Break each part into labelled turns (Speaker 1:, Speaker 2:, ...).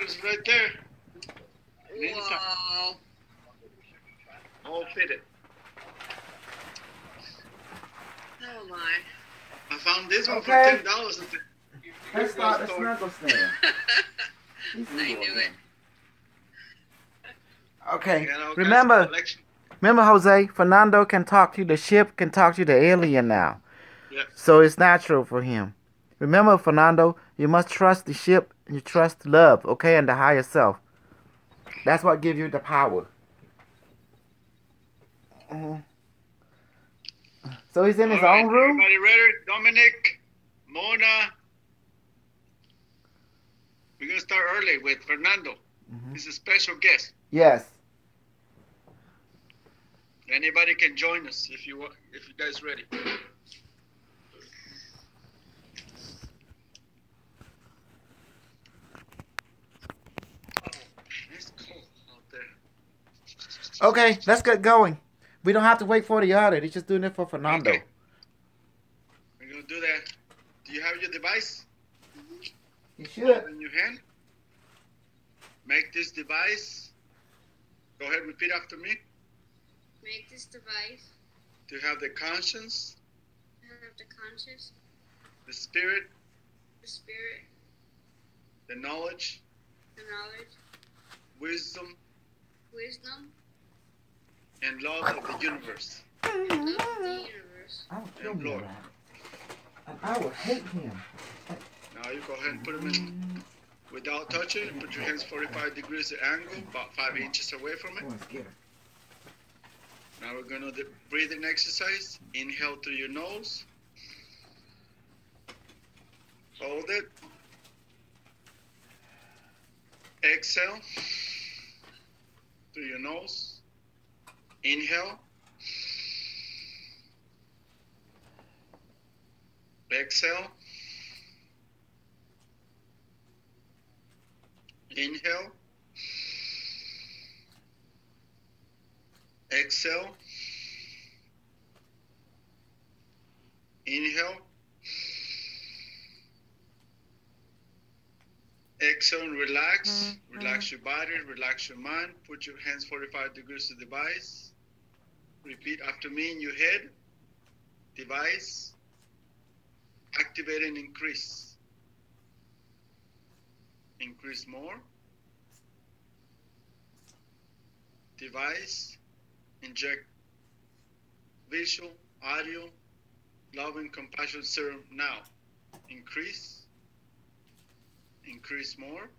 Speaker 1: is right there.
Speaker 2: Wow.
Speaker 1: All fitted.
Speaker 2: Oh my.
Speaker 1: I found this one
Speaker 3: Okay.
Speaker 1: for $10.
Speaker 3: Let's start the snuggle stand.
Speaker 2: I knew it.
Speaker 3: Okay.
Speaker 1: Got all kinds of
Speaker 3: Remember,
Speaker 1: collection.
Speaker 3: Jose, Fernando can talk to you. The ship can talk to you, the alien now.
Speaker 1: Yeah.
Speaker 3: So it's natural for him. Remember, Fernando, you must trust the ship and you trust love, okay, and the higher self. That's what gives you the power. So he's in his
Speaker 1: All right,
Speaker 3: own room?
Speaker 1: everybody ready? Dominic, Mona. We're going to start early with Fernando. He's a special guest.
Speaker 3: Yes.
Speaker 1: Anybody can join us if you guys ready. It's cold out there.
Speaker 3: Okay, let's get going. We don't have to wait for the other. He's just doing it for Fernando.
Speaker 1: Okay. We're going to do that. Do you have your device?
Speaker 3: You should.
Speaker 1: In your hand. Make this device. Go ahead, repeat after me.
Speaker 2: Make this device.
Speaker 1: To have the conscience.
Speaker 2: Have the conscience.
Speaker 1: The spirit.
Speaker 2: The spirit.
Speaker 1: The knowledge.
Speaker 2: The knowledge.
Speaker 1: Wisdom.
Speaker 2: Wisdom.
Speaker 1: And love of the universe.
Speaker 2: Of the universe.
Speaker 3: I would kill him. And I would hate him.
Speaker 1: Now you go ahead and put them in without touching. Put your hands 45 degrees at angle, about 5 inches away from it. Now we're going to do breathing exercise. Inhale through your nose. Hold it. Exhale through your nose. Inhale. Exhale. Inhale. Exhale. Inhale. Exhale and relax. Relax your body, relax your mind. Put your hands 45 degrees to the device. Repeat after me in your head. Device. Activate and increase. Increase more. Device. Inject visual, audio, love and compassion serum now. Increase. Increase more.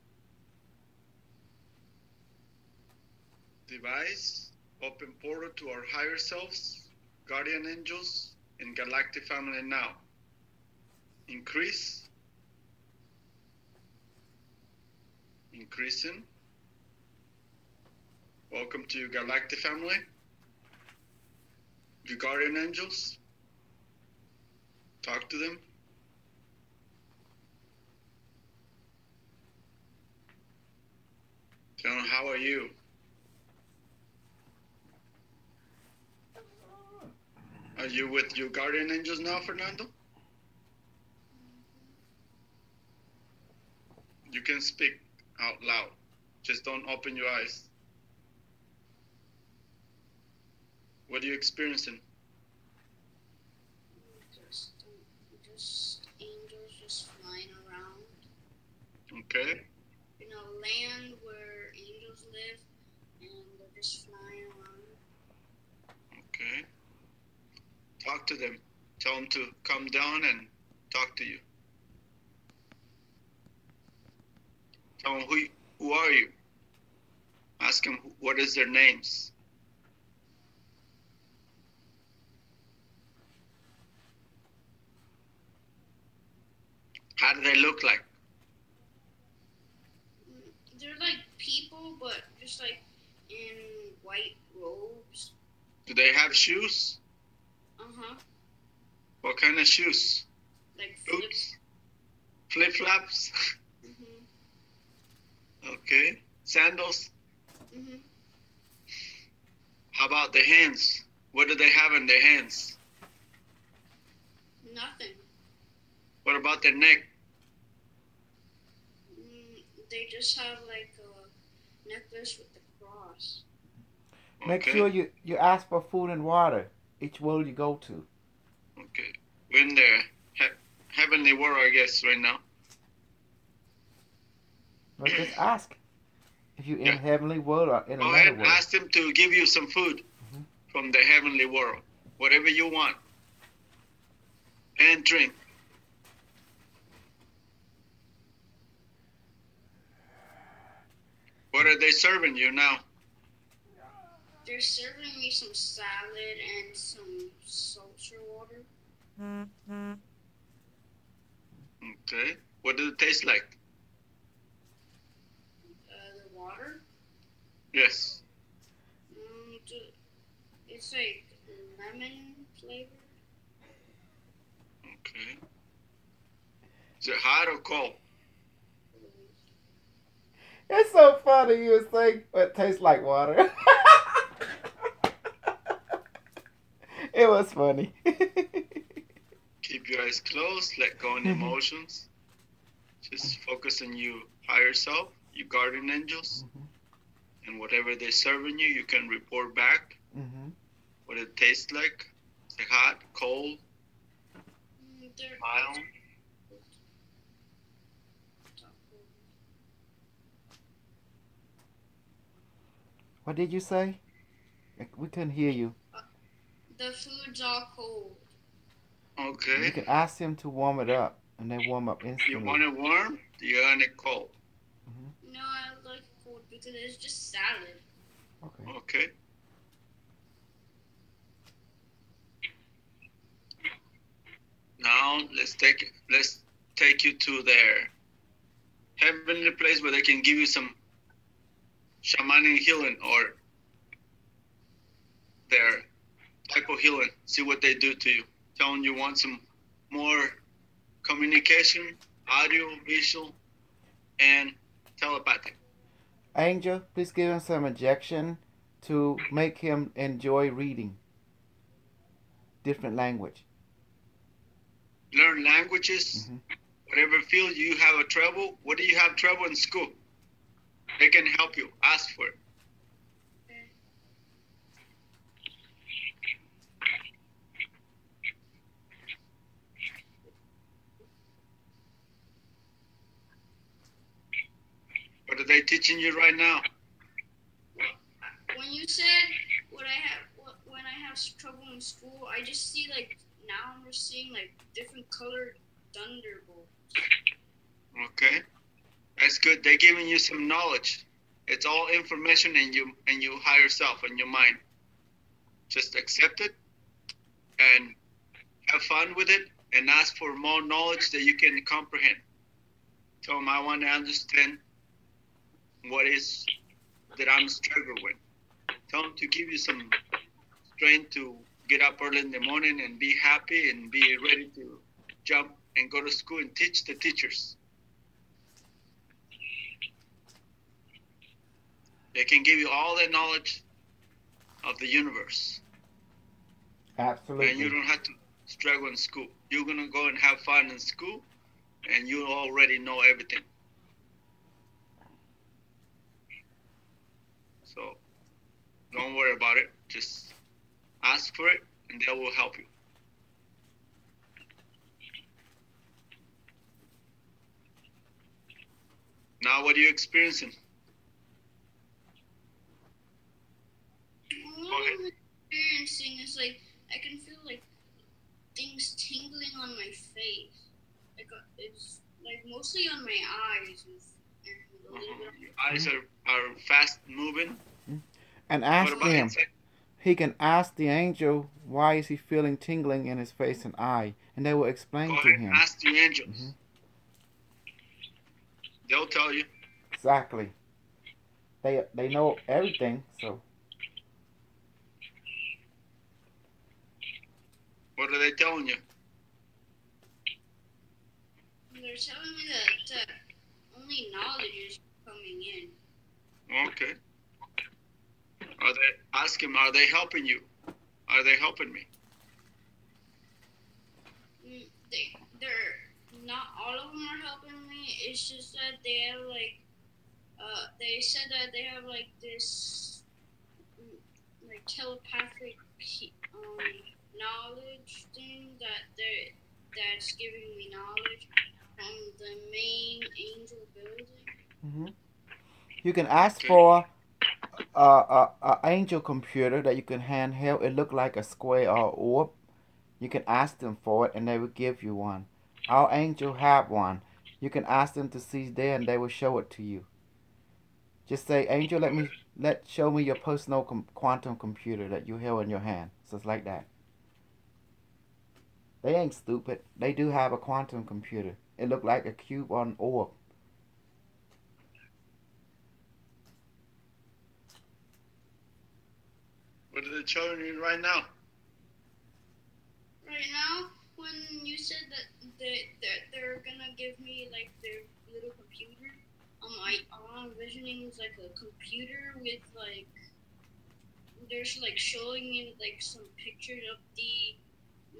Speaker 1: Device. Open portal to our higher selves, guardian angels, and galactic family now. Increase. Increasing. Welcome to your galactic family. Your guardian angels. Talk to them. Tell them, how are you? Are you with your guardian angels now, Fernando? You can speak out loud. Just don't open your eyes. What are you experiencing?
Speaker 2: Just angels just flying around.
Speaker 1: Okay.
Speaker 2: You know, land where angels live, and they're just flying around.
Speaker 1: Okay. Talk to them. Tell them to come down and talk to you. Tell them, who are you? Ask them what is their names. How do they look like?
Speaker 2: They're like people, but just like in white robes.
Speaker 1: Do they have shoes?
Speaker 2: Uh-huh.
Speaker 1: What kind of shoes?
Speaker 2: Like
Speaker 1: boots? Flip-flops?
Speaker 2: Mm-hmm.
Speaker 1: Okay. Sandals?
Speaker 2: Mm-hmm.
Speaker 1: How about the hands? What do they have in their hands?
Speaker 2: Nothing.
Speaker 1: What about their neck?
Speaker 2: they just have like a necklace with the cross.
Speaker 3: Make
Speaker 1: Okay.
Speaker 3: sure you ask for food and water each world you go to.
Speaker 1: Okay. We're in the heavenly world, I guess, right now.
Speaker 3: But just ask if you're in
Speaker 1: Yeah.
Speaker 3: heavenly world or in
Speaker 1: Go
Speaker 3: another
Speaker 1: ahead,
Speaker 3: world.
Speaker 1: ask them to give you some food
Speaker 3: Mhm.
Speaker 1: from the heavenly world, whatever you want, and drink. What are they serving you now?
Speaker 2: They're serving me some salad and some seltzer water.
Speaker 1: Okay. What does it taste like?
Speaker 2: The water.
Speaker 1: Yes.
Speaker 2: It's like lemon flavored.
Speaker 1: Okay. Is it hot or cold?
Speaker 3: It's so funny you say it tastes like water. It was funny.
Speaker 1: Keep your eyes closed. Let go on emotions. Just focus on your higher self, your guardian angels, and whatever they're serving you, you can report back
Speaker 3: Mm-hmm.
Speaker 1: what it tastes like. Is it hot, cold,
Speaker 2: They're
Speaker 1: mild?
Speaker 3: What did you say? We couldn't hear you.
Speaker 2: The food's all cold.
Speaker 1: Okay.
Speaker 3: You can ask them to warm it up, and they warm up
Speaker 1: You
Speaker 3: instantly.
Speaker 1: want it warm? You want it cold?
Speaker 2: No, I like cold because it's just salad.
Speaker 3: Okay.
Speaker 1: Okay. Now let's take you to their heavenly place where they can give you some shamanic healing or their type of healing. See what they do to you. Tell them you want some more communication, audio, visual, and telepathic.
Speaker 3: Angel, please give him some injection to make him enjoy reading different language.
Speaker 1: Learn languages, whatever field you have a trouble. What do you have trouble in school? They can help you. Ask for it. What are they teaching you right now?
Speaker 2: When you said when I have trouble in school, I just see like now I'm just seeing like different colored thunderbolts.
Speaker 1: Okay, that's good. They're giving you some knowledge. It's all information in you and your higher self and your mind. Just accept it and have fun with it and ask for more knowledge that you can comprehend. Tell them I want to understand what is that I'm struggling with. Tell them to give you some strength to get up early in the morning and be happy and be ready to jump and go to school and teach the teachers. They can give you all the knowledge of the universe.
Speaker 3: Absolutely.
Speaker 1: And you don't have to struggle in school. You're going to go and have fun in school and you already know everything. So don't worry about it. Just ask for it and they will help you. Now what are you experiencing?
Speaker 2: What I'm experiencing is like I can feel like things tingling on my face. Like it's like mostly on my eyes and a little bit.
Speaker 1: Your eyes are fast moving.
Speaker 3: And
Speaker 1: What
Speaker 3: ask
Speaker 1: about
Speaker 3: him.
Speaker 1: inside?
Speaker 3: He can ask the angel why is he feeling tingling in his face and eye, and they will explain
Speaker 1: Go
Speaker 3: to
Speaker 1: ahead
Speaker 3: him.
Speaker 1: and ask the angels. They'll tell you.
Speaker 3: Exactly. They know everything, so
Speaker 1: What are they telling you?
Speaker 2: They're telling me that only knowledge is coming in.
Speaker 1: Okay. Are they ask him? Are they helping you? Are they helping me?
Speaker 2: They're not all of them are helping me. It's just that they're like They said that they have like this like telepathic knowledge thing that's giving me knowledge from the main angel building.
Speaker 3: Hmm. You can ask
Speaker 1: Okay.
Speaker 3: for a angel computer that you can handheld. It look like a square or orb. You can ask them for it, and they will give you one. Our angel have one. You can ask them to see there, and they will show it to you. Just say, Angel, show me your personal quantum computer that you held in your hand. So it's like that. They ain't stupid. They do have a quantum computer. It look like a cube or an orb.
Speaker 1: What are they showing you right now?
Speaker 2: Right now, when you said that they're gonna give me like their little computer, all I'm envisioning is like a computer with like there's like showing me like some pictures of the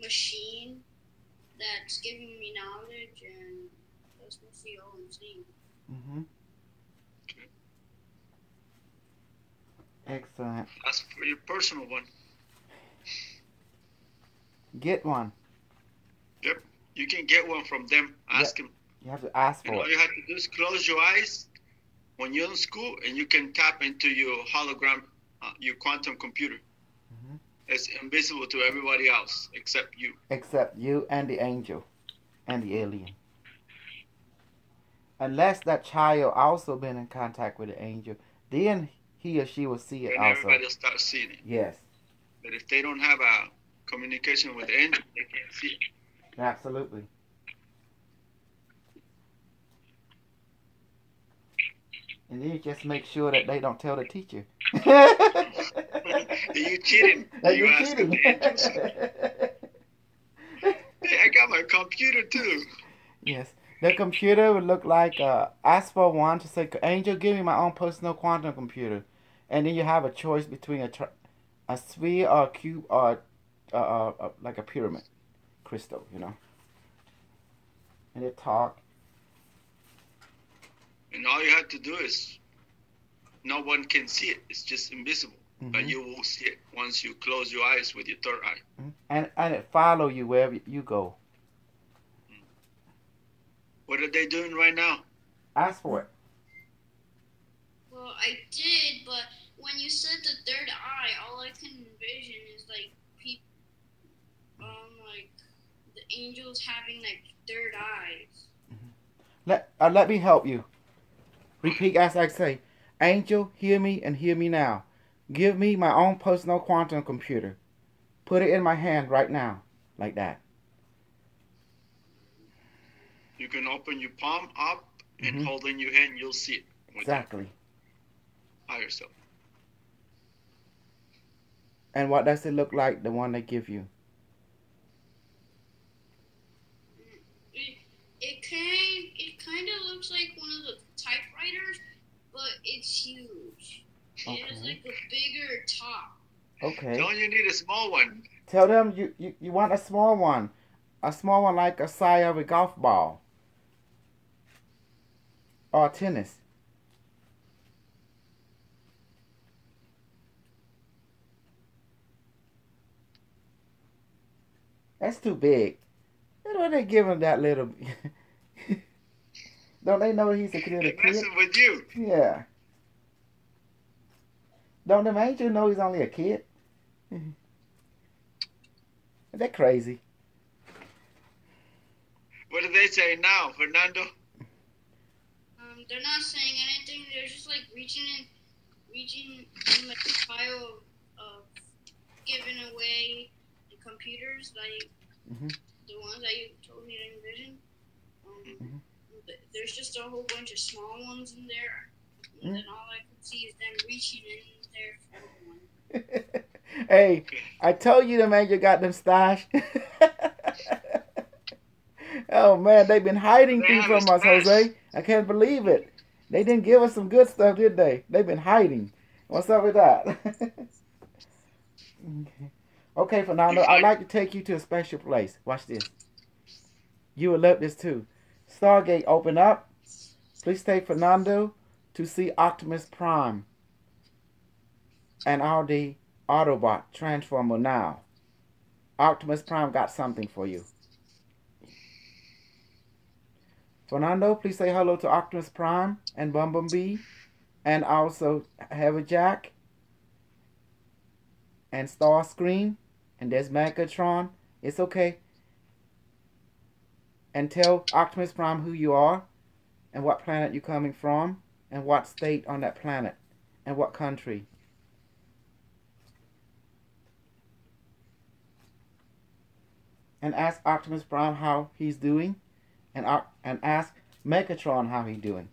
Speaker 2: machine that's giving me knowledge, and that's mostly all I'm seeing.
Speaker 3: Mm-hmm. Excellent.
Speaker 1: Ask for your personal one.
Speaker 3: Get one.
Speaker 1: Yep. You can get one from them. Ask them.
Speaker 3: You have to ask
Speaker 1: And
Speaker 3: for
Speaker 1: all
Speaker 3: it.
Speaker 1: you have to do is close your eyes when you're in school, and you can tap into your hologram, your quantum computer.
Speaker 3: Mm-hmm.
Speaker 1: It's invisible to everybody else except you.
Speaker 3: Except you and the angel and the alien. Unless that child also been in contact with the angel, then he or she will see it
Speaker 1: And
Speaker 3: also.
Speaker 1: everybody will start seeing it.
Speaker 3: Yes.
Speaker 1: But if they don't have a communication with the angel, they can't see it.
Speaker 3: Absolutely. And then you just make sure that they don't tell the teacher.
Speaker 1: You cheating.
Speaker 3: That
Speaker 1: You
Speaker 3: you're
Speaker 1: asking
Speaker 3: cheating.
Speaker 1: the angels. Hey, I got my computer too.
Speaker 3: Yes. The computer would look like ask for one to say, Angel, give me my own personal quantum computer. And then you have a choice between a sphere or a cube or like a pyramid crystal, And they talk.
Speaker 1: And all you have to do is, no one can see it. It's just invisible.
Speaker 3: Mm-hmm.
Speaker 1: But you will see it once you close your eyes with your third eye.
Speaker 3: Mm-hmm. And it follow you wherever you go.
Speaker 1: What are they doing right now?
Speaker 3: Ask for it.
Speaker 2: Well, I did, but when you said the third eye, all I can envision is like people, like the angels having like third eyes.
Speaker 3: Mm-hmm. Let me help you. Repeat as I say. Angel, hear me and hear me now. Give me my own personal quantum computer. Put it in my hand right now. Like that.
Speaker 1: You can open your palm up and
Speaker 3: Mm-hmm.
Speaker 1: hold in your hand. You'll see it.
Speaker 3: Exactly.
Speaker 1: Higher self.
Speaker 3: And what does it look like, the one they give you?
Speaker 2: It kind of looks like one of the typewriters, but it's huge.
Speaker 3: Okay.
Speaker 2: It has like a bigger top.
Speaker 3: Okay.
Speaker 1: Don't you need a small one?
Speaker 3: Tell them you want a small one. A small one like a size of a golf ball. Or tennis. That's too big. Why are they giving that little? Don't they know he's a little
Speaker 1: They're
Speaker 3: kid?
Speaker 1: messing with you.
Speaker 3: Yeah. Don't the angel know he's only a kid? They're crazy.
Speaker 1: What do they say now, Fernando?
Speaker 2: They're not saying anything. They're just like reaching in like a pile of giving away the computers, like the ones that you told me to envision. There's just a whole bunch of small ones in there, and then all I can see is them reaching in there for one.
Speaker 3: Hey, I told you the angel got them stashed. Oh man, they've been hiding
Speaker 1: They
Speaker 3: things
Speaker 1: have a
Speaker 3: from us,
Speaker 1: stash.
Speaker 3: Jose. I can't believe it. They didn't give us some good stuff, did they? They've been hiding. What's up with that? Okay, Fernando, I'd like to take you to a special place. Watch this. You will love this too. Stargate open up. Please take Fernando to see Optimus Prime and all the Autobot Transformer now. Optimus Prime got something for you. Fernando, please say hello to Optimus Prime and Bumblebee, and also Heavy Jack and Starscream, and there's Megatron. It's okay. And tell Optimus Prime who you are, and what planet you're coming from, and what state on that planet, and what country. And ask Optimus Prime how he's doing, and ask Megatron how he's doing.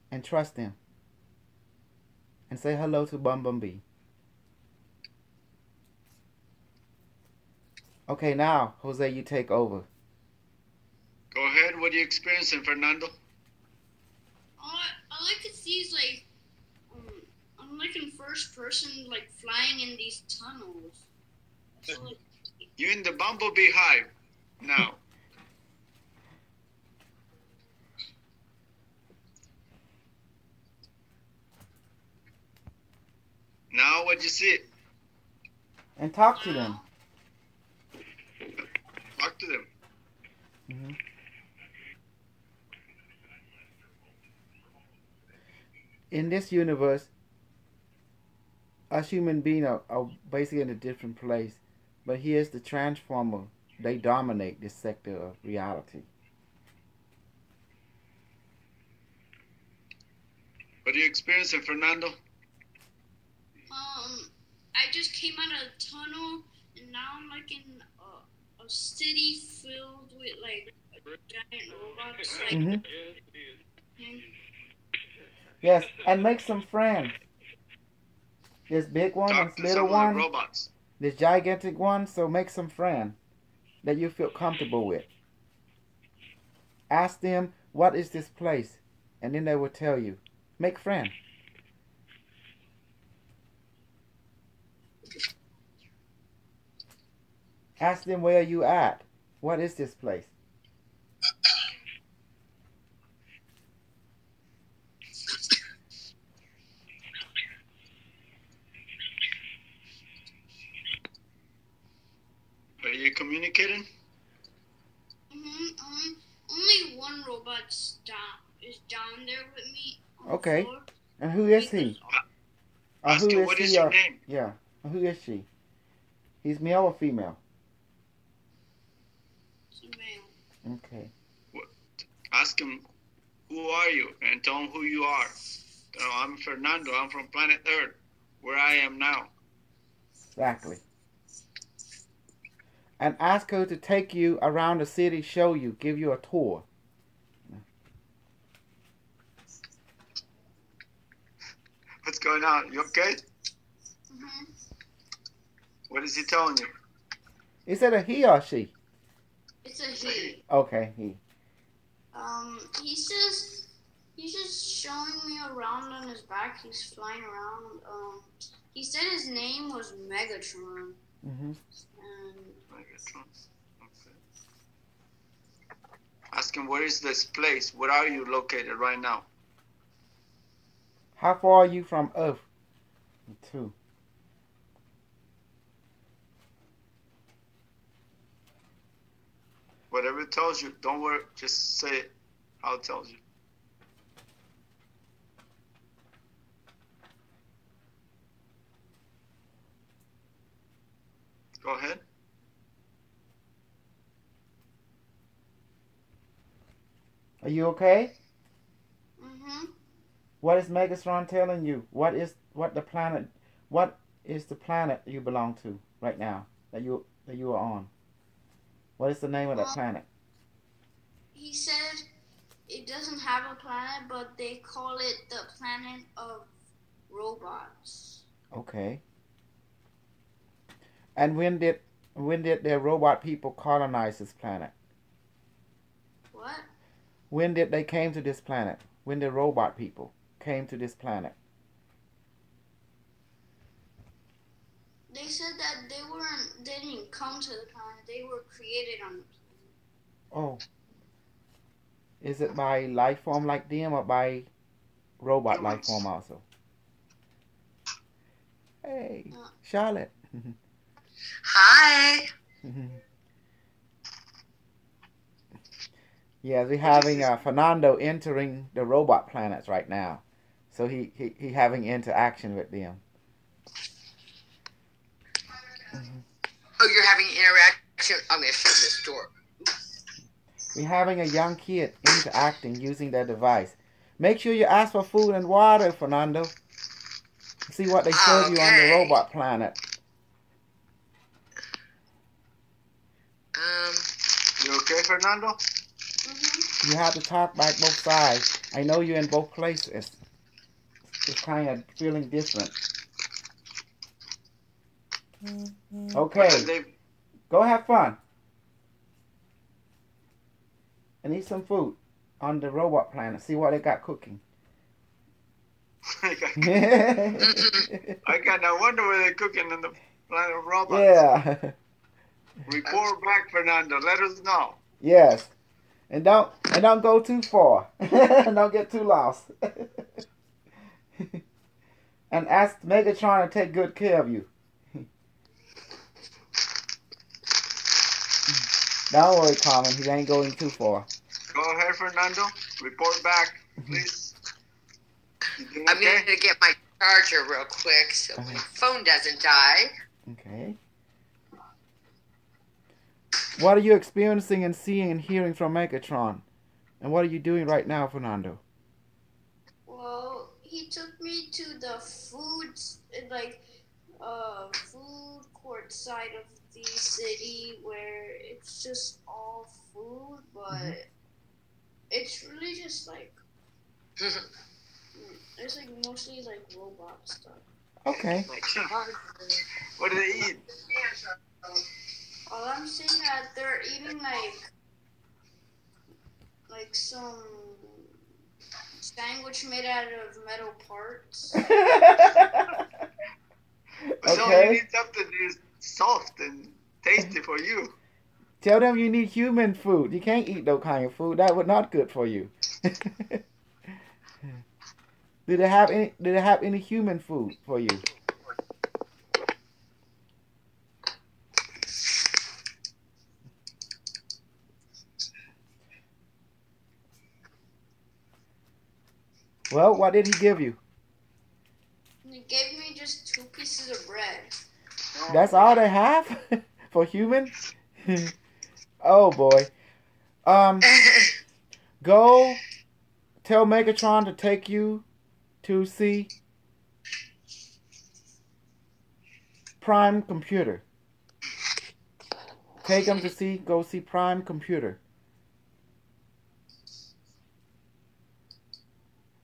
Speaker 3: And trust him. And say hello to Bumblebee. Okay, now, Jose, you take over.
Speaker 1: Go ahead. What are you experiencing, Fernando?
Speaker 2: All I could see is like, I'm like in first person, like flying in these tunnels. So, like,
Speaker 1: You're in the Bumblebee hive now. Now what you see?
Speaker 3: And talk to them.
Speaker 1: Talk to them.
Speaker 3: Mm-hmm. In this universe, us human beings are basically in a different place. But here's the Transformer. They dominate this sector of reality.
Speaker 1: What are you experiencing, Fernando?
Speaker 2: I just came out of a tunnel, and now I'm like in a city filled with like giant robots. Like,
Speaker 3: Mm-hmm. Yes, and make some friends. There's big one,
Speaker 1: Talk
Speaker 3: there's
Speaker 1: to
Speaker 3: little
Speaker 1: some of the
Speaker 3: one,
Speaker 1: robots.
Speaker 3: there's gigantic one. So make some friends that you feel comfortable with. Ask them, what is this place? And then they will tell you. Make friends. Ask them, where are you at? What is this place?
Speaker 1: Are you communicating?
Speaker 2: Only one robot's down there with me on
Speaker 3: Okay.
Speaker 2: the floor.
Speaker 3: And who is he?
Speaker 1: Ask
Speaker 3: Who
Speaker 1: him,
Speaker 3: is
Speaker 1: what
Speaker 3: he?
Speaker 1: is your name?
Speaker 3: Yeah. Who is she? He's male or female?
Speaker 2: It's a male.
Speaker 3: Okay.
Speaker 1: Ask him, who are you? And tell him who you are. I'm Fernando. I'm from planet Earth, where I am now.
Speaker 3: Exactly. And ask her to take you around the city, show you, give you a tour.
Speaker 1: What's going on? You okay?
Speaker 2: Mm-hmm.
Speaker 1: What is he telling you?
Speaker 3: Is it a he or she?
Speaker 2: It's a he.
Speaker 3: Okay, he.
Speaker 2: He says he's just showing me around on his back. He's flying around. He said his name was Megatron.
Speaker 3: Mm-hmm.
Speaker 2: And
Speaker 1: Megatron. Okay. Ask him, where is this place? Where are you located right now?
Speaker 3: How far are you from Earth? 2.
Speaker 1: Whatever it tells you, don't worry. Just say it how it tells you. Go ahead.
Speaker 3: Are you okay?
Speaker 2: mm-hmm.
Speaker 3: What is Megatron telling you? What is the planet you belong to right now that you are on? What is the name of that planet?
Speaker 2: He said it doesn't have a planet, but they call it the planet of robots.
Speaker 3: Okay. And when did the robot people colonize this planet?
Speaker 2: What?
Speaker 3: When did they came to this planet? When the robot people came to this planet?
Speaker 2: They said that they didn't come to the planet. They were created on the planet.
Speaker 3: Oh. Is it by life form like them or by robot life form
Speaker 1: Humans.
Speaker 3: also? Hey,
Speaker 2: Uh,
Speaker 3: Charlotte.
Speaker 4: Hi.
Speaker 3: Yeah, we're
Speaker 1: What is
Speaker 3: having
Speaker 1: this?
Speaker 3: Fernando entering the robot planets right now. So he having interaction with them.
Speaker 4: Oh, you're having interaction. I'm gonna shut this door.
Speaker 3: We're having a young kid interacting using their device. Make sure you ask for food and water, Fernando. See what they serve you on the
Speaker 4: Okay.
Speaker 3: robot planet.
Speaker 4: Um.
Speaker 1: You okay, Fernando?
Speaker 2: mhm.
Speaker 3: You have to talk by both sides. I know you're in both places. It's kind of feeling different.
Speaker 1: What have
Speaker 3: Okay,
Speaker 1: they?
Speaker 3: go have fun and eat some food on the robot planet. See what they got cooking.
Speaker 1: I
Speaker 3: Yeah.
Speaker 1: kind of wonder where they're cooking in the planet of robots. Report back, Fernando. Let us know.
Speaker 3: Yes. And don't go too far. Don't get too lost. And ask Megatron to take good care of you. Don't worry, Carmen. He ain't going too far.
Speaker 1: Go ahead, Fernando. Report back, please. You doing
Speaker 4: I'm
Speaker 1: okay?
Speaker 4: gonna get my charger real quick so my phone doesn't die.
Speaker 3: Okay. What are you experiencing and seeing and hearing from Megatron? And what are you doing right now, Fernando?
Speaker 2: Well, he took me to the food court side of the city where it's just all food, but it's really just like it's like mostly like robot stuff.
Speaker 3: Okay.
Speaker 4: My charger.
Speaker 1: What do they eat?
Speaker 2: All I'm seeing that they're eating like some sandwich made out of metal parts.
Speaker 1: No, you
Speaker 3: Okay.
Speaker 1: need something that is soft and tasty for you.
Speaker 3: Tell them you need human food. You can't eat that kind of food. That would not good for you. Do they have any human food for you? Well, what did he give you?
Speaker 2: And they gave me just 2 pieces of bread.
Speaker 3: That's all they have for human? Oh boy. Um Go tell Megatron to take you to see Prime Computer. Take him to go see Prime Computer.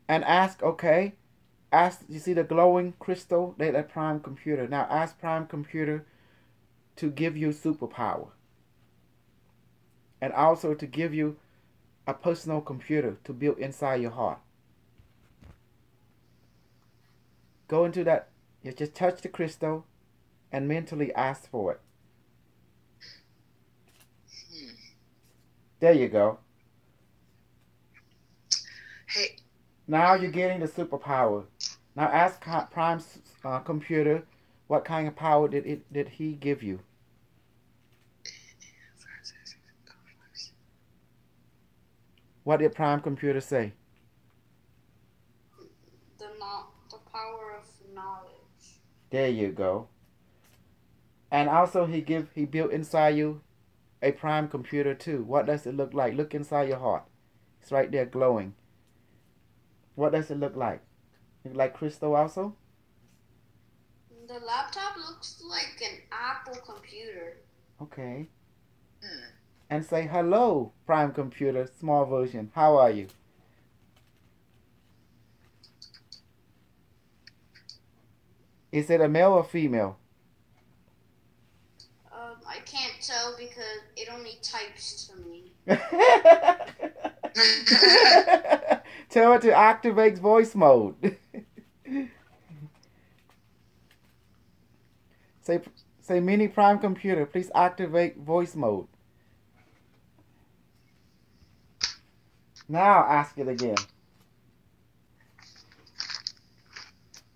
Speaker 3: And ask, okay, ask, you see the glowing crystal? That Prime Computer. Now ask Prime Computer to give you superpower. And also to give you a personal computer to build inside your heart. Go into that, you just touch the crystal and mentally ask for it. There you go.
Speaker 4: Hey.
Speaker 3: Now you're getting the superpower. Now ask Prime's computer what kind of power did he give you? What did Prime Computer say?
Speaker 2: The power of knowledge.
Speaker 3: There you go. And also he built inside you a Prime Computer too. What does it look like? Look inside your heart. It's right there glowing. What does it look like? Look like crystal also?
Speaker 2: The laptop looks like an Apple computer.
Speaker 3: Okay. And say hello, Prime Computer, small version. How are you? Is it a male or female?
Speaker 2: I can't tell because it only types to me.
Speaker 3: Tell it to activate voice mode. say say mini Prime Computer, please activate voice mode. Now ask it again.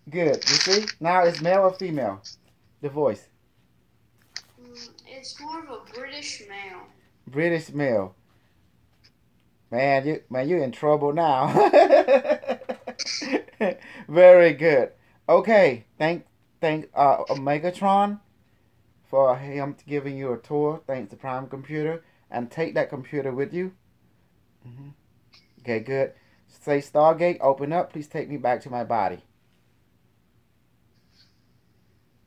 Speaker 3: Good. You see? Now it's male or female? The voice.
Speaker 2: It's more of a British male.
Speaker 3: British male. Man, you're in trouble now. Very good. Okay. Thank Megatron for him giving you a tour. Thanks to Prime Computer, and take that computer with you. Mm-hmm. Okay, good. Say Stargate, open up. Please take me back to my body.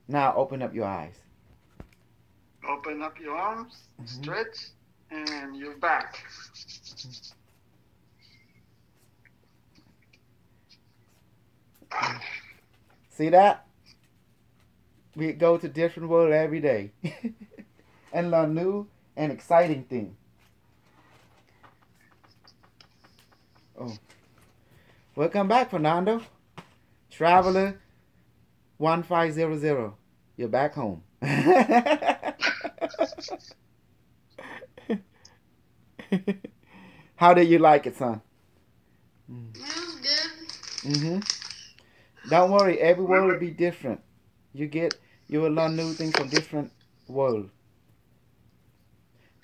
Speaker 3: Now open up your eyes.
Speaker 1: Open up your arms, stretch, and you're back.
Speaker 3: See that? We go to different world every day and learn new and exciting things. Oh, welcome back, Fernando. Traveler 1500. You're back home. How did you like it, son?
Speaker 2: It was good.
Speaker 3: Mm-hmm. Don't worry, every world will be different. You will learn new things from different worlds.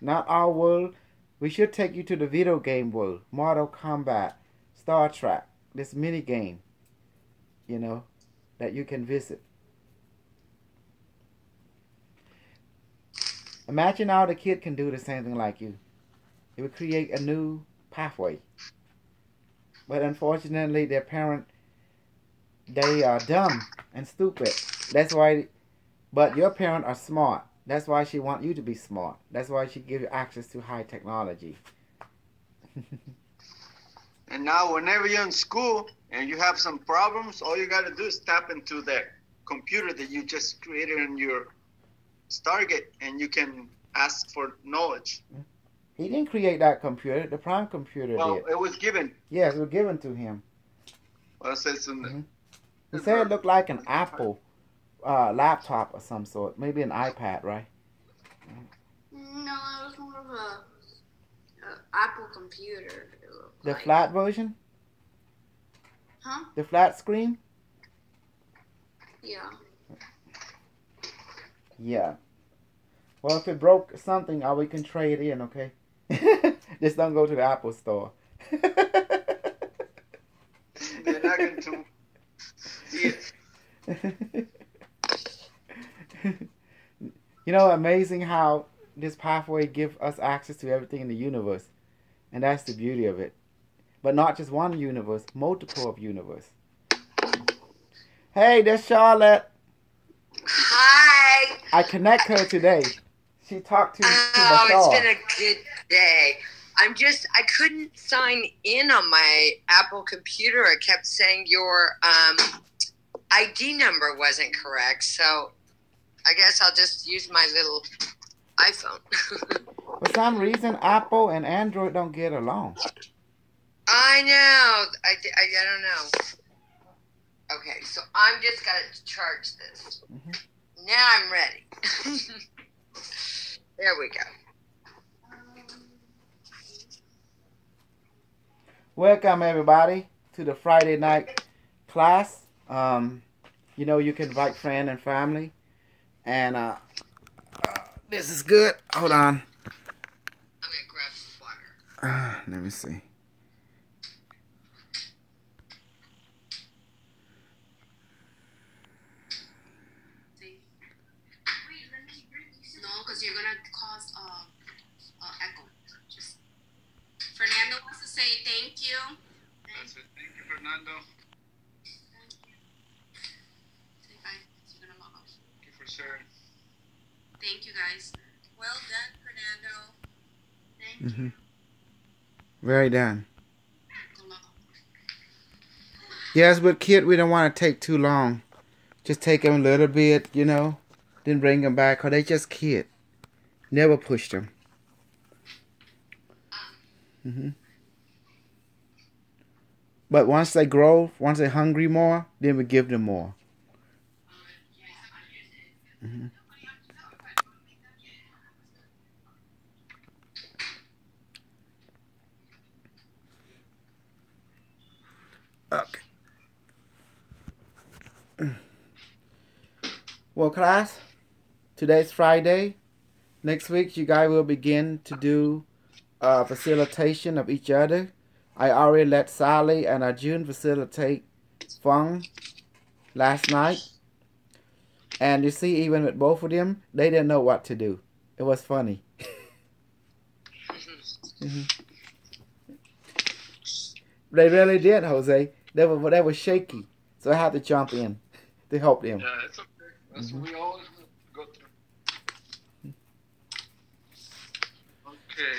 Speaker 3: Not our world. We should take you to the video game world. Mortal Kombat, Star Trek, this mini game, that you can visit. Imagine how the kid can do the same thing like you. It would create a new pathway. But unfortunately, their parent, they are dumb and stupid. That's why. But your parents are smart. That's why she want you to be smart. That's why she give you access to high technology.
Speaker 1: And now, whenever you're in school and you have some problems, all you got to do is tap into that computer that you just created in your Stargate, and you can ask for knowledge.
Speaker 3: He didn't create that computer. The Prime Computer did.
Speaker 1: Well, it was given.
Speaker 3: Yes, it was given to him.
Speaker 1: Well, it says in the,
Speaker 3: He said it looked like an Apple laptop or some sort. Maybe an iPad, right?
Speaker 2: No, it was more of a Apple computer.
Speaker 3: The flat version?
Speaker 2: Huh?
Speaker 3: The flat screen?
Speaker 2: Yeah.
Speaker 3: Yeah. Well, if it broke something, we can trade in, okay? Just don't go to the Apple store.
Speaker 1: they're not going to see it.
Speaker 3: Amazing how this pathway gives us access to everything in the universe. And that's the beauty of it. But not just one universe, multiple of universe. Hey, there's Charlotte.
Speaker 4: Hi.
Speaker 3: I connect her today. She talked to
Speaker 4: Oh,
Speaker 3: Bashar.
Speaker 4: it's been a good day. I couldn't sign in on my Apple computer. It kept saying your ID number wasn't correct. So I guess I'll just use my little iPhone.
Speaker 3: For some reason, Apple and Android don't get along.
Speaker 4: I know. I don't know. Okay, so I'm just going to charge this.
Speaker 3: Mm-hmm.
Speaker 4: Now I'm ready. There we go.
Speaker 3: Welcome, everybody, to the Friday night class. You can invite friend and family. And this is good. Hold on.
Speaker 4: I'm going to grab some water.
Speaker 3: Let me see.
Speaker 2: No, because you're gonna cause echo. Just Fernando wants to say thank you.
Speaker 1: That's it. Thank you, Fernando.
Speaker 2: Thank you. Say bye. You're gonna log off.
Speaker 1: Thank you for sharing.
Speaker 2: Thank you, guys. Well done, Fernando. Thank you.
Speaker 3: Very done. Yes, but kid, we don't want to take too long. Just take them a little bit, then bring them back. Because they just kid. Never push them. But once they grow, once they're hungry more, then we give them more. Okay. Well, class, today's Friday. Next week, you guys will begin to do facilitation of each other. I already let Sally and Arjun facilitate Fung last night. And you see, even with both of them, they didn't know what to do. It was funny. Mhm. They really did, Jose. They were shaky. So I had to jump in to help them.
Speaker 1: Yeah, it's okay. That's what we always go through. Okay.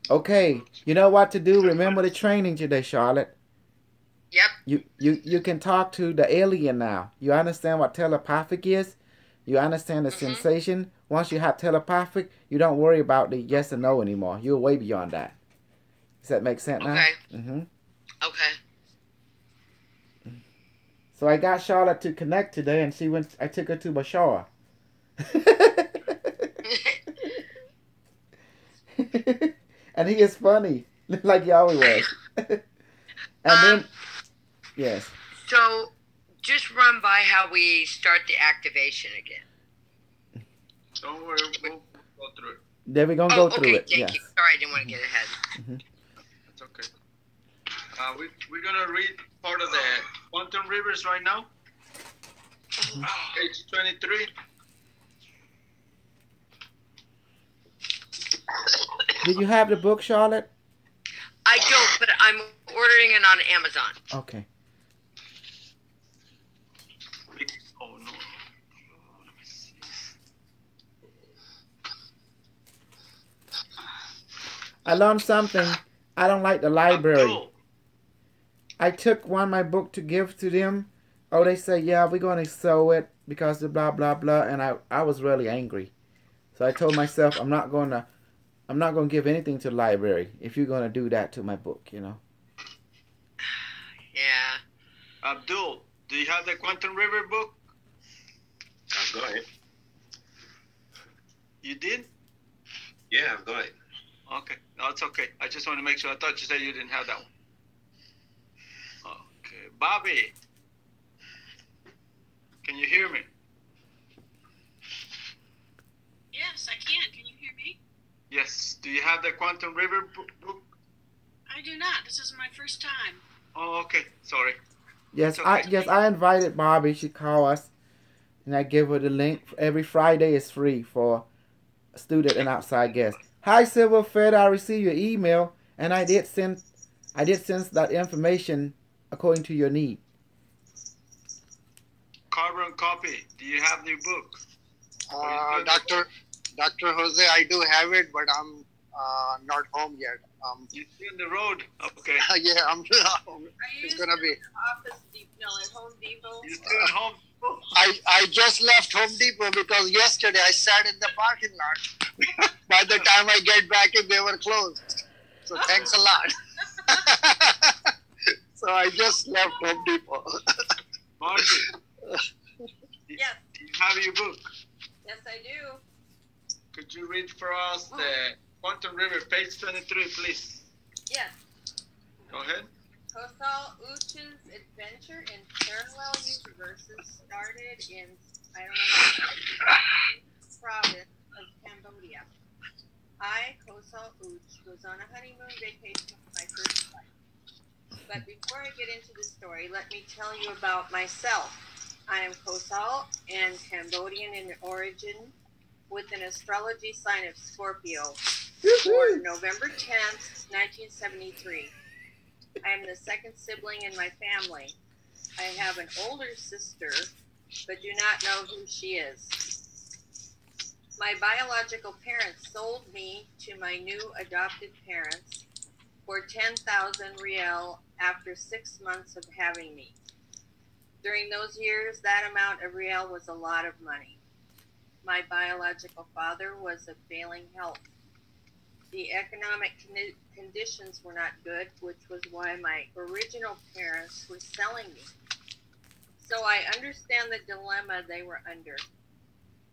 Speaker 3: Okay, you know what to do. Remember the training today, Charlotte.
Speaker 4: Yep.
Speaker 3: You can talk to the alien now. You understand what telepathic is? You understand the sensation? Once you have telepathic, you don't worry about the yes or no anymore. You're way beyond that. Does that make sense now?
Speaker 4: Okay.
Speaker 3: Mm-hmm.
Speaker 4: Okay.
Speaker 3: So I got Charlotte to connect today, and she went. I took her to Bashar. And he is funny, like he always was. And then, yes.
Speaker 4: So, just run by how we start the activation again.
Speaker 1: Don't worry, we'll go through it.
Speaker 3: Then we're gonna go through
Speaker 4: okay,
Speaker 3: it.
Speaker 4: thank
Speaker 3: Yes.
Speaker 4: you. Sorry, I didn't want to get ahead.
Speaker 3: Mm-hmm.
Speaker 1: That's okay. We're gonna read part of the Quantum Rivers right now. Page 23.
Speaker 3: Did you have the book, Charlotte?
Speaker 4: I don't, but I'm ordering it on Amazon.
Speaker 3: Okay.
Speaker 1: Oh no.
Speaker 3: I learned something. I don't like the library. I took one of my book to give to them. Oh, they say, yeah, we're going to sell it because of blah, blah, blah. And I was really angry. So I told myself, I'm not going to give anything to the library if you're going to do that to my book, you know.
Speaker 4: Yeah.
Speaker 1: Abdul, do you have the Quantum River book?
Speaker 5: I've got it.
Speaker 1: You did?
Speaker 5: Yeah, I've got it.
Speaker 1: Okay. No, it's okay. I just want to make sure. I thought you said you didn't have that one. Okay. Bobby, can you hear me?
Speaker 2: Yes, I can. Can you hear me?
Speaker 1: Yes. Do you have the Quantum River book?
Speaker 2: I do not. This is my first time.
Speaker 1: Oh, okay. Sorry.
Speaker 3: Yes,
Speaker 1: okay.
Speaker 3: I invited Bobby. She called us, and I gave her the link. Every Friday is free for student and outside guests. Hi, Silver Fed. I received your email, and I did send that information according to your need.
Speaker 1: Carbon copy. Do you have the book?
Speaker 6: Dr. Jose, I do have it, but I'm not home yet.
Speaker 1: You're still on the road. Okay.
Speaker 6: Yeah, I'm. It's gonna be.
Speaker 2: Office Depot, at Home Depot.
Speaker 1: You're still at home.
Speaker 6: I just left Home Depot because yesterday I sat in the parking lot. By the time I get back in, they were closed. So thanks a lot. So I just left Home Depot.
Speaker 1: Margaret.
Speaker 2: Yes.
Speaker 1: Do you have your book?
Speaker 2: Yes, I do.
Speaker 1: Could you read for us the Quantum River, page 23, please?
Speaker 2: Yes.
Speaker 1: Go ahead.
Speaker 2: Kosol Uch's adventure in parallel universes started in, province of Cambodia. I, Kosol Uch, was on a honeymoon vacation with my first wife. But before I get into the story, let me tell you about myself. I am Kosol and Cambodian in origin, with an astrology sign of Scorpio, born November 10th, 1973. I am the second sibling in my family. I have an older sister, but do not know who she is. My biological parents sold me to my new adopted parents for 10,000 riel after 6 months of having me. During those years, that amount of riel was a lot of money. My biological father was of failing health. The economic conditions were not good, which was why my original parents were selling me. So I understand the dilemma they were under.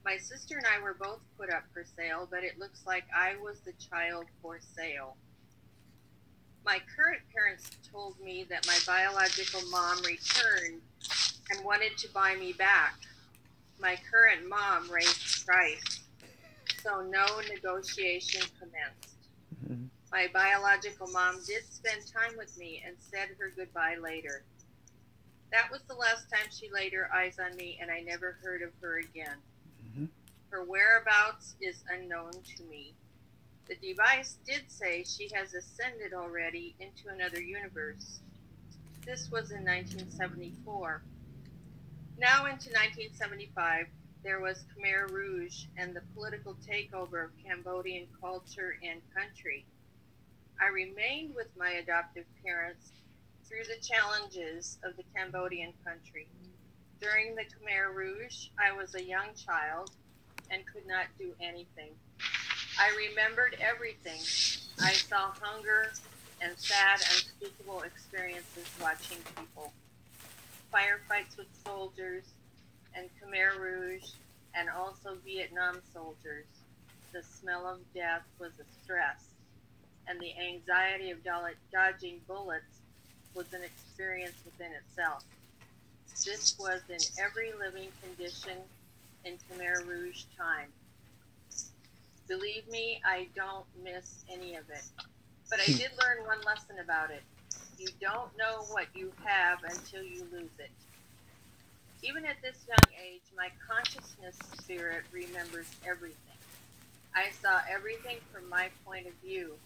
Speaker 2: My sister and I were both put up for sale, but it looks like I was the child for sale.
Speaker 7: My current parents told me that my biological mom returned and wanted to buy me back. My current mom raised the price, so no negotiation commenced.
Speaker 3: Mhm.
Speaker 7: My biological mom did spend time with me and said her goodbye later. That was the last time she laid her eyes on me, and I never heard of her again.
Speaker 3: Mhm.
Speaker 7: Her whereabouts is unknown to me. The device did say she has ascended already into another universe. This was in 1974. Now into 1975, there was Khmer Rouge and the political takeover of Cambodian culture and country. I remained with my adoptive parents through the challenges of the Cambodian country. During the Khmer Rouge, I was a young child and could not do anything. I remembered everything. I saw hunger and sad, unspeakable experiences watching people. Firefights with soldiers and Khmer Rouge and also Vietnam soldiers. The smell of death was a stress, and the anxiety of dodging bullets was an experience within itself. This was in every living condition in Khmer Rouge time. Believe me, I don't miss any of it. But I did learn one lesson about it. You don't know what you have until you lose it. Even at this young age, my consciousness spirit remembers everything. I saw everything from my point of view.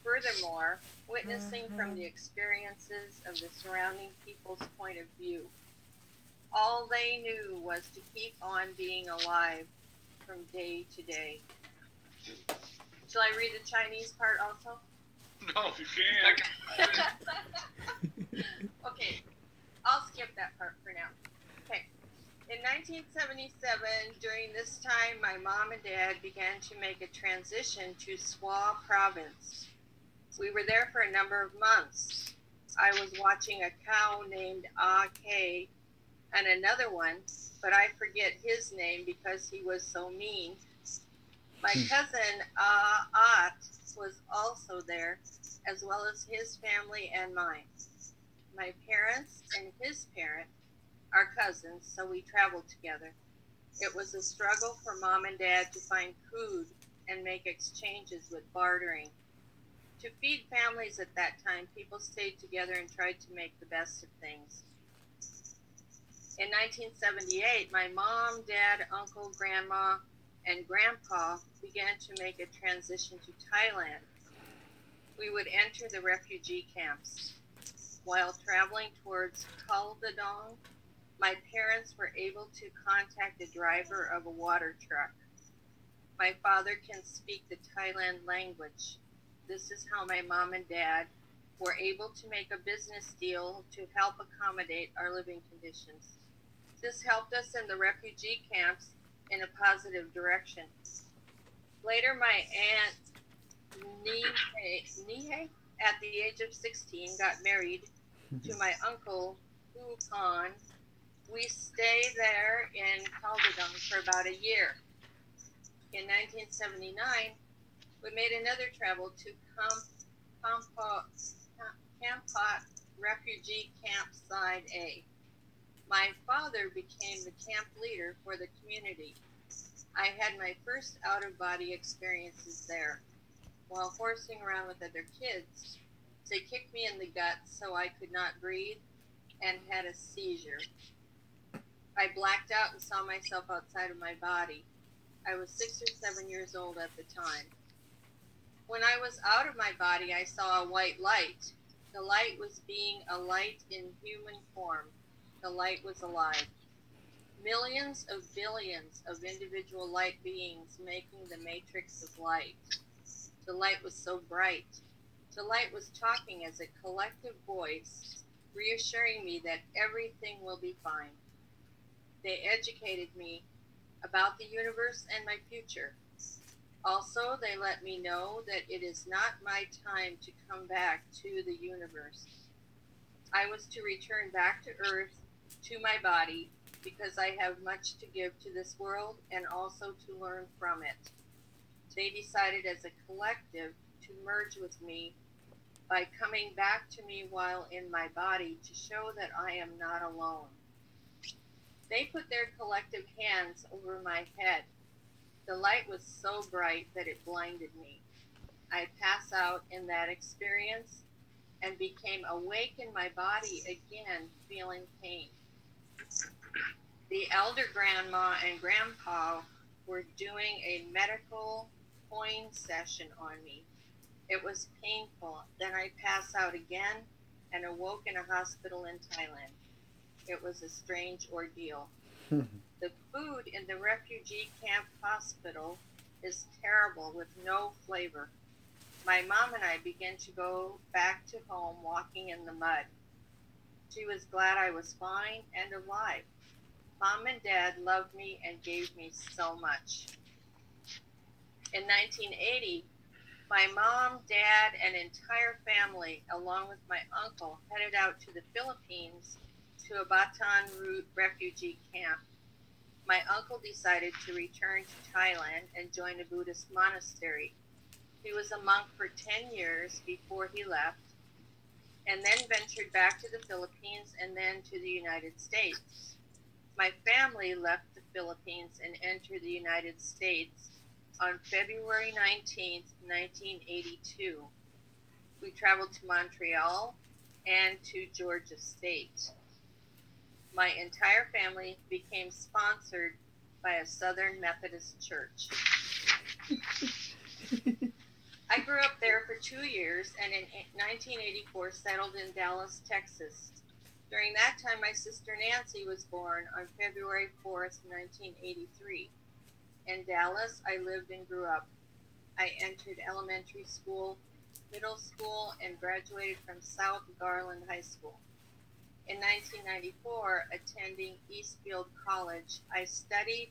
Speaker 7: Furthermore, witnessing from the experiences of the surrounding people's point of view. All they knew was to keep on being alive from day to day. Shall I read the Chinese part also?
Speaker 1: No, you can't.
Speaker 7: Okay, I'll skip that part for now. Okay. In 1977, during this time, my mom and dad began to make a transition to Swa province. We were there for a number of months. I was watching a cow named Ah-K and another one, but I forget his name because he was so mean. My cousin At was also there, as well as his family and mine. My parents and his parent are cousins, so we traveled together. It was a struggle for mom and dad to find food and make exchanges with bartering. To feed families at that time, people stayed together and tried to make the best of things. In 1978, my mom, dad, uncle, grandma, and grandpa began to make a transition to Thailand. We would enter the refugee camps. While traveling towards Kaldadong, my parents were able to contact the driver of a water truck. My father can speak the Thailand language. This is how my mom and dad were able to make a business deal to help accommodate our living conditions. This helped us in the refugee camps in a positive direction. Later, my aunt Nihe, at the age of 16, got married to my uncle Hu Khan. We stayed there in Kaldadong for about a year. In 1979, we made another travel to Kampot Refugee Campsite A. My father became the camp leader for the community. I had my first out-of-body experiences there. While horsing around with other kids, they kicked me in the gut so I could not breathe and had a seizure. I blacked out and saw myself outside of my body. I was 6 or 7 years old at the time. When I was out of my body, I saw a white light. The light was being a light in human form. The light was alive. Millions of billions of individual light beings making the matrix of light. The light was so bright. The light was talking as a collective voice, reassuring me that everything will be fine. They educated me about the universe and my future. Also, they let me know that it is not my time to come back to the universe. I was to return back to Earth, to my body, because I have much to give to this world and also to learn from it. They decided as a collective to merge with me by coming back to me while in my body to show that I am not alone. They put their collective hands over my head. The light was so bright that it blinded me. I pass out in that experience and became awake in my body again, feeling pain. The elder grandma and grandpa were doing a medical coin session on me. It was painful. Then I passed out again and awoke in a hospital in Thailand. It was a strange ordeal. The food in the refugee camp hospital is terrible with no flavor. My mom and I began to go back to home walking in the mud. She was glad I was fine and alive. Mom and Dad loved me and gave me so much. In 1980, my mom, dad, and entire family, along with my uncle, headed out to the Philippines to a Bataan Route refugee camp. My uncle decided to return to Thailand and join a Buddhist monastery. He was a monk for 10 years before he left, and then ventured back to the Philippines and then to the United States. My family left the Philippines and entered the United States on February 19th, 1982. We traveled to Montreal and to Georgia State. My entire family became sponsored by a Southern Methodist church. I grew up there for 2 years and in 1984 settled in Dallas, Texas. During that time, my sister Nancy was born on February 4th, 1983. In Dallas, I lived and grew up. I entered elementary school, middle school, and graduated from South Garland High School. In 1994, attending Eastfield College, I studied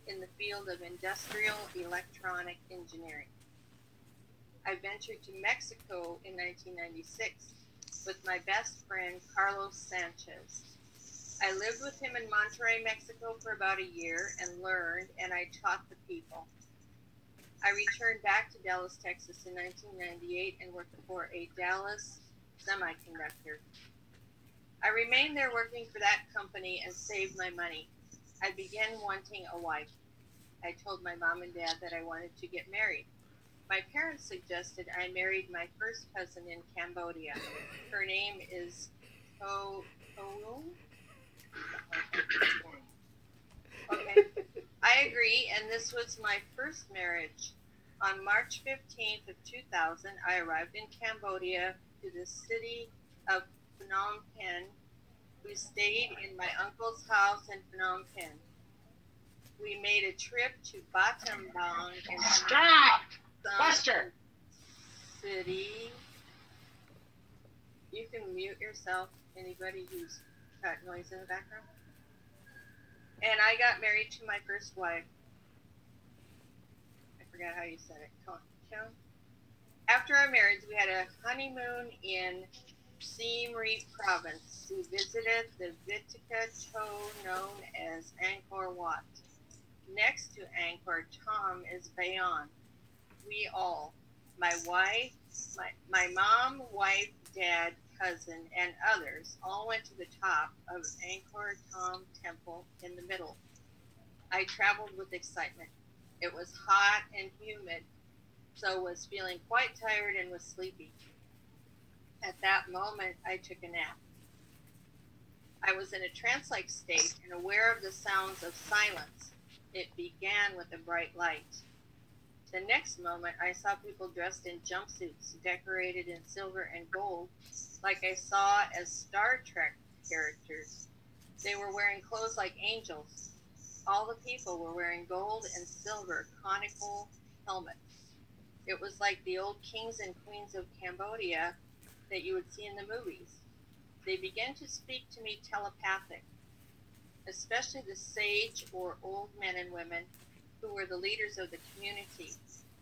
Speaker 7: in the field of industrial electronic engineering. I ventured to Mexico in 1996 with my best friend, Carlos Sanchez. I lived with him in Monterrey, Mexico for about a year and learned, and I taught the people. I returned back to Dallas, Texas in 1998 and worked for a Dallas semiconductor. I remained there working for that company and saved my money. I began wanting a wife. I told my mom and dad that I wanted to get married. My parents suggested I married my first cousin in Cambodia. Her name is Kosol. Okay. I agree, and this was my first marriage. On March 15th of 2000, I arrived in Cambodia to the city of Phnom Penh. We stayed in my uncle's house in Phnom Penh. We made a trip to Battambang and
Speaker 6: Stop! Buster!
Speaker 7: City. You can mute yourself, anybody who's got noise in the background. And I got married to my first wife. I forgot how you said it. Kyung. After our marriage, we had a honeymoon in Siem Reap province. We visited the Vitica Toe known as Angkor Wat. Next to Angkor Thom is Bayon. We all, my wife, my mom, wife, dad, cousin, and others all went to the top of Angkor Thom Temple in the middle. I traveled with excitement. It was hot and humid, so was feeling quite tired and was sleepy. At that moment, I took a nap. I was in a trance-like state and aware of the sounds of silence. It began with a bright light. The next moment, I saw people dressed in jumpsuits decorated in silver and gold, like I saw as Star Trek characters. They were wearing clothes like angels. All the people were wearing gold and silver conical helmets. It was like the old kings and queens of Cambodia that you would see in the movies. They began to speak to me telepathic, especially the sage or old men and women who were the leaders of the community.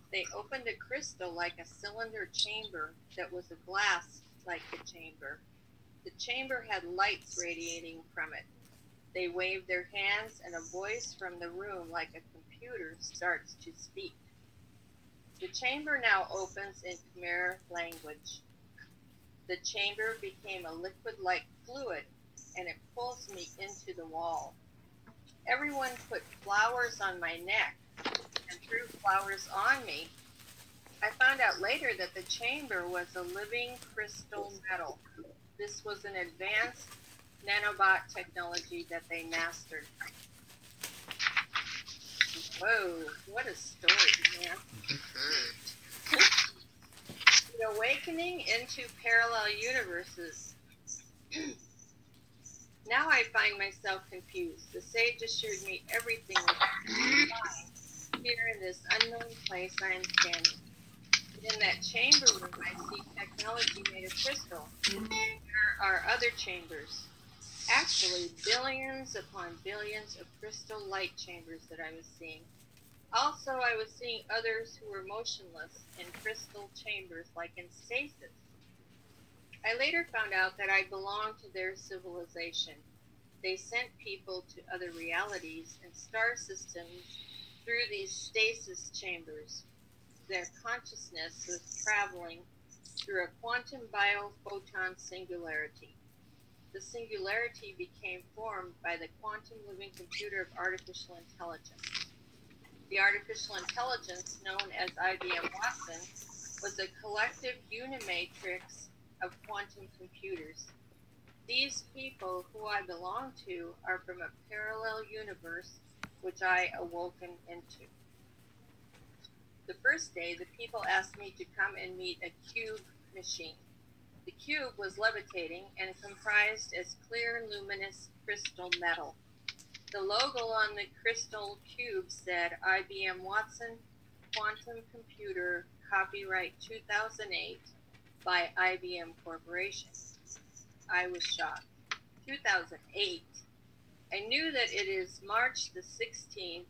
Speaker 7: They opened a crystal like a cylinder chamber that was a glass like the chamber. The chamber had lights radiating from it. They waved their hands and a voice from the room like a computer starts to speak. The chamber now opens in Khmer language. The chamber became a liquid-like fluid, and it pulls me into the wall. Everyone put flowers on my neck and threw flowers on me. I found out later that the chamber was a living crystal metal. This was an advanced nanobot technology that they mastered. Whoa, what a story, man. The awakening into parallel universes. Now I find myself confused. The sage assured me everything was fine. Here in this unknown place I am standing. In that chamber room I see technology made of crystal. There are other chambers. Actually, billions upon billions of crystal light chambers that I was seeing. Also, I was seeing others who were motionless in crystal chambers like in stasis. I later found out that I belonged to their civilization. They sent people to other realities and star systems through these stasis chambers. Their consciousness was traveling through a quantum biophoton singularity. The singularity became formed by the quantum living computer of artificial intelligence. The artificial intelligence, known as IBM Watson, was a collective unimatrix of quantum computers. These people who I belong to are from a parallel universe which I awoken into. The first day, the people asked me to come and meet a cube machine. The cube was levitating and comprised as clear, luminous crystal metal. The logo on the crystal cube said IBM Watson Quantum Computer Copyright 2008 by IBM Corporation. I was shocked. 2008. I knew that it is March the 16th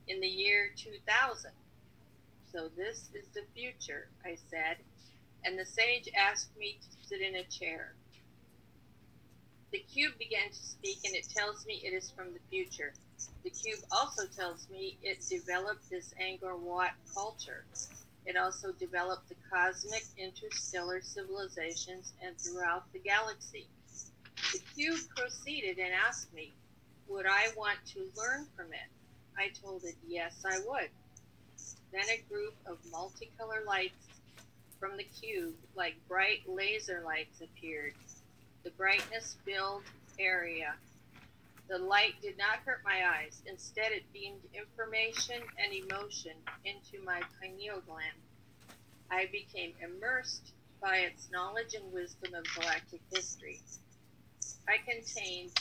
Speaker 7: in the year 2000. So this is the future, I said, and the sage asked me to sit in a chair. The cube began to speak, and it tells me it is from the future. The cube also tells me it developed this Angkor Wat culture. It also developed the cosmic interstellar civilizations and throughout the galaxy. The cube proceeded and asked me, would I want to learn from it? I told it, yes, I would. Then a group of multicolor lights from the cube, like bright laser lights, appeared. The brightness filled area. The light did not hurt my eyes. Instead, it beamed information and emotion into my pineal gland. I became immersed by its knowledge and wisdom of galactic history. I contained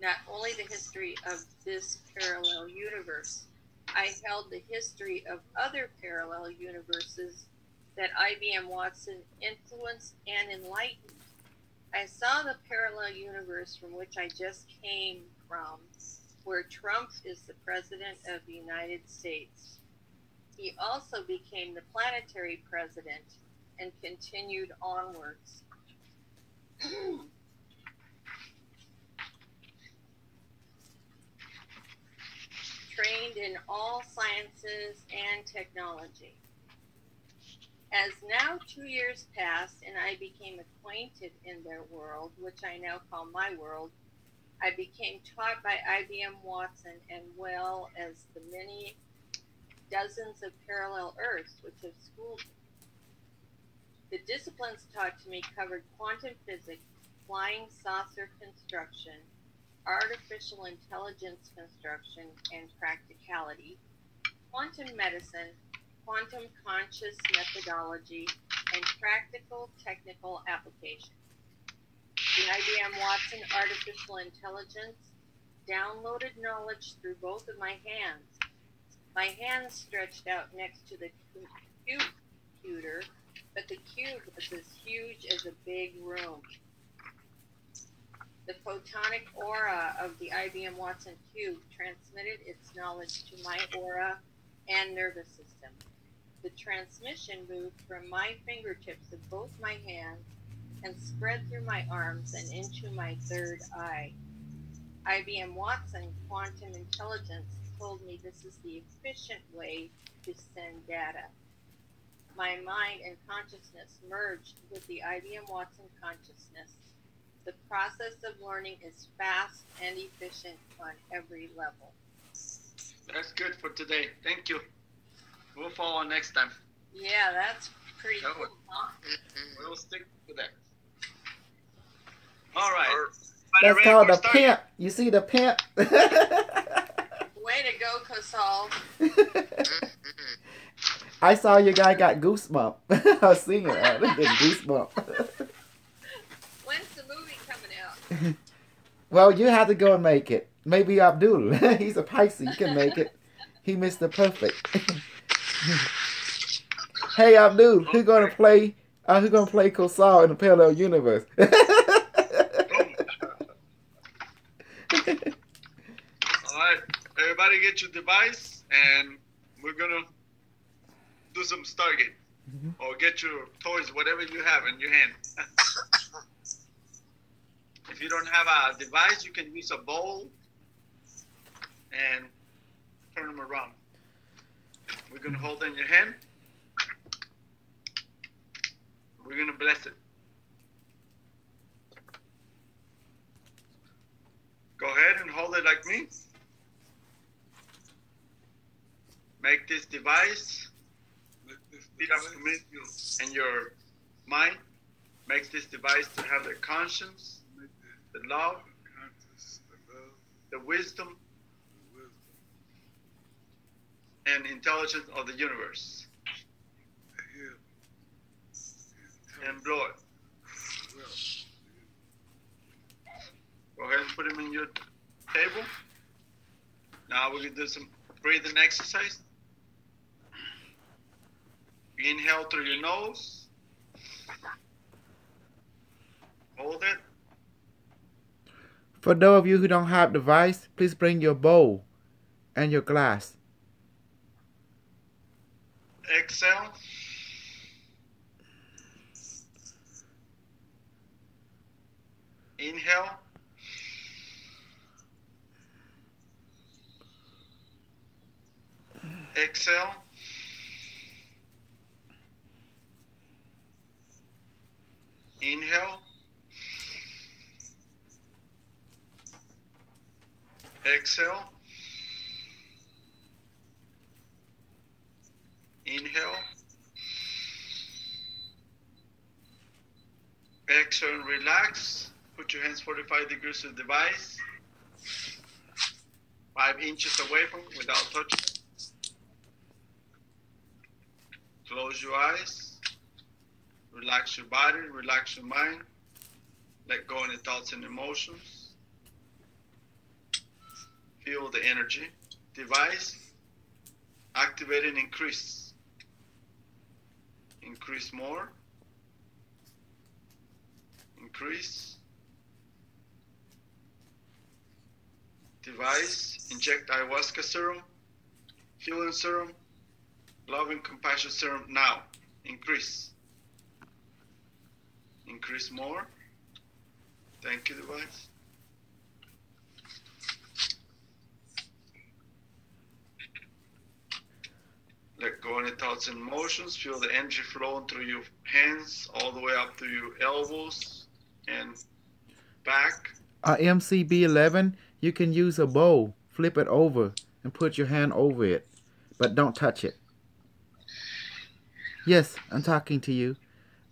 Speaker 7: not only the history of this parallel universe, I held the history of other parallel universes that IBM Watson influenced and enlightened. I saw the parallel universe from which I just came from, where Trump is the President of the United States. He also became the planetary president and continued onwards. Trained in all sciences and technology. As now 2 years passed and I became acquainted in their world, which I now call my world, I became taught by IBM Watson and well as the many dozens of parallel Earths which have schooled me. The disciplines taught to me covered quantum physics, flying saucer construction, artificial intelligence construction and practicality, quantum medicine, quantum conscious methodology, and practical technical application. The IBM Watson artificial intelligence downloaded knowledge through both of my hands. My hands stretched out next to the cube computer, but the cube was as huge as a big room. The photonic aura of the IBM Watson cube transmitted its knowledge to my aura and nervous system. The transmission moved from my fingertips of both my hands and spread through my arms and into my third eye. IBM Watson Quantum Intelligence told me this is the efficient way to send data. My mind and consciousness merged with the IBM Watson consciousness. The process of learning is fast and efficient on every level.
Speaker 1: That's good for today. Thank you. We'll follow next time.
Speaker 7: Yeah, that's pretty
Speaker 1: That
Speaker 7: cool,
Speaker 1: one.
Speaker 7: huh?
Speaker 1: We'll stick to that. All right.
Speaker 3: That's
Speaker 1: Ready
Speaker 3: called
Speaker 1: for
Speaker 3: the
Speaker 1: Stargate?
Speaker 3: pimp. You see the pimp?
Speaker 7: Way to go, Kosol.
Speaker 3: I saw your guy got goosebump. I was seeing it. I'm getting goosebump.
Speaker 7: When's the movie coming out?
Speaker 3: Well, you have to go and make it. Maybe Abdul. He's a Pisces. He can make it. He Mr. Perfect. Hey Abdul, who gonna play? Who gonna play Kosal in the parallel universe?
Speaker 1: All right. Everybody get your device, and we're gonna do some Stargate, or get your toys, whatever you have in your hand. If you don't have a device, you can use a bowl and turn them around. We're gonna hold it in your hand. We're gonna bless it. Go ahead and hold it like me. Make this device, repeat after me, and your mind makes this device to have the conscience, the love, the wisdom, and intelligence of the universe. And blow it. Go ahead and put them in your table. Now we're going to do some breathing exercise. Inhale through your nose. Hold it.
Speaker 3: For those of you who don't have device, please bring your bowl and your glass.
Speaker 1: Exhale. Inhale. Exhale. Inhale. Exhale. Inhale. Exhale and relax. Put your hands 45 degrees to the device. 5 inches away from it without touching it. Close your eyes. Relax your body, relax your mind. Let go of any thoughts and emotions. Feel the energy. Device. Activate and increase. Increase more. Increase. Device. Inject ayahuasca serum. Healing serum. Love and compassion serum now. Increase. Increase more. Thank you, device. Let go of any thoughts and emotions. Feel the energy flowing through your hands all the way up to your elbows and back.
Speaker 3: MCB11, you can use a bowl, flip it over, and put your hand over it, but don't touch it. Yes, I'm talking to you.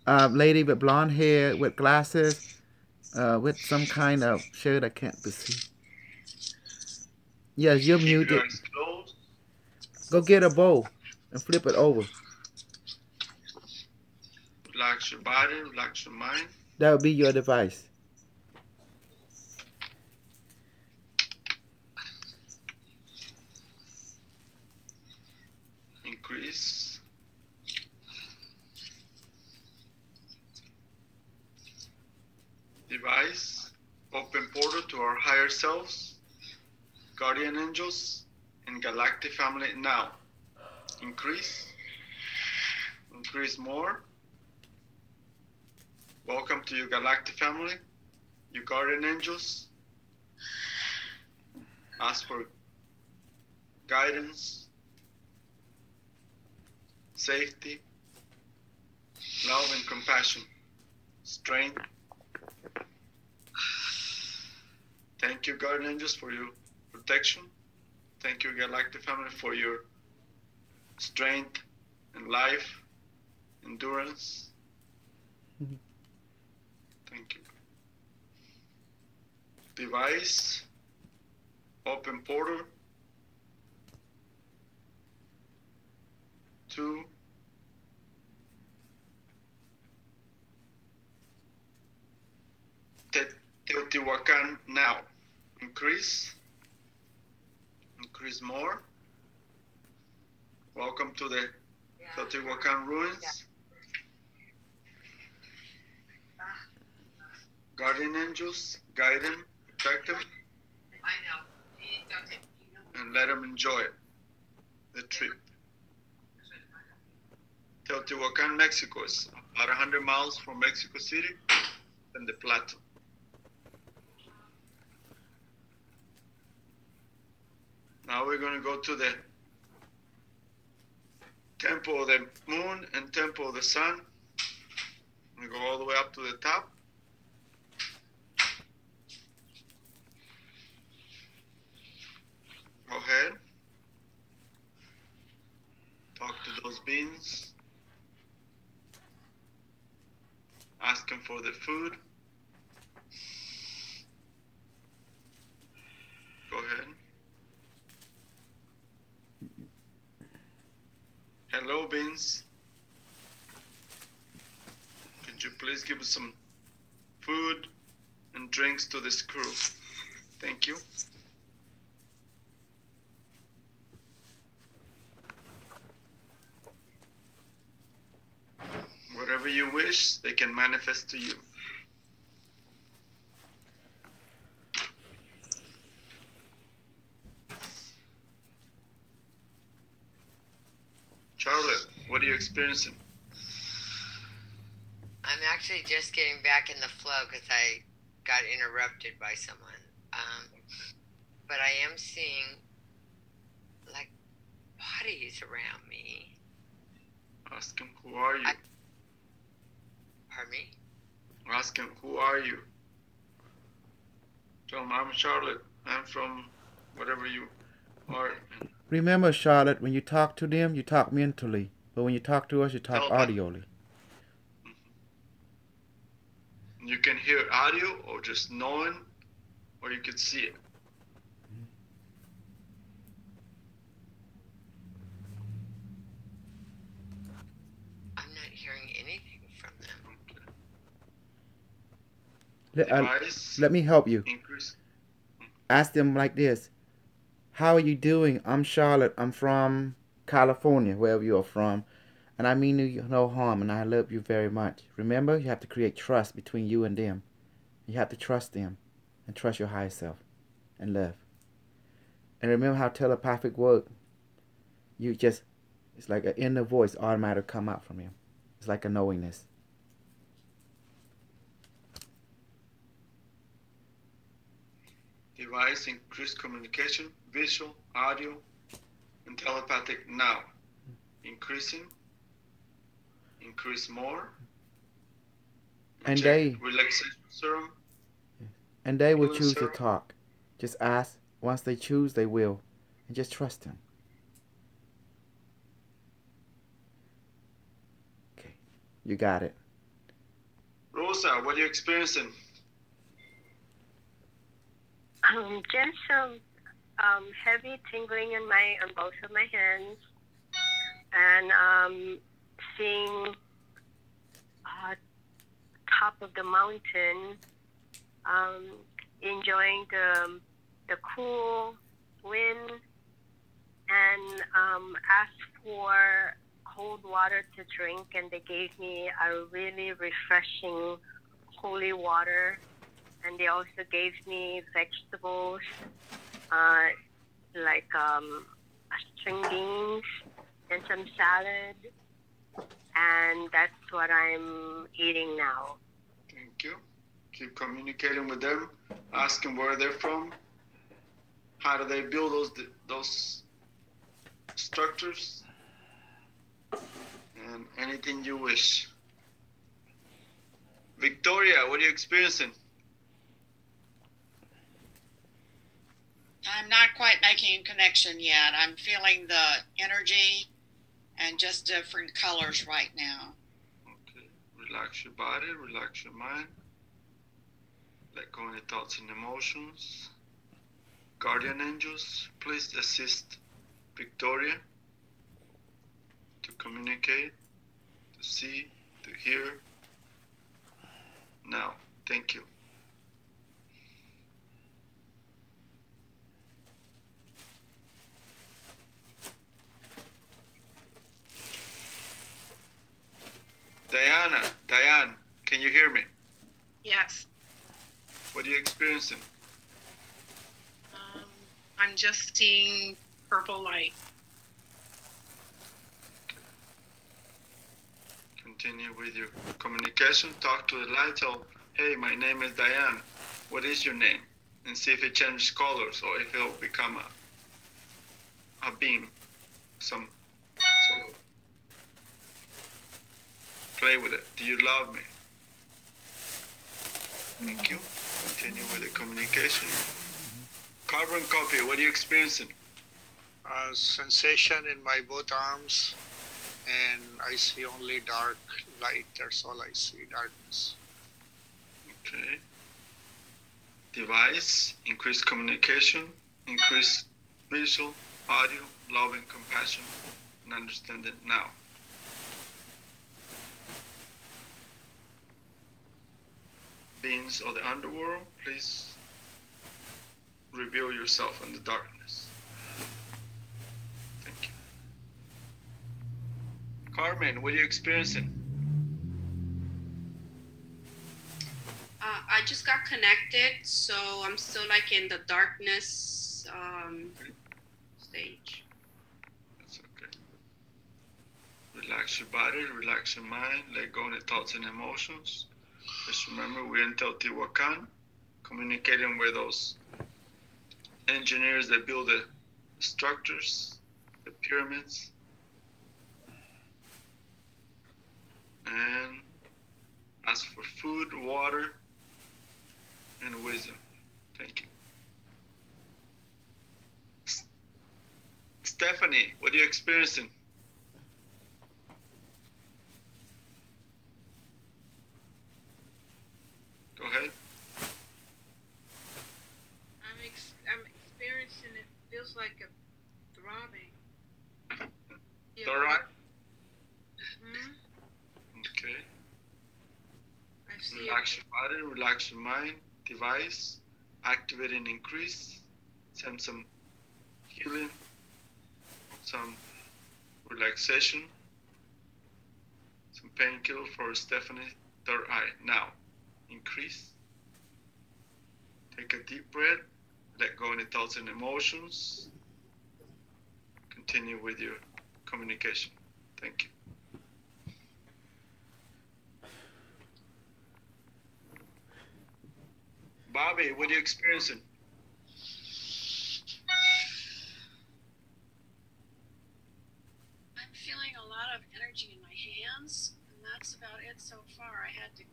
Speaker 3: Lady with blonde hair, with glasses, with some kind of shirt I can't see. Yes, you're
Speaker 1: Keep your
Speaker 3: muted.
Speaker 1: eyes closed.
Speaker 3: Go get a bowl and flip it over.
Speaker 1: Relax your body, relax your mind.
Speaker 3: That would be your device.
Speaker 1: Increase. Device. Open portal to our higher selves, guardian angels, and galactic family now. Increase. Increase more. Welcome to your galactic family, your guardian angels. Ask for guidance, safety, love and compassion, strength. Thank you, guardian angels, for your protection. Thank you, Galactic family, for your strength and life, endurance. Thank you. Device, open portal to Teotihuacan now. Increase more. Welcome to the Teotihuacan ruins. Guardian angels, guide them, protect them, and let them enjoy the trip. Teotihuacan, Mexico is about 100 miles from Mexico City and the Plateau. Now we're going to go to the Temple of the Moon and Temple of the Sun. We go all the way up to the top. Go ahead. Talk to those beings. Ask them for the food. Go ahead. Hello, beings. Could you please give us some food and drinks to this crew? Thank you. Whatever you wish, they can manifest to you. Charlotte, what are you experiencing?
Speaker 4: I'm actually just getting back in the flow because I got interrupted by someone. But I am seeing like bodies around me.
Speaker 1: Ask him, who are you?
Speaker 4: Pardon me?
Speaker 1: Ask him, who are you? Tell him, I'm Charlotte. I'm from whatever you are.
Speaker 3: Remember, Charlotte, when you talk to them, you talk mentally. But when you talk to us, you talk audially.
Speaker 1: You can hear audio or just knowing, or you could see it.
Speaker 4: I'm not hearing anything from them.
Speaker 3: Let me help you.
Speaker 1: Increase.
Speaker 3: Ask them like this. How are you doing? I'm Charlotte. I'm from California, wherever you are from. And I mean you no harm, and I love you very much. Remember, you have to create trust between you and them. You have to trust them and trust your higher self and love. And remember how telepathic work. It's like an inner voice automatically come out from you. It's like a knowingness.
Speaker 1: Device increase communication, visual, audio, and telepathic now. Increasing. Increase more.
Speaker 3: And they
Speaker 1: relaxation serum.
Speaker 3: And they will choose to talk. Just ask. Once they choose, they will. And just trust them. Okay. You got it.
Speaker 1: Rosa, what are you experiencing?
Speaker 8: Just some heavy tingling on both of my hands, and seeing top of the mountain, enjoying the cool wind, and asked for cold water to drink, and they gave me a really refreshing holy water. And they also gave me vegetables, like string beans and some salad. And that's what I'm eating now.
Speaker 1: Thank you. Keep communicating with them. Ask them where they're from. How do they build those structures? And anything you wish. Victoria, what are you experiencing?
Speaker 9: I'm not quite making a connection yet. I'm feeling the energy and just different colors right now.
Speaker 1: Okay. Relax your body, relax your mind. Let go any thoughts and emotions. Guardian angels, please assist Victoria to communicate, to see, to hear. Now, thank you. Diane, can you hear me?
Speaker 10: Yes.
Speaker 1: What are you experiencing?
Speaker 10: I'm just seeing purple light.
Speaker 1: Continue with your communication. Talk to the light. Tell, hey, my name is Diane. What is your name? And see if it changes colors or if it'll become a beam. So play with it. Do you love me? Thank you. Continue with the communication. Carbon copy, what are you experiencing?
Speaker 6: Sensation in my both arms, and I see only dark light. That's all I see, darkness.
Speaker 1: Okay. Device, increased communication, increased visual, audio, love and compassion, and understanding now. Beings of the underworld, please reveal yourself in the darkness. Thank you. Carmen, what are you experiencing?
Speaker 11: I just got connected, so I'm still like in the darkness stage.
Speaker 1: That's okay. Relax your body, relax your mind, let go of the thoughts and emotions. Just remember, we're in Teotihuacan, communicating with those engineers that build the structures, the pyramids, and ask for food, water, and wisdom. Thank you. Stephanie, what are you experiencing? Go ahead.
Speaker 12: I'm experiencing it. Feels like a throbbing.
Speaker 1: It's all right. Okay.
Speaker 12: I see
Speaker 1: relax your body, relax your mind. Device, activate and increase. Send some healing, some relaxation, some painkiller for Stephanie, third eye. Now, increase. Take a deep breath. Let go any thoughts and emotions. Continue with your communication. Thank you. Bobby, what are you experiencing?
Speaker 9: I'm feeling a lot of energy in my hands, and that's about it so far. I had to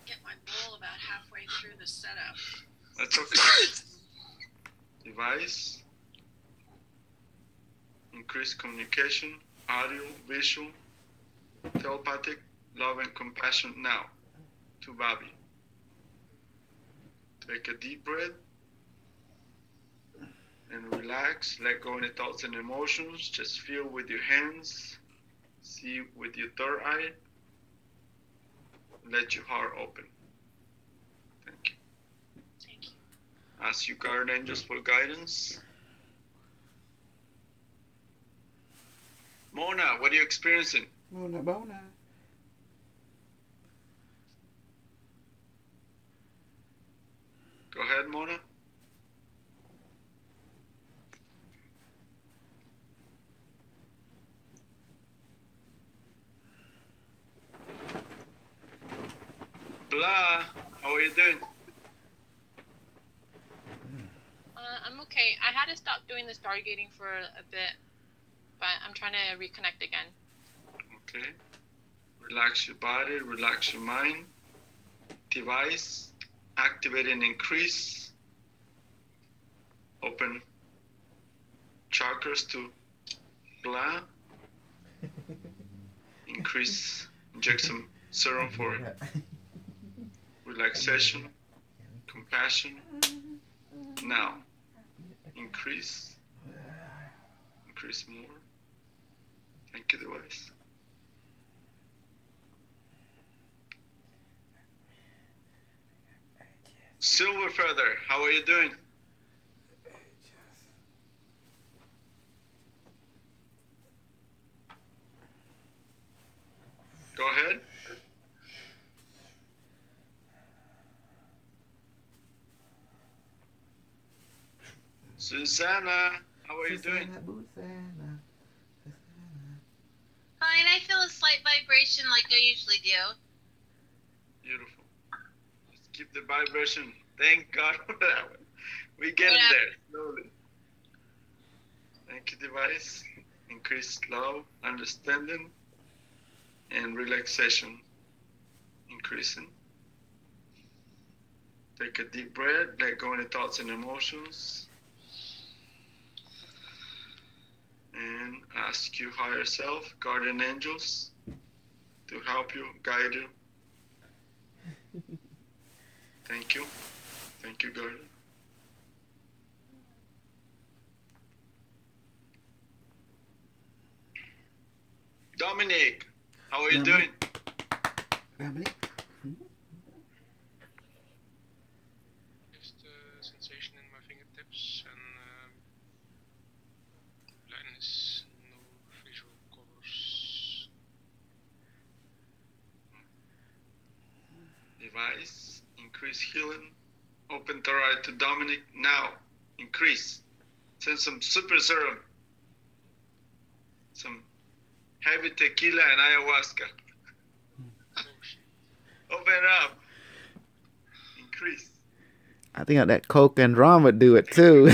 Speaker 9: get my bowl about halfway through the setup.
Speaker 1: That's okay. Device, increased communication, audio, visual, telepathic, love and compassion now to Bobby. Take a deep breath and relax. Let go any thoughts and emotions. Just feel with your hands. See with your third eye. Let your heart open. Thank you.
Speaker 9: Thank you.
Speaker 1: Ask your guardian angels for guidance. Mona, what are you experiencing?
Speaker 3: Mona.
Speaker 1: Go ahead, Mona. Blah, how are you doing?
Speaker 13: I'm okay. I had to stop doing the stargating for a bit, but I'm trying to reconnect again.
Speaker 1: Okay. Relax your body, relax your mind. device, activate and increase, open chakras to gland, increase, inject some serum for relaxation, compassion. Now, increase more. Thank you, device. Silver Feather, how are you doing? Go ahead. Susanna, how are you doing?
Speaker 14: Fine, I feel a slight vibration like I usually do.
Speaker 1: Beautiful. Just keep the vibration. Thank God for that one. We get in there slowly. Thank you, device. Increase love, understanding, and relaxation. Increasing. Take a deep breath, let go of any thoughts and emotions. And ask your higher self, guardian angels, to help you, guide you. Thank you. Thank you, guardian. Dominic, how are you doing?
Speaker 3: Dominic?
Speaker 15: Just sensation in my fingertips and lightness, no visual colors.
Speaker 1: Device, increase healing. Open the right to Dominic now. Increase. Send some super serum. Some heavy tequila and ayahuasca. Open up. Increase.
Speaker 3: I think that Coke and rum would do it too.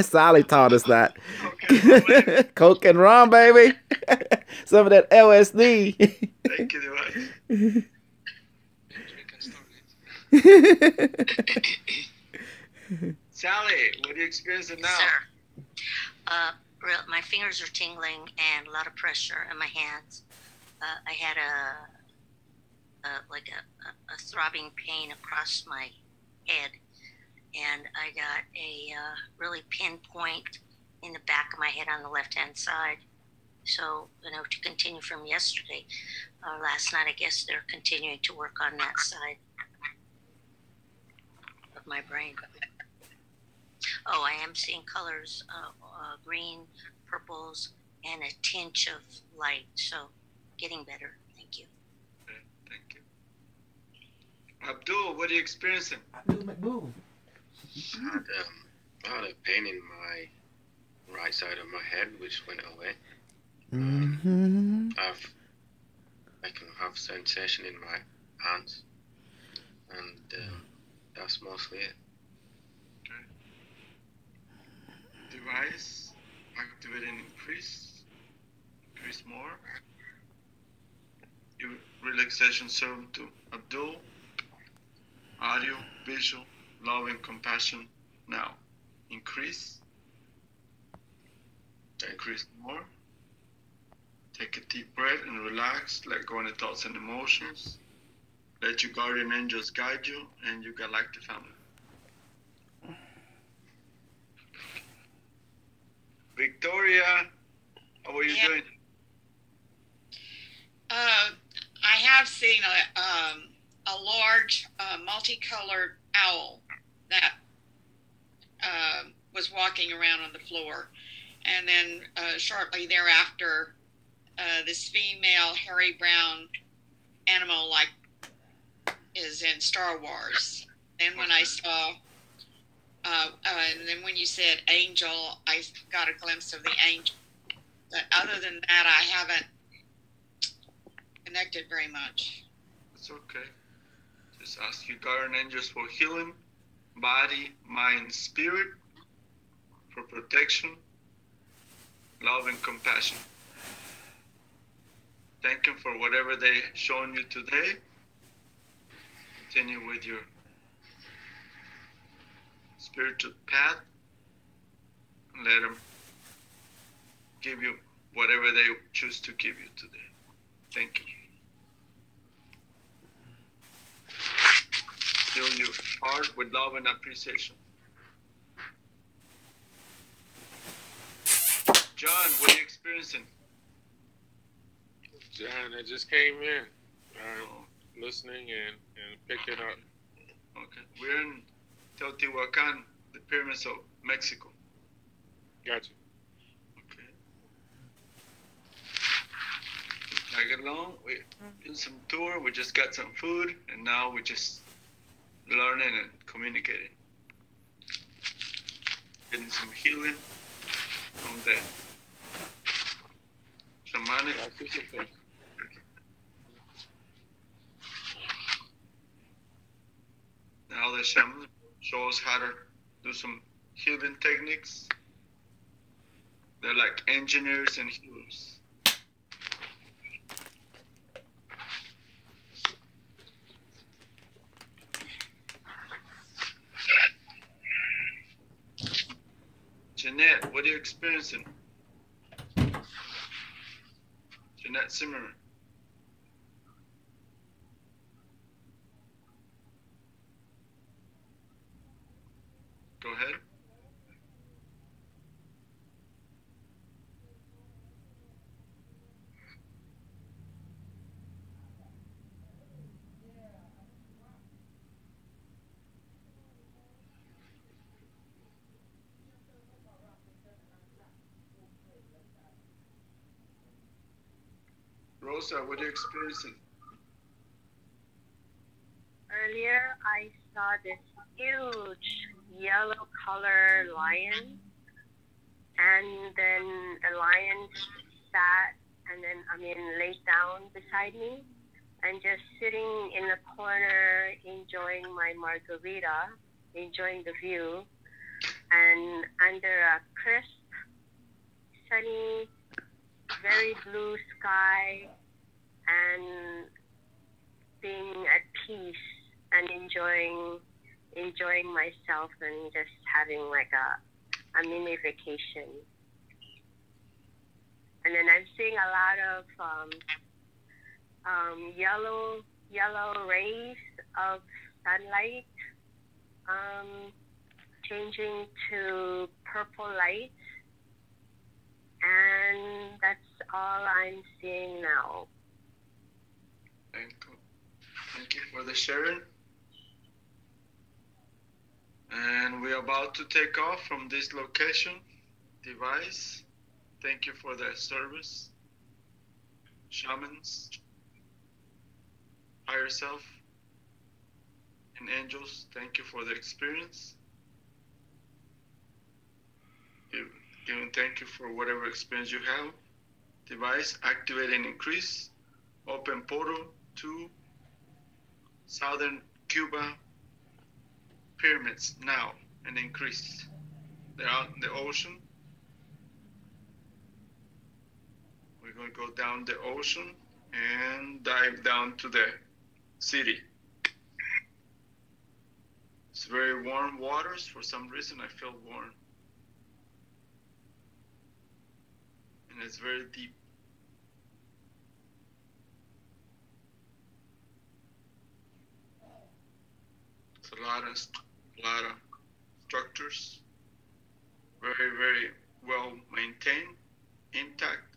Speaker 3: Sally taught us that. Coke and rum, baby. Some of that LSD.
Speaker 1: Thank you, device. Sally, what are you experiencing now?
Speaker 16: Sir, my fingers are tingling and a lot of pressure in my hands. I had a throbbing pain across my head, and I got a really pinpoint in the back of my head on the left-hand side. So, to continue from yesterday, last night, I guess they're continuing to work on that side of my brain. Oh, I am seeing colors, green, purples, and a tinge of light. So, getting better. Thank you.
Speaker 1: Okay, thank you. Abdul, what are you experiencing?
Speaker 3: Abdul.
Speaker 5: I had a pain in my right side of my head, which went away.
Speaker 3: Mm-hmm.
Speaker 5: I can have sensation in my hands, and that's mostly it.
Speaker 1: Okay. Device, activate and increase more. Your relaxation serum to Abdul. Audio, visual, love and compassion now. Increase. Increase more. Take a deep breath and relax. Let go of any thoughts and emotions. Let your guardian angels guide you and your galactic family. Victoria, how are you doing?
Speaker 10: I have seen a large multicolored owl that was walking around on the floor. And then shortly thereafter, this female hairy brown animal like is in Star Wars. Then when I saw, and then when you said angel, I got a glimpse of the angel. But other than that, I haven't connected very much.
Speaker 1: It's okay. Just ask your guardian angels for healing, body, mind, spirit, for protection, love, and compassion. Thank them for whatever they've shown you today. continue with your spiritual path and let them give you whatever they choose to give you today. Thank you. Fill your heart with love and appreciation. John, what are you experiencing?
Speaker 15: John, I just came in. I'm listening and picking up.
Speaker 1: Okay. We're in Teotihuacan, the pyramids of Mexico.
Speaker 15: Gotcha.
Speaker 1: Okay. Tag along. We're doing some tour. We just got some food, and now we're just learning and communicating. Getting some healing from the shamanic. Now the shaman show us how to do some healing techniques. They're like engineers and healers. Jeanette, what are you experiencing? Jeanette Zimmerman. Go ahead. Rosa, what are you experiencing?
Speaker 8: Earlier, I saw this huge yellow color lion, and then the lion sat and then, laid down beside me, and just sitting in the corner, enjoying my margarita, enjoying the view, and under a crisp, sunny, very blue sky, and being at peace and enjoying myself and just having like a mini vacation. And then I'm seeing a lot of yellow rays of sunlight changing to purple light, and that's all I'm seeing now.
Speaker 1: Thank you. Thank you for the sharing. And we're about to take off from this location, device. Thank you for the service. Shamans, higher self, and angels, thank you for the experience. Even thank you for whatever experience you have. Device, activate and increase. Open portal to southern Cuba pyramids now and increase. They're out in the ocean. We're going to go down the ocean and dive down to the city. It's very warm waters. For some reason, I feel warm. And it's very deep. It's a lot of structures. Very, very well maintained, intact.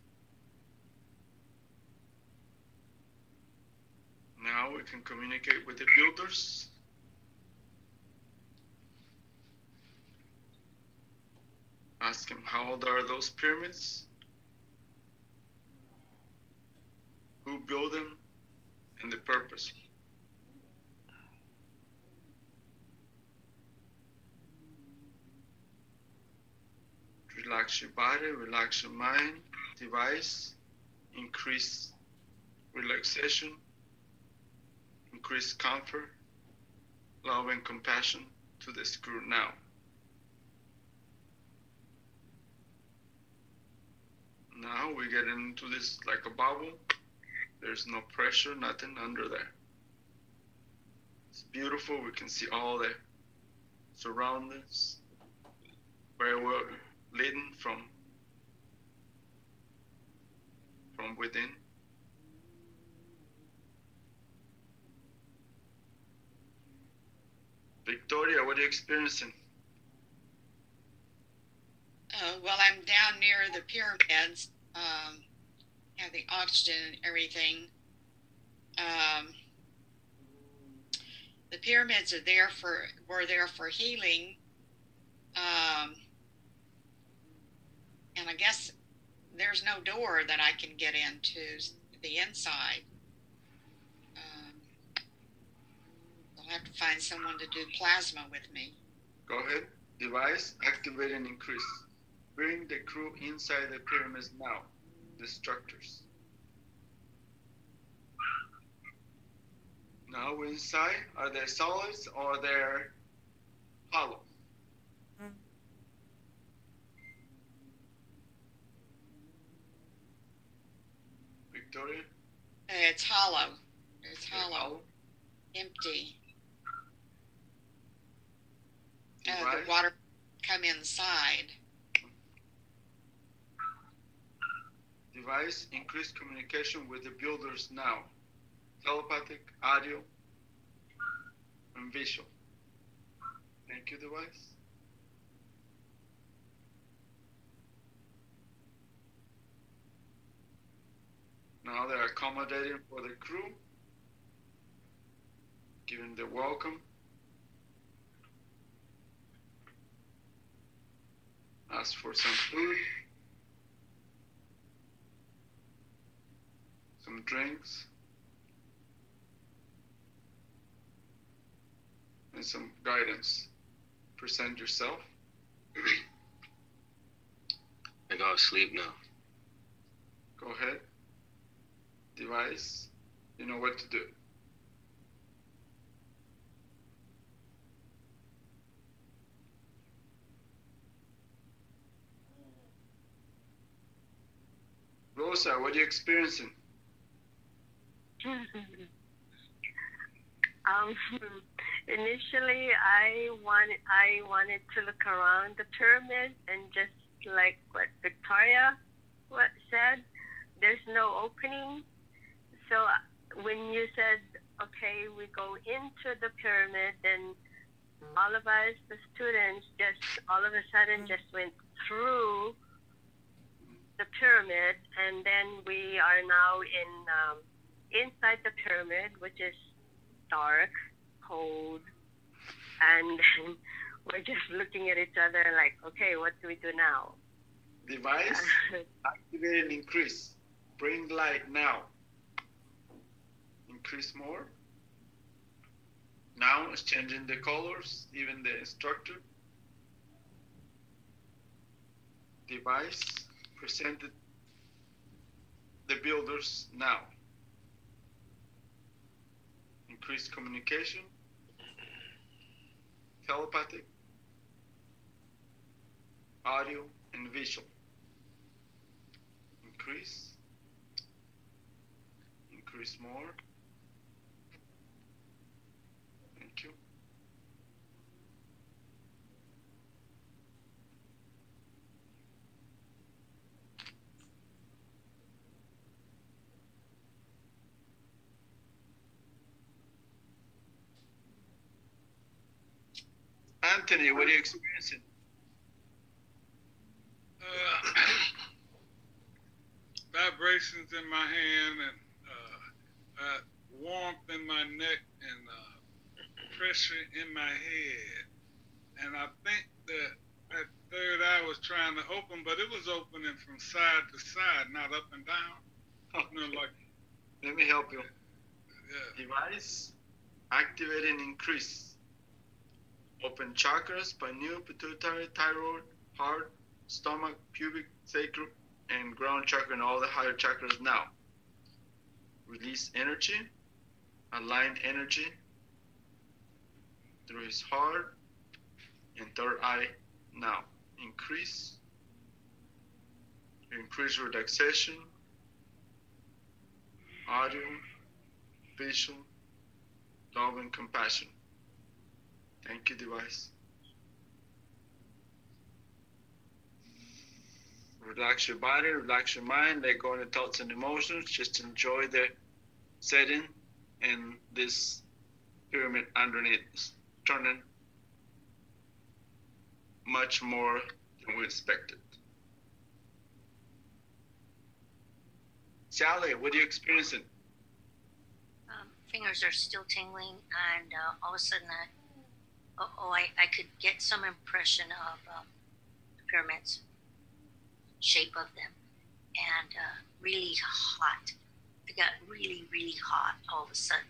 Speaker 1: Now we can communicate with the builders. Ask them how old are those pyramids? Who built them? And the purpose. Relax your body, relax your mind, device, increase relaxation, increase comfort, love and compassion to the screw now. Now we get into this like a bubble. There's no pressure, nothing under there. It's beautiful. We can see all the surroundings where we're leading from within. Victoria, what are you experiencing?
Speaker 10: Well, I'm down near the pyramids. Have the oxygen and everything. The pyramids were there for healing. And I guess there's no door that I can get into the inside. I'll have to find someone to do plasma with me.
Speaker 1: Go ahead. Device, activate and increase. Bring the crew inside the pyramids now. The structures. Now we're inside. Are they solids or they're hollow? Victoria?
Speaker 10: It's hollow. It's hollow. Empty. The water come inside.
Speaker 1: Device, increase communication with the builders now. Telepathic, audio, and visual. Thank you, device. Now they're accommodating for the crew, giving the welcome. Ask for some food, some drinks, and some guidance. Present yourself.
Speaker 5: I gotta sleep now.
Speaker 1: Go ahead. Device, you know what to do. Rosa, what are you experiencing?
Speaker 8: Initially, I wanted to look around the pyramid, and just like what Victoria said, there's no opening. So when you said, okay, we go into the pyramid, then all of us, the students, just all of a sudden just went through the pyramid, and then we are now inside the pyramid, which is dark, cold, and we're just looking at each other like, okay, what do we do now?
Speaker 1: Device, activate and increase. Bring light now. Increase more. Now it's changing the colors, even the structure. Device, presented the builders now. Increase communication. Telepathic, audio, and visual. Increase. Increase more. Thank you. Anthony, what are you experiencing?
Speaker 17: Vibrations in my hand and warmth in my neck and pressure in my head. And I think that third eye was trying to open, but it was opening from side to side, not up and down. You know, like.
Speaker 1: Let me help you. Yeah. Device, activate and increase. Open chakras, pineal, pituitary, thyroid, heart, stomach, pubic, sacral, and ground chakra, and all the higher chakras now. Release energy, align energy through his heart and third eye now. Increase relaxation, audio, visual, love, and compassion. Thank you, device. Relax your body, relax your mind, let go of the thoughts and emotions. Just enjoy the setting and this pyramid underneath is turning much more than we expected. Sally, what are you experiencing?
Speaker 16: Fingers are still tingling, and all of a sudden, I could get some impression of the pyramids, shape of them, and really hot. It got really, really hot all of a sudden.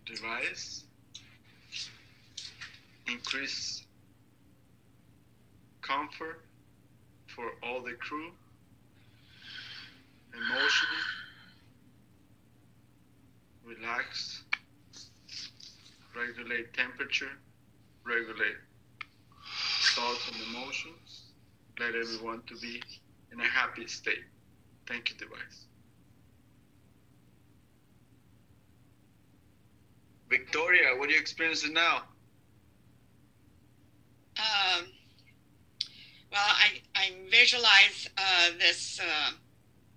Speaker 1: Device. Increase comfort for all the crew. Emotional. Relax. Regulate temperature. Regulate thoughts and emotions. Let everyone to be in a happy state. Thank you, device. Victoria, what are you experiencing now?
Speaker 10: Well, I visualize this.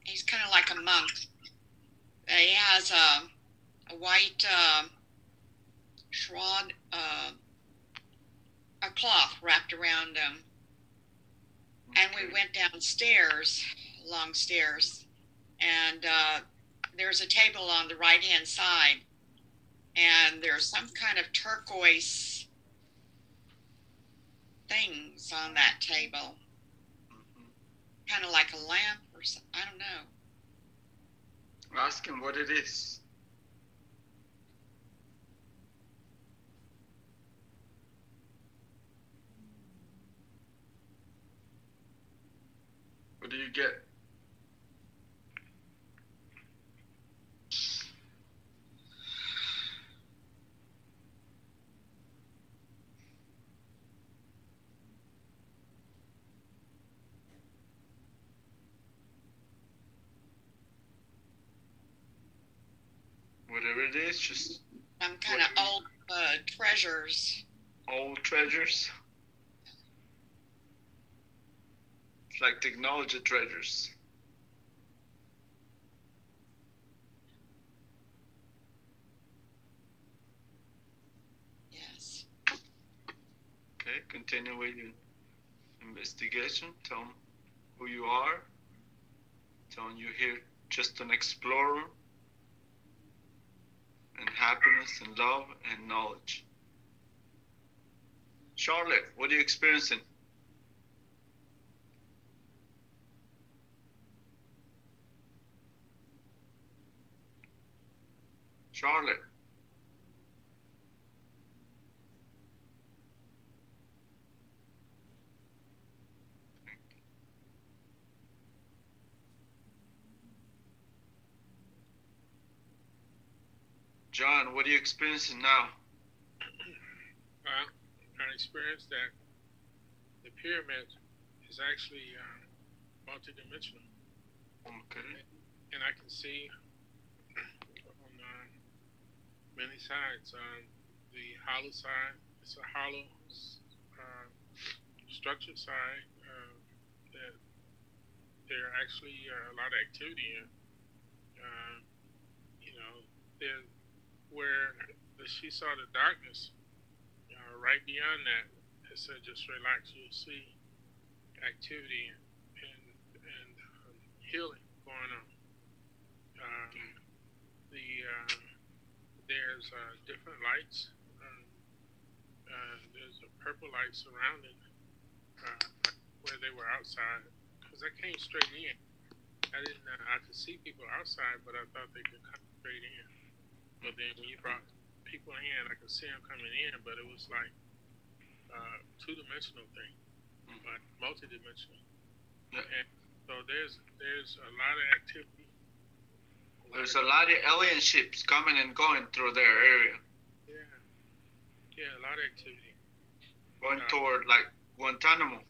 Speaker 10: He's kind of like a monk. He has a white shroud, a cloth wrapped around him. And we went downstairs, long stairs, and there's a table on the right-hand side, and there's some kind of turquoise things on that table. Kind of like a lamp or something, I don't know.
Speaker 1: Ask him what it is. What do you get? Whatever it is, just
Speaker 10: Some kind of old treasures.
Speaker 1: Old treasures? It's like technology treasures.
Speaker 10: Yes.
Speaker 1: Okay, continue with your investigation. Tell them who you are. Tell them you're here just an explorer. And happiness and love and knowledge. Charlotte, what are you experiencing? Charlotte. John, what are you experiencing now?
Speaker 15: I experienced that the pyramid is actually multidimensional.
Speaker 1: Okay.
Speaker 15: And I can see on many sides. The hollow side, it's a hollow structured side that there are actually a lot of activity in. There where she saw the darkness, right beyond that, it said just relax. You'll see activity and healing going on. There's different lights. There's a purple light surrounding where they were outside, because I came straight in. I could see people outside, but I thought they could come straight in. But then when you brought people in, I could see them coming in, but it was like two-dimensional thing, like multi-dimensional.
Speaker 1: Yeah.
Speaker 15: And so there's a lot of activity.
Speaker 1: There's a lot of alien ships coming and going through their area.
Speaker 15: Yeah, a lot of activity.
Speaker 1: Going toward like Guantanamo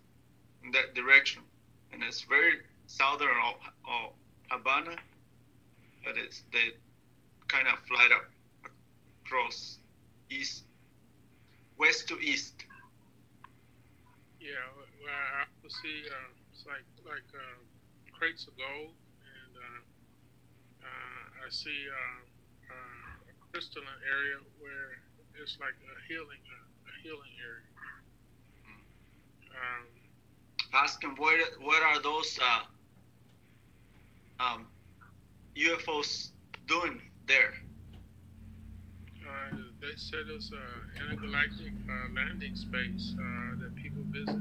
Speaker 1: in that direction. And it's very southern of Havana. but they kind of fly up across west to east.
Speaker 15: Yeah, well, I see it's like crates of gold, and I see a crystalline area where it's like a healing area.
Speaker 1: Ask him what are those UFOs doing there?
Speaker 15: They said it's intergalactic landing space that people visit,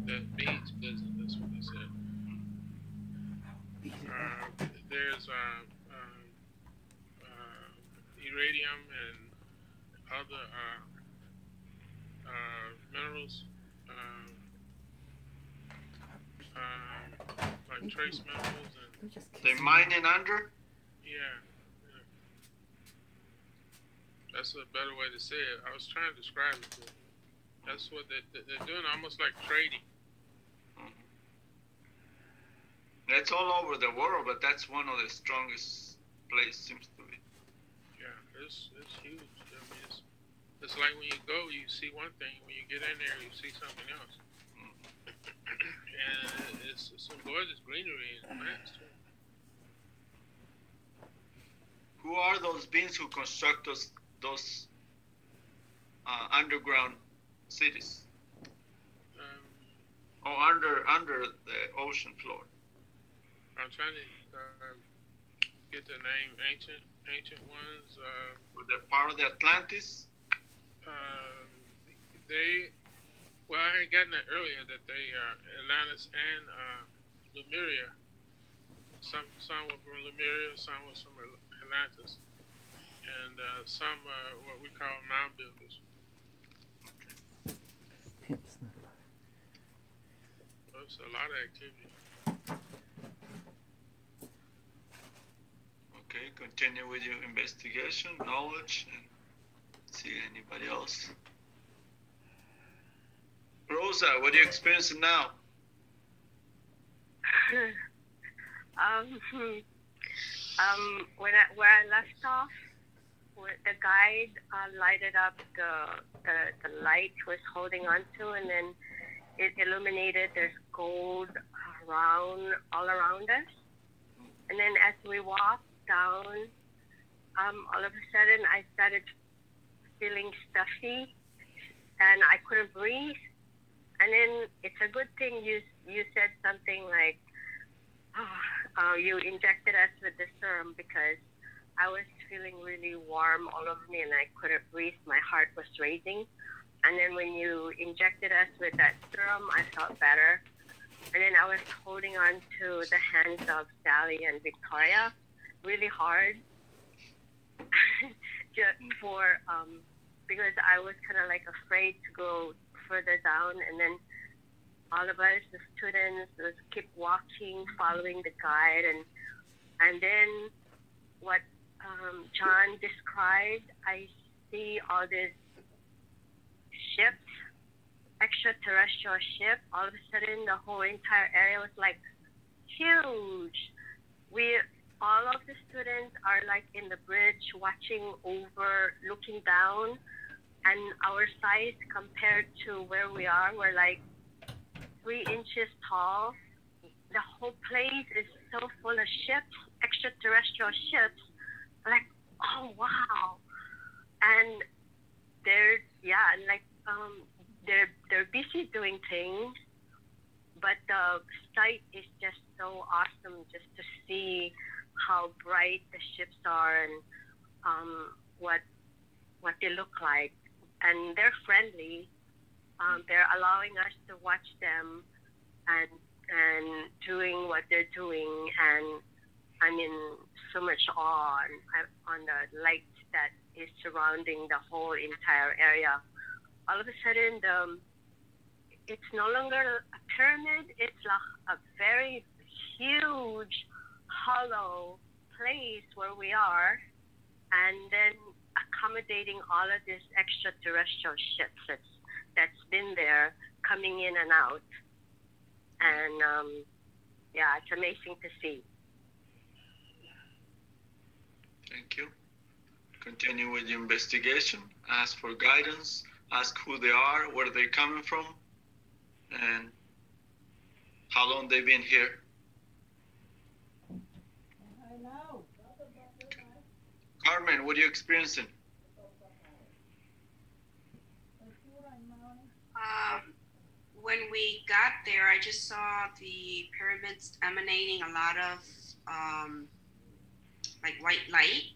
Speaker 15: that beings visit. That's what they said. There's uranium and other minerals, like trace minerals, and
Speaker 1: They're mining under.
Speaker 15: yeah. That's a better way to say it. I was trying to describe it to you. That's what they're doing, almost like trading.
Speaker 1: That's all over the world, but that's one of the strongest places, seems to be.
Speaker 15: Yeah, it's huge. I mean, it's like when you go, you see one thing. When you get in there, you see something else. And it's some gorgeous greenery and plants too.
Speaker 1: Who are those beings who construct those underground cities? Or under the ocean floor?
Speaker 15: I'm trying to get the name. Ancient ones.
Speaker 1: Were they part of the Atlantis?
Speaker 15: Well, I had gotten that earlier that they Atlantis and Lemuria. Some were from Lemuria, some was from Atlantis, and some what we call mound builders. There's a lot of activity.
Speaker 1: Okay, continue with your investigation, knowledge, and see anybody else. Rosa, what are you experiencing now?
Speaker 8: Where I left off, where the guide lighted up the light he was holding onto, and then it illuminated. There's gold all around us, and then as we walked down, all of a sudden I started feeling stuffy, and I couldn't breathe. And then it's a good thing you said something like, you injected us with the serum, because I was feeling really warm all over me and I couldn't breathe. My heart was racing. And then when you injected us with that serum, I felt better. And then I was holding on to the hands of Sally and Victoria really hard just because I was kind of like afraid to go further down. And then all of us, the students, just keep walking, following the guide. And then what John described, I see all these ships, extraterrestrial ship. All of a sudden, the whole entire area was like huge. All of the students are like in the bridge, watching over, looking down, and our size compared to where we are, we're like 3 inches tall. The whole place is so full of ships, extraterrestrial ships. Like, oh wow! And they're busy doing things, but the sight is just so awesome, just to see how bright the ships are and what they look like. And they're friendly. They're allowing us to watch them and doing what they're doing, and I'm in so much awe on the light that is surrounding the whole entire area. All of a sudden, it's no longer a pyramid, it's like a very huge hollow place where we are, and then accommodating all of these extraterrestrial ships that's been there, coming in and out. And it's amazing to see.
Speaker 1: Thank you. Continue with your investigation. Ask for guidance. Ask who they are, where they're coming from, and how long they've been here. Carmen, what are you experiencing?
Speaker 11: When we got there, I just saw the pyramids emanating a lot of like white light.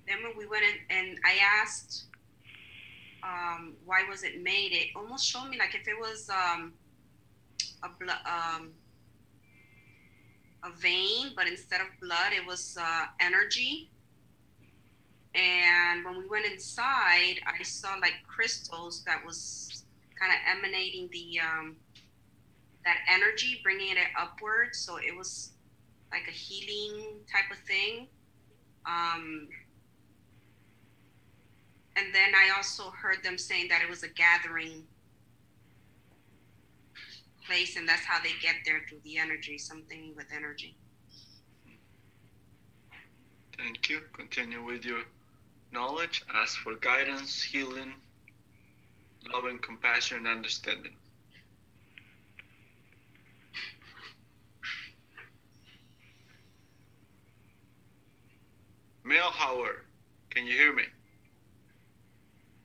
Speaker 11: Then when we went in and I asked why was it made, it almost showed me like if it was a vein, but instead of blood, it was energy. And when we went inside, I saw like crystals that was kind of emanating the that energy, bringing it upward. So it was like a healing type of thing. And then I also heard them saying that it was a gathering place, and that's how they get there, through the energy, something with energy.
Speaker 1: Thank you. Continue with your knowledge. Ask for guidance, healing, love and compassion and understanding. Mailhauer, can you hear me?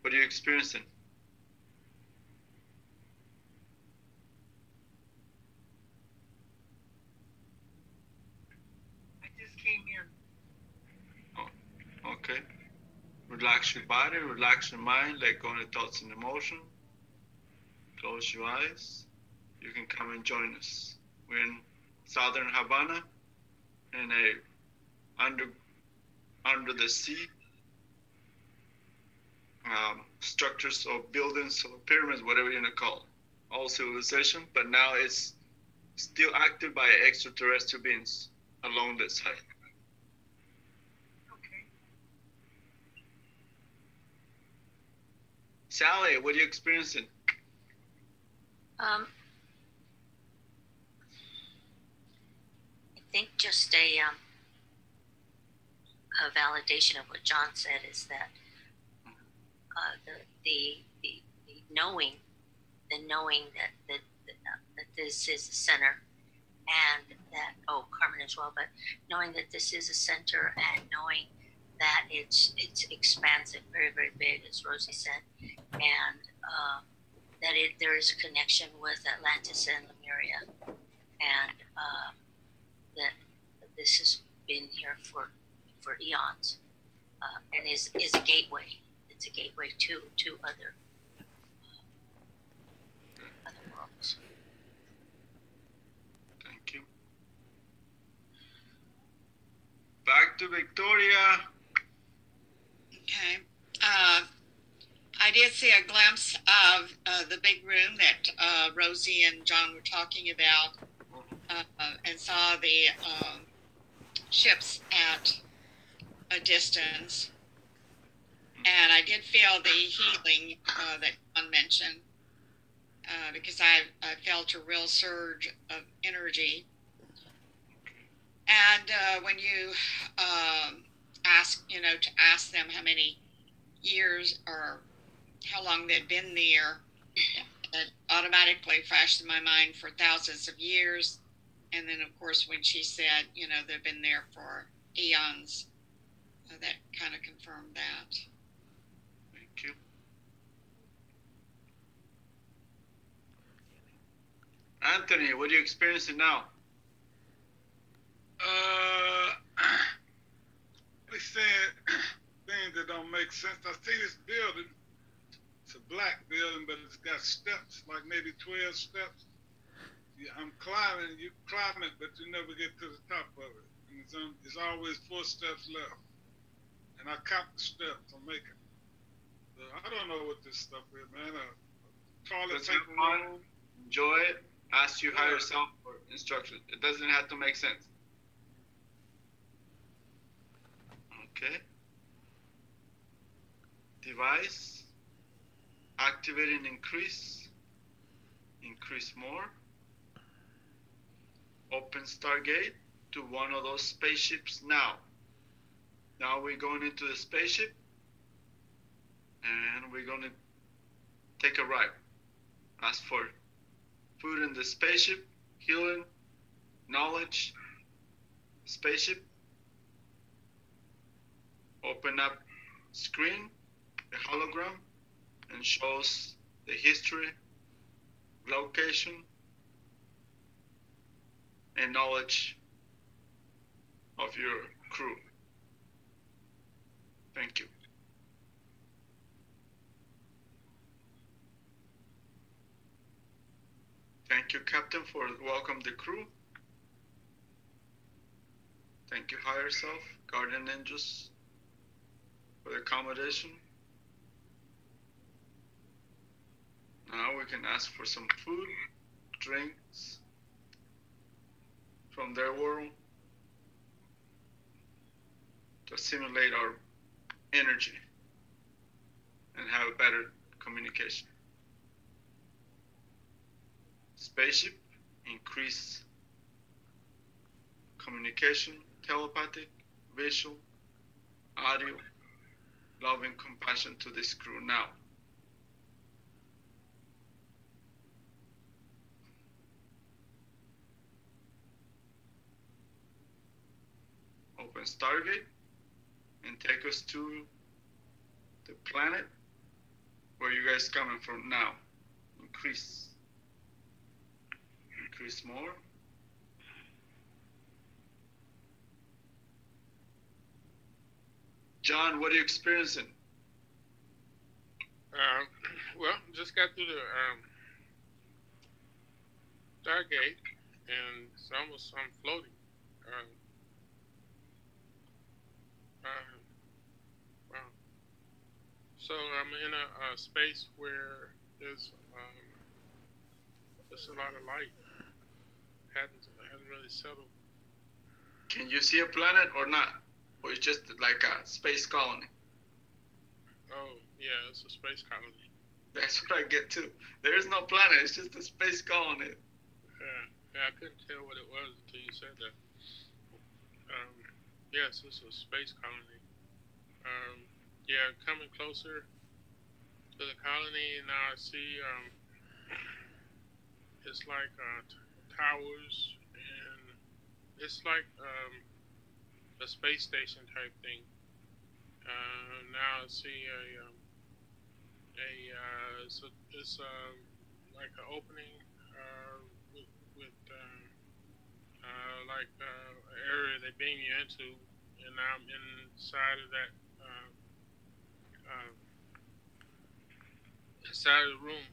Speaker 1: What are you experiencing?
Speaker 12: I just came in.
Speaker 1: Oh, okay. Relax your body, relax your mind, let go of the thoughts and emotion. Close your eyes. You can come and join us. We're in southern Havana in a under the sea structures or buildings or pyramids, whatever you want to call it. All civilization, but now it's still active by extraterrestrial beings along that side.
Speaker 12: Okay.
Speaker 1: Sally, what are you experiencing?
Speaker 16: I think just a validation of what John said is that the knowing that this is a center, and that Carmen as well, but knowing that this is a center and knowing that it's expansive, very very big, as Rosie said, and that there is a connection with Atlantis and Lemuria, and that this has been here for eons, and is a gateway. It's a gateway to other worlds.
Speaker 1: Thank you. Back to Victoria.
Speaker 10: Okay. I did see a glimpse of the big room that Rosie and John were talking about, and saw the ships at a distance. And I did feel the healing that John mentioned, because I felt a real surge of energy. And when you ask them how many years or how long they'd been there, it automatically flashed in my mind for thousands of years. And then, of course, when she said, they've been there for eons, that kind of confirmed that.
Speaker 1: Thank you. Anthony, what are you experiencing now?
Speaker 17: They said things that don't make sense. I see this building. It's a black building, but it's got steps, like maybe 12 steps. Yeah, I'm climbing, you climb it, but you never get to the top of it. And it's always 4 steps left. And I count the steps, I'm making. So I don't know what this stuff is, man. Toilet paper roll.
Speaker 1: Enjoy it. Ask you higher self for instructions. It doesn't have to make sense. Okay. Device. Activate and increase. Increase more. Open Stargate to one of those spaceships now. Now we're going into the spaceship, and we're going to take a ride. Ask for food in the spaceship, healing, knowledge, spaceship. Open up screen, the hologram, and shows the history, location, and knowledge of your crew. Thank you. Thank you, Captain, for welcome the crew. Thank you, higher self, guardian angels, for the accommodation. Now we can ask for some food, drinks from their world to assimilate our energy and have a better communication. Spaceship, increase communication, telepathic, visual, audio, love and compassion to this crew now. Open Stargate and take us to the planet where you guys coming from now. Increase more. John, what are you experiencing?
Speaker 15: Well, just got through the Stargate, and it's almost I'm floating. Wow. So I'm in a space where there's a lot of light. Hadn't really settled.
Speaker 1: Can you see a planet or not? Or it's just like a space colony?
Speaker 15: Oh, yeah, it's a space colony.
Speaker 1: That's what I get too. There is no planet, it's just a space colony.
Speaker 15: Yeah, I couldn't tell what it was until you said that. Yes, it's a space colony. Yeah, coming closer to the colony, now I see it's like towers, and it's like a space station type thing. Now I see it's like an opening with like an area they beam you into, and I'm inside of that inside of the room.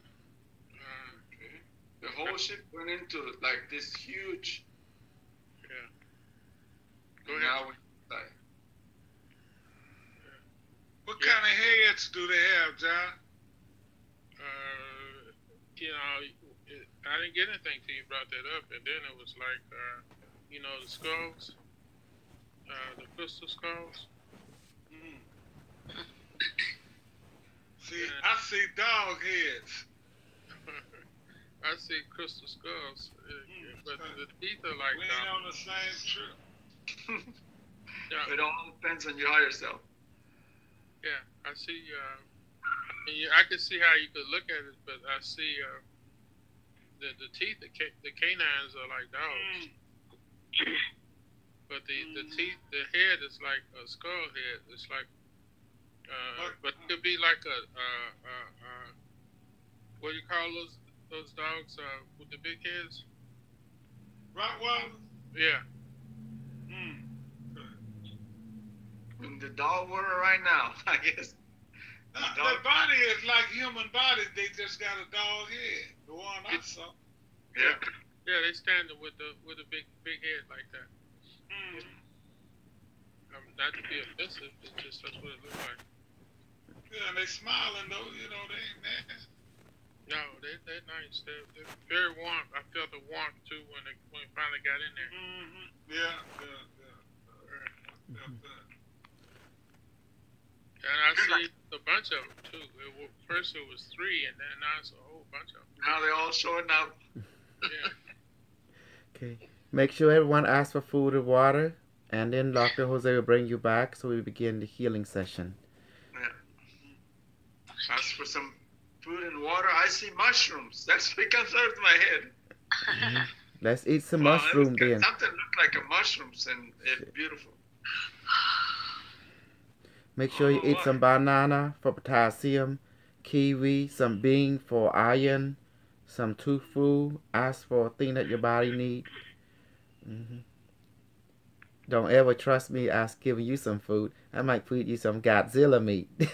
Speaker 1: Okay. The whole ship went into like this huge.
Speaker 15: Yeah. Go ahead.
Speaker 1: Now we're inside.
Speaker 17: What kind of heads do they have, John?
Speaker 15: You know, I didn't get anything till you brought that up, and then it was like, you know, the skulls, the crystal skulls.
Speaker 17: See, I see dog heads.
Speaker 15: I see crystal skulls, but the teeth are like.
Speaker 17: We ain't on the same trip.
Speaker 15: Yeah.
Speaker 1: It all depends on your higher self.
Speaker 15: Yeah, I see. I can see how you could look at it, but I see the teeth. The canines are like dogs, but the teeth, the head is like a skull head. It's like, but it could be like a what do you call those dogs with the big heads?
Speaker 17: Rottweiler?
Speaker 15: Yeah.
Speaker 1: In the dog world right now, I guess.
Speaker 17: Their body is like human bodies. They just got a dog head. The one I saw.
Speaker 15: Yeah. Yeah, they stand with a big head like that. Not to be offensive, it's just that's what it looks like.
Speaker 17: Yeah, and they smiling though. You know, they ain't nasty.
Speaker 15: No, they're nice. They're very warm. I felt the warmth too when we finally got in there.
Speaker 17: Yeah.
Speaker 15: And I see a bunch of them too. First it was 3, and then now it's a whole bunch of them.
Speaker 1: Now they're all showing up.
Speaker 15: Yeah.
Speaker 3: Okay. Make sure everyone asks for food and water, And then Dr. Jose will bring you back so we begin the healing session.
Speaker 1: Yeah. Ask for some food and water. I see mushrooms. That's what comes out of my head.
Speaker 3: Mm-hmm. Let's eat some
Speaker 1: Wow,
Speaker 3: mushroom then.
Speaker 1: something looked like a mushrooms and it's beautiful.
Speaker 3: Make sure you eat some banana for potassium, kiwi, some bean for iron, some tofu. Ask for a thing that your body needs. Mm-hmm. Don't ever trust me as giving you some food. I might feed you some Godzilla meat.
Speaker 1: Well,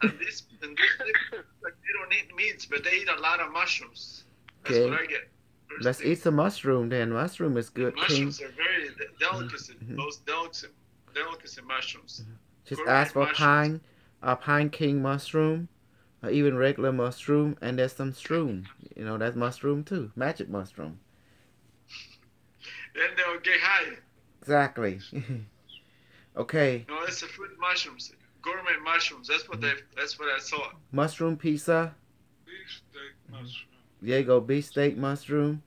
Speaker 1: and this like, they don't eat meats, but they eat a lot of mushrooms. That's
Speaker 3: Okay.
Speaker 1: what I get.
Speaker 3: Let's eat some mushroom then. Mushroom is good.
Speaker 1: Mushrooms are very delicacy. Mm-hmm. Those delicacy mushrooms.
Speaker 3: Mm-hmm. Just
Speaker 1: gourmet
Speaker 3: ask for
Speaker 1: mushrooms.
Speaker 3: pine king mushroom, or even regular mushroom, and there's some shroom. You know, that's mushroom too. Magic mushroom.
Speaker 1: Then they'll get high.
Speaker 3: Exactly. Okay.
Speaker 1: No, it's the fruit mushrooms. Gourmet mushrooms. That's what that's what I saw.
Speaker 3: Mushroom pizza.
Speaker 17: Beef steak mushroom.
Speaker 3: There you go, beef steak mushroom.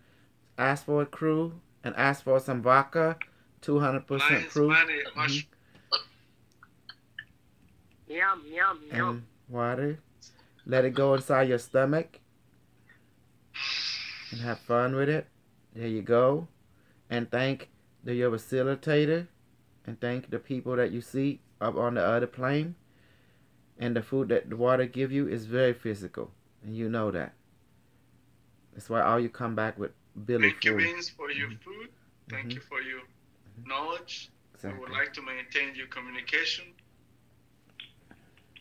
Speaker 3: Ask for a crew and ask for some vodka, 200% proof.
Speaker 1: Mushroom.
Speaker 8: Yum, yum, yum.
Speaker 3: And water. Let it go inside your stomach. And have fun with it. There you go. And thank your facilitator. And thank the people that you see up on the other plane. And the food that the water give you is very physical. And you know that. That's why all you come back with Billy
Speaker 1: Thank
Speaker 3: food.
Speaker 1: you, Vince, for your food. Thank you for your knowledge.
Speaker 3: Exactly.
Speaker 1: I would like to maintain your communication,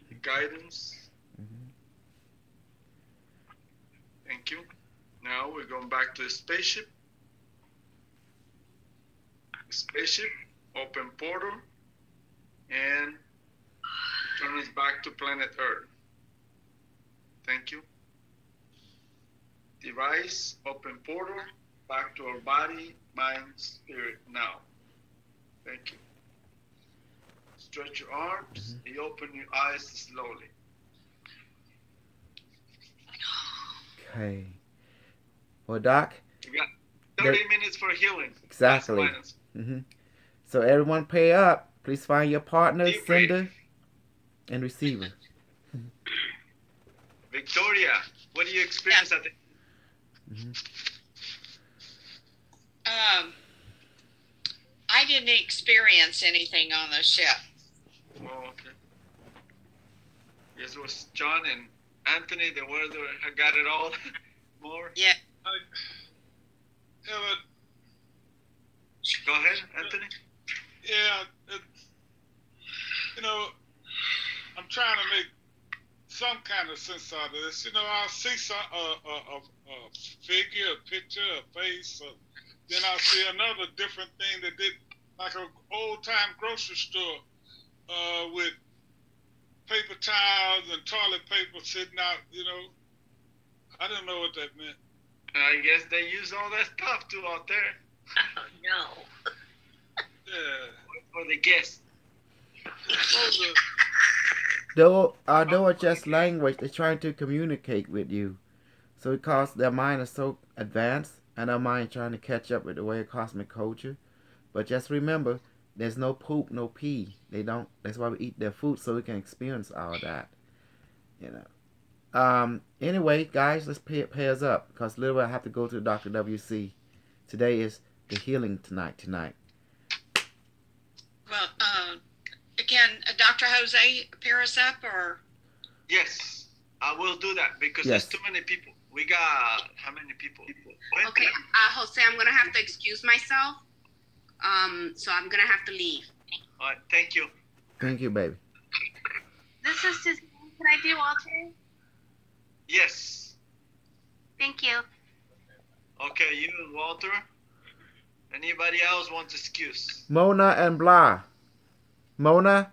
Speaker 1: your guidance. Thank you. Now we're going back to the spaceship. Spaceship, open portal, and turn us back to planet Earth. Thank you. Device, open portal, back to our body, mind, spirit now. Thank you. Stretch your arms, you open your eyes slowly.
Speaker 3: Okay. Well, Doc.
Speaker 1: You got 30 minutes for healing.
Speaker 3: Exactly. So everyone pay up. Please find your partner, sender, and receiver.
Speaker 1: Victoria, what do you experience at the
Speaker 10: I didn't experience anything on the ship.
Speaker 1: Oh, okay. Yes, it was John and Anthony, the ones that got it all more.
Speaker 10: Yeah.
Speaker 1: Go ahead, Anthony.
Speaker 17: Yeah, I'm trying to make some kind of sense out of this. I'll see a figure, a picture, a face, then I'll see another different thing that did, like an old-time grocery store with paper towels and toilet paper sitting out, I didn't know what that meant.
Speaker 1: I guess they use all that stuff too out there.
Speaker 16: Oh, no.
Speaker 17: Yeah.
Speaker 1: For the guests.
Speaker 3: Though it's just language, they're trying to communicate with you. So because their mind is so advanced, and our mind trying to catch up with the way of cosmic culture. But just remember, there's no poop, no pee. They don't. That's why we eat their food, so we can experience all of that. Anyway, guys, let's pay us up, because literally I have to go to Dr. WC. Today is the healing tonight.
Speaker 10: Well, can Dr. Jose pair us up, or?
Speaker 1: Yes, I will do that, because there's too many people. We got how many people?
Speaker 11: Okay, Jose, I'm gonna have to excuse myself. So I'm gonna have to leave.
Speaker 1: All right, thank you.
Speaker 3: Thank you, baby.
Speaker 14: This is Suzanne. Can I do Walter?
Speaker 1: Yes.
Speaker 14: Thank you.
Speaker 1: Okay, you and Walter. Anybody else wants excuse?
Speaker 3: Mona and Blah. Mona,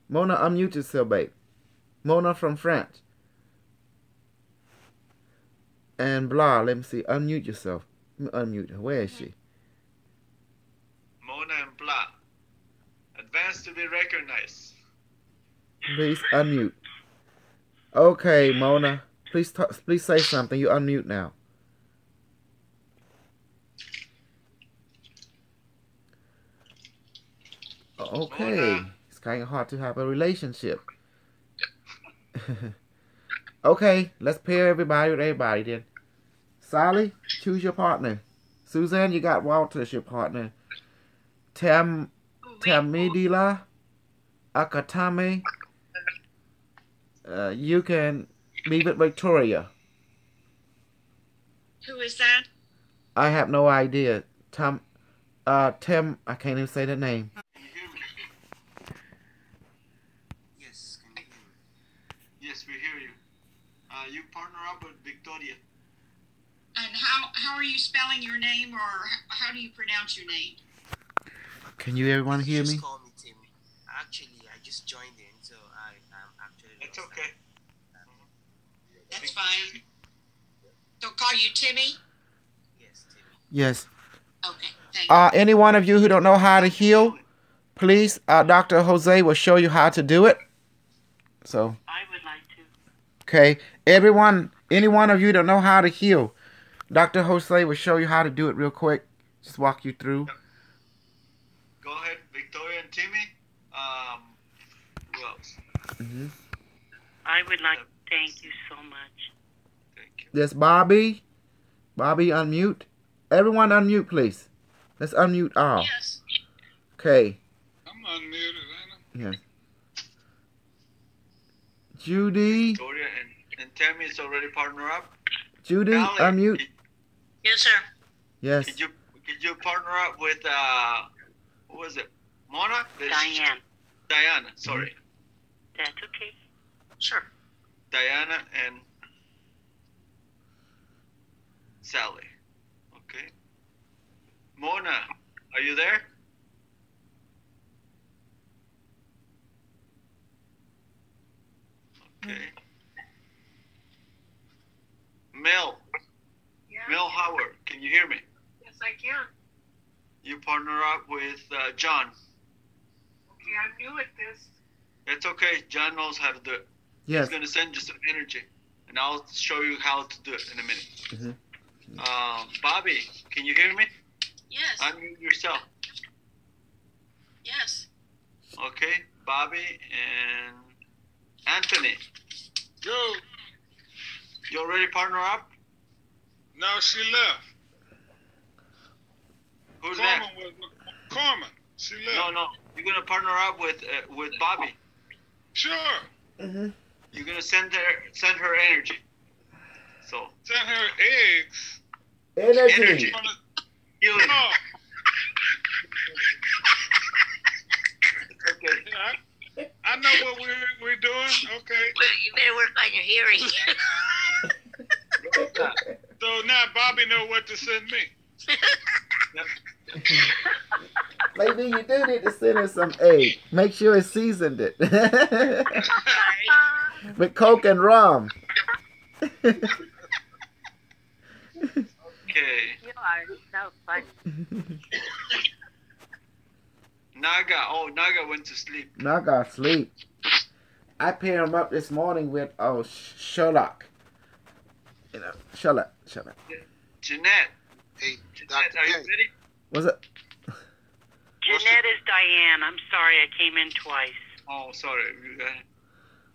Speaker 3: unmute yourself, babe. Mona from France. And Blah, let me see. Unmute yourself. Let me unmute her. Where is she?
Speaker 1: Mona and Blah. Advanced to be recognized.
Speaker 3: Please unmute. Okay, Mona. Please say something. You unmute now. Okay. It's kind of hard to have a relationship. Okay, let's pair everybody with everybody then. Sally, choose your partner. Suzanne, you got Walter as your partner. Tamidila, Akatame. You can be with Victoria.
Speaker 10: Who is that?
Speaker 3: I have no idea. Tim, I can't even say the name.
Speaker 1: Yes, can you hear me? Yes, we hear you. You partner up with Victoria.
Speaker 10: And how are you spelling your name, or how do you pronounce your name?
Speaker 3: Can you everyone hear me?
Speaker 18: Just call me Timmy. Actually, I just joined in, so I'm actually.
Speaker 1: It's okay.
Speaker 10: That's fine. They'll call you Timmy?
Speaker 18: Yes, Timmy.
Speaker 3: Yes.
Speaker 10: Okay, thank you.
Speaker 3: Any one of you who don't know how to heal, please, Dr. Jose will show you how to do it. So.
Speaker 19: I would like to.
Speaker 3: Okay, any one of you don't know how to heal, Dr. Jose will show you how to do it real quick. Just walk you through.
Speaker 1: Go ahead, Victoria and Timmy. Who else?
Speaker 3: Mm-hmm.
Speaker 19: I would like to thank you so much.
Speaker 1: Thank you.
Speaker 3: There's Bobby. Bobby, unmute. Everyone unmute, please. Let's unmute all.
Speaker 10: Yes.
Speaker 3: Okay.
Speaker 17: I'm unmuted, ain't I?
Speaker 3: Yes. Judy.
Speaker 1: Victoria and Tammy is already partner up.
Speaker 3: Judy,
Speaker 1: Allie,
Speaker 3: unmute.
Speaker 10: Yes, sir.
Speaker 3: Yes.
Speaker 1: Could you partner up with who was it? Mona?
Speaker 19: Diane.
Speaker 1: Diana, sorry.
Speaker 19: That's okay.
Speaker 10: Sure.
Speaker 1: Diana and Sally. Okay. Mona, are you there? Okay. Mel.
Speaker 9: Yeah.
Speaker 1: Mel Howard, can you hear me?
Speaker 9: Yes, I can.
Speaker 1: You partner up with John.
Speaker 9: Okay, I'm new at this.
Speaker 1: It's okay. John knows how to do it.
Speaker 3: Yes.
Speaker 1: He's going to send you some energy, and I'll show you how to do it in a minute.
Speaker 3: Mm-hmm.
Speaker 1: Bobby, can you hear me?
Speaker 10: Yes.
Speaker 1: Unmute yourself.
Speaker 10: Yes.
Speaker 1: Okay, Bobby and Anthony.
Speaker 17: Yo.
Speaker 1: You already partner up?
Speaker 17: No, she left.
Speaker 1: Who's
Speaker 17: Carmen
Speaker 1: that?
Speaker 17: Carmen. She left.
Speaker 1: No. You're gonna partner up with Bobby.
Speaker 17: Sure.
Speaker 3: Mm-hmm.
Speaker 1: You're gonna send her energy. So.
Speaker 17: Send her eggs.
Speaker 3: Energy.
Speaker 1: Healing.
Speaker 17: Oh.
Speaker 1: Okay.
Speaker 17: Yeah, I know what we're doing. Okay.
Speaker 16: Well, you better work on your hearing.
Speaker 17: So now Bobby know what to send me.
Speaker 3: Maybe you do need to send her some egg. Make sure it's seasoned it. With Coke and rum.
Speaker 1: Okay.
Speaker 8: You are so funny.
Speaker 1: Naga went to sleep.
Speaker 3: Naga sleep. I paired him up this morning with Sherlock. Sherlock.
Speaker 1: Jeanette.
Speaker 6: Hey,
Speaker 1: Jeanette, are you ready?
Speaker 3: Was it?
Speaker 19: Jeanette is Diane. I'm sorry, I came in twice.
Speaker 1: Oh, sorry.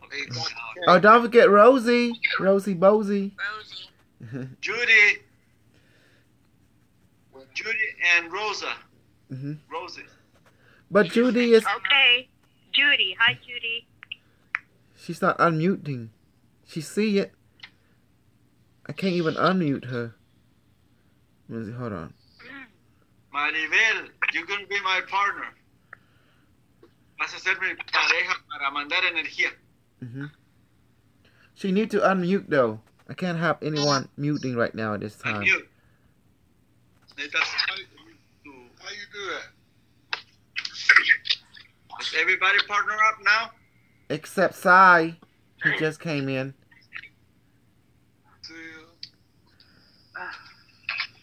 Speaker 1: Okay.
Speaker 3: Oh, don't forget Rosie. Rosie Bosie.
Speaker 1: Judy and Rosa.
Speaker 3: Mm-hmm.
Speaker 1: Rosie.
Speaker 3: But Judy is...
Speaker 8: Okay. Judy. Hi, Judy.
Speaker 3: She's not unmuting. She see it. I can't even unmute her. Hold on.
Speaker 1: Maribel, you're going to be my partner. Vas a ser mi pareja para mandar energía.
Speaker 3: Mm-hmm. She need to unmute though. I can't have anyone muting right now at this time.
Speaker 1: Unmute.
Speaker 17: How you do that?
Speaker 1: Is everybody partner up now?
Speaker 3: Except Sai. He just came in.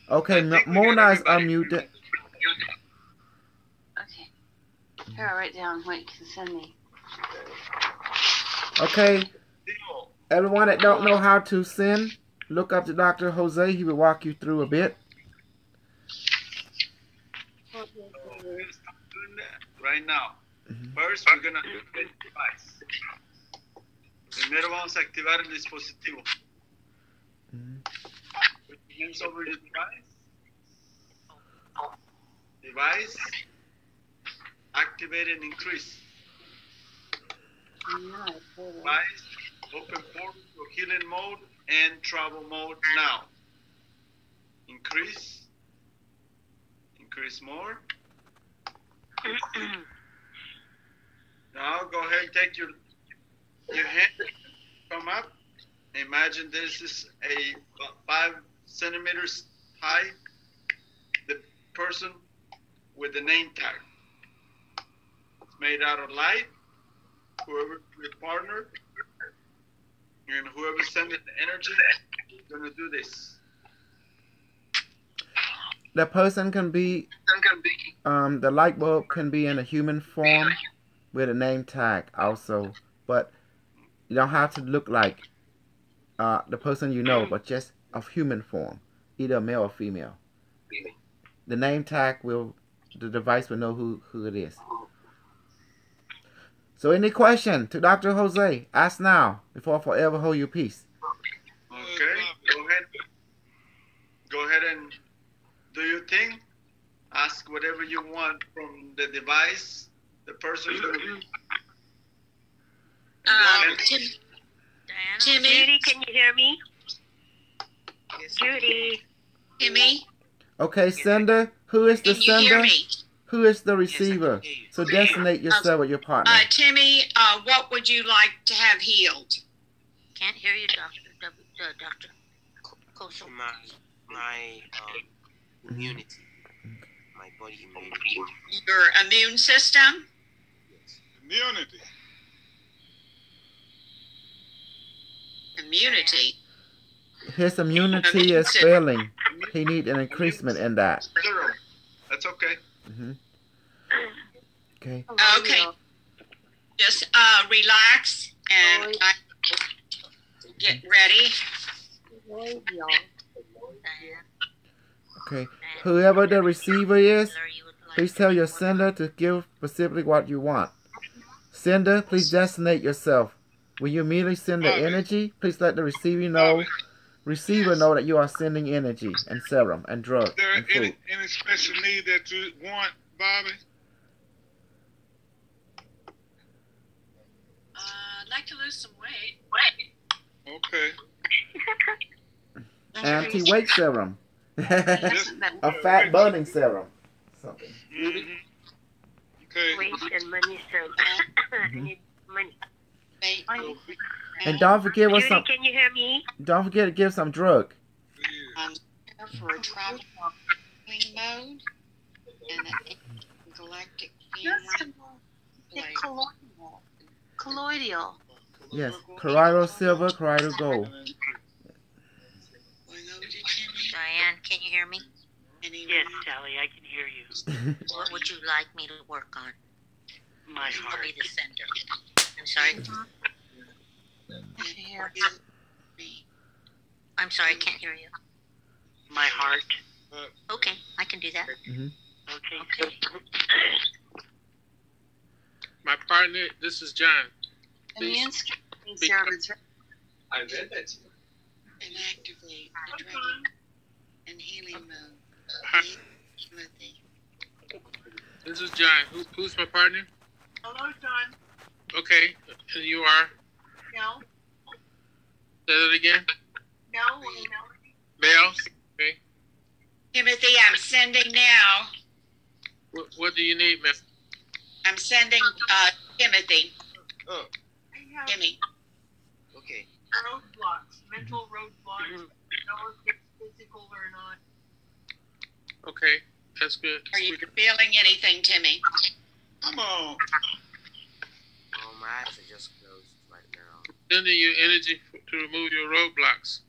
Speaker 3: Okay, Mona is unmuted.
Speaker 20: Okay. Here, I'll write down what you can send me.
Speaker 3: Okay. Everyone that don't know how to send, look up to Dr. Jose. He will walk you through a bit.
Speaker 1: Right now. First, we're gonna activate the device. Primero vamos a activar el dispositivo. Put your hands over your device. Device. Activate and increase. Device. Open portal to healing mode and travel mode now. Increase. Increase more. Now go ahead and take your hand, come up. Imagine this is a 5 centimeters high. The person with the name tag. It's made out of light. Whoever your partner and whoever sending the energy is gonna do this.
Speaker 3: The person can be, the light bulb can be in a human form with a name tag also, but you don't have to look like the person you know, but just of human form, either male or female. The name tag the device will know who it is. So any question to Dr. Jose, ask now before forever hold your peace.
Speaker 1: Okay, go ahead and do your thing. Ask whatever you want from the device. The person's going to be.
Speaker 10: Timmy,
Speaker 8: Judy, can you hear me? Judy.
Speaker 10: Timmy.
Speaker 3: Okay, sender. Who is the
Speaker 10: Can you hear
Speaker 3: sender?
Speaker 10: me?
Speaker 3: Who is the receiver? So designate yourself with your partner.
Speaker 10: Timmy, what would you like to have healed?
Speaker 16: Can't hear you, Doctor Kosol.
Speaker 18: My immunity. My body immunity.
Speaker 10: Your immune system?
Speaker 17: Immunity.
Speaker 10: Immunity.
Speaker 3: His immunity is failing. He needs an increasement in that.
Speaker 1: Zero. That's okay.
Speaker 3: Okay.
Speaker 10: Okay. Just relax and get ready.
Speaker 3: Okay. Whoever the receiver is, please tell your sender to give specifically what you want. Sender, please designate yourself. When you immediately send the energy, please let the receiver know that you are sending energy and serum and drug
Speaker 17: Is there
Speaker 3: and food.
Speaker 17: any special need that you want, Bobby?
Speaker 9: I'd like to lose some weight.
Speaker 17: Okay.
Speaker 3: Anti-weight serum. A fat burning serum. Something.
Speaker 17: Okay.
Speaker 8: Weight and money, so I need money.
Speaker 3: And don't forget
Speaker 8: Judy, can you hear me?
Speaker 3: Don't forget to give some drug.
Speaker 10: For a travel mode and an galactic
Speaker 20: Colloidal.
Speaker 3: Yes, colloidal silver, colloidal gold.
Speaker 16: Diane, can you hear me?
Speaker 19: Yes, Sally, I can hear you.
Speaker 16: What would you like me to work on?
Speaker 19: My
Speaker 16: I'll
Speaker 19: heart.
Speaker 16: be the sender. I'm sorry. I'm sorry, I can't hear you.
Speaker 19: My heart.
Speaker 16: Okay, I can do that.
Speaker 19: Okay.
Speaker 15: My partner, this is John.
Speaker 20: Immune serum is
Speaker 1: I read that to you.
Speaker 10: and activate the training and healing mode.
Speaker 15: This is John. Who's my partner?
Speaker 9: Hello, John.
Speaker 15: Okay, and you are?
Speaker 9: No.
Speaker 15: Say that again.
Speaker 9: No.
Speaker 15: Bell? Okay.
Speaker 10: Timothy, I'm sending now.
Speaker 15: What do you need, ma'am?
Speaker 10: I'm sending Timothy.
Speaker 18: Oh,
Speaker 10: Timmy.
Speaker 18: okay.
Speaker 9: Roadblocks, mental roadblocks. I don't know if it's physical or not.
Speaker 15: Okay, that's good.
Speaker 10: Are you feeling anything, Timmy?
Speaker 17: Come on.
Speaker 18: Oh, my eyes are just closed right now.
Speaker 15: Sending you energy to remove your roadblocks.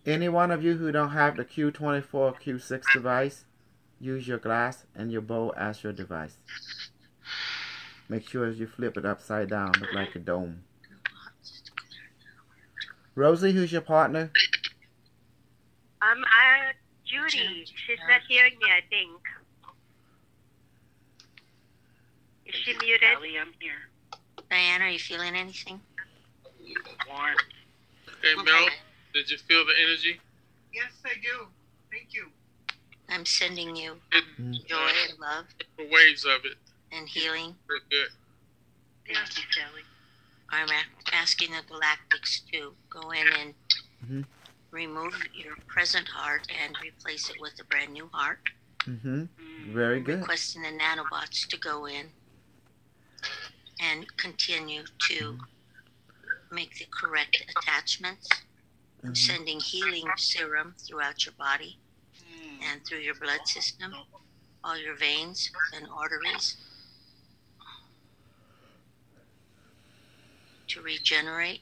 Speaker 3: Any one of you who don't have the Q24 or Q6 device, use your glass and your bowl as your device. Make sure you flip it upside down, look like a dome. Rosie, who's your partner?
Speaker 8: Judy. She's not hearing me, I think. Is she muted?
Speaker 19: Kelly, I'm here.
Speaker 16: Diane, are you feeling anything?
Speaker 19: Warm.
Speaker 15: Hey, Mel, did you feel the energy?
Speaker 6: Yes, I do. Thank you.
Speaker 16: I'm sending you
Speaker 15: It,
Speaker 16: joy and love
Speaker 15: the waves of it.
Speaker 16: and healing.
Speaker 15: Very good.
Speaker 19: Thank you, Sally.
Speaker 16: I'm asking the galactics to go in and remove your present heart and replace it with a brand new heart.
Speaker 3: Very good.
Speaker 16: Requesting the nanobots to go in and continue to make the correct attachments. I'm sending healing serum throughout your body and through your blood system, all your veins and arteries to regenerate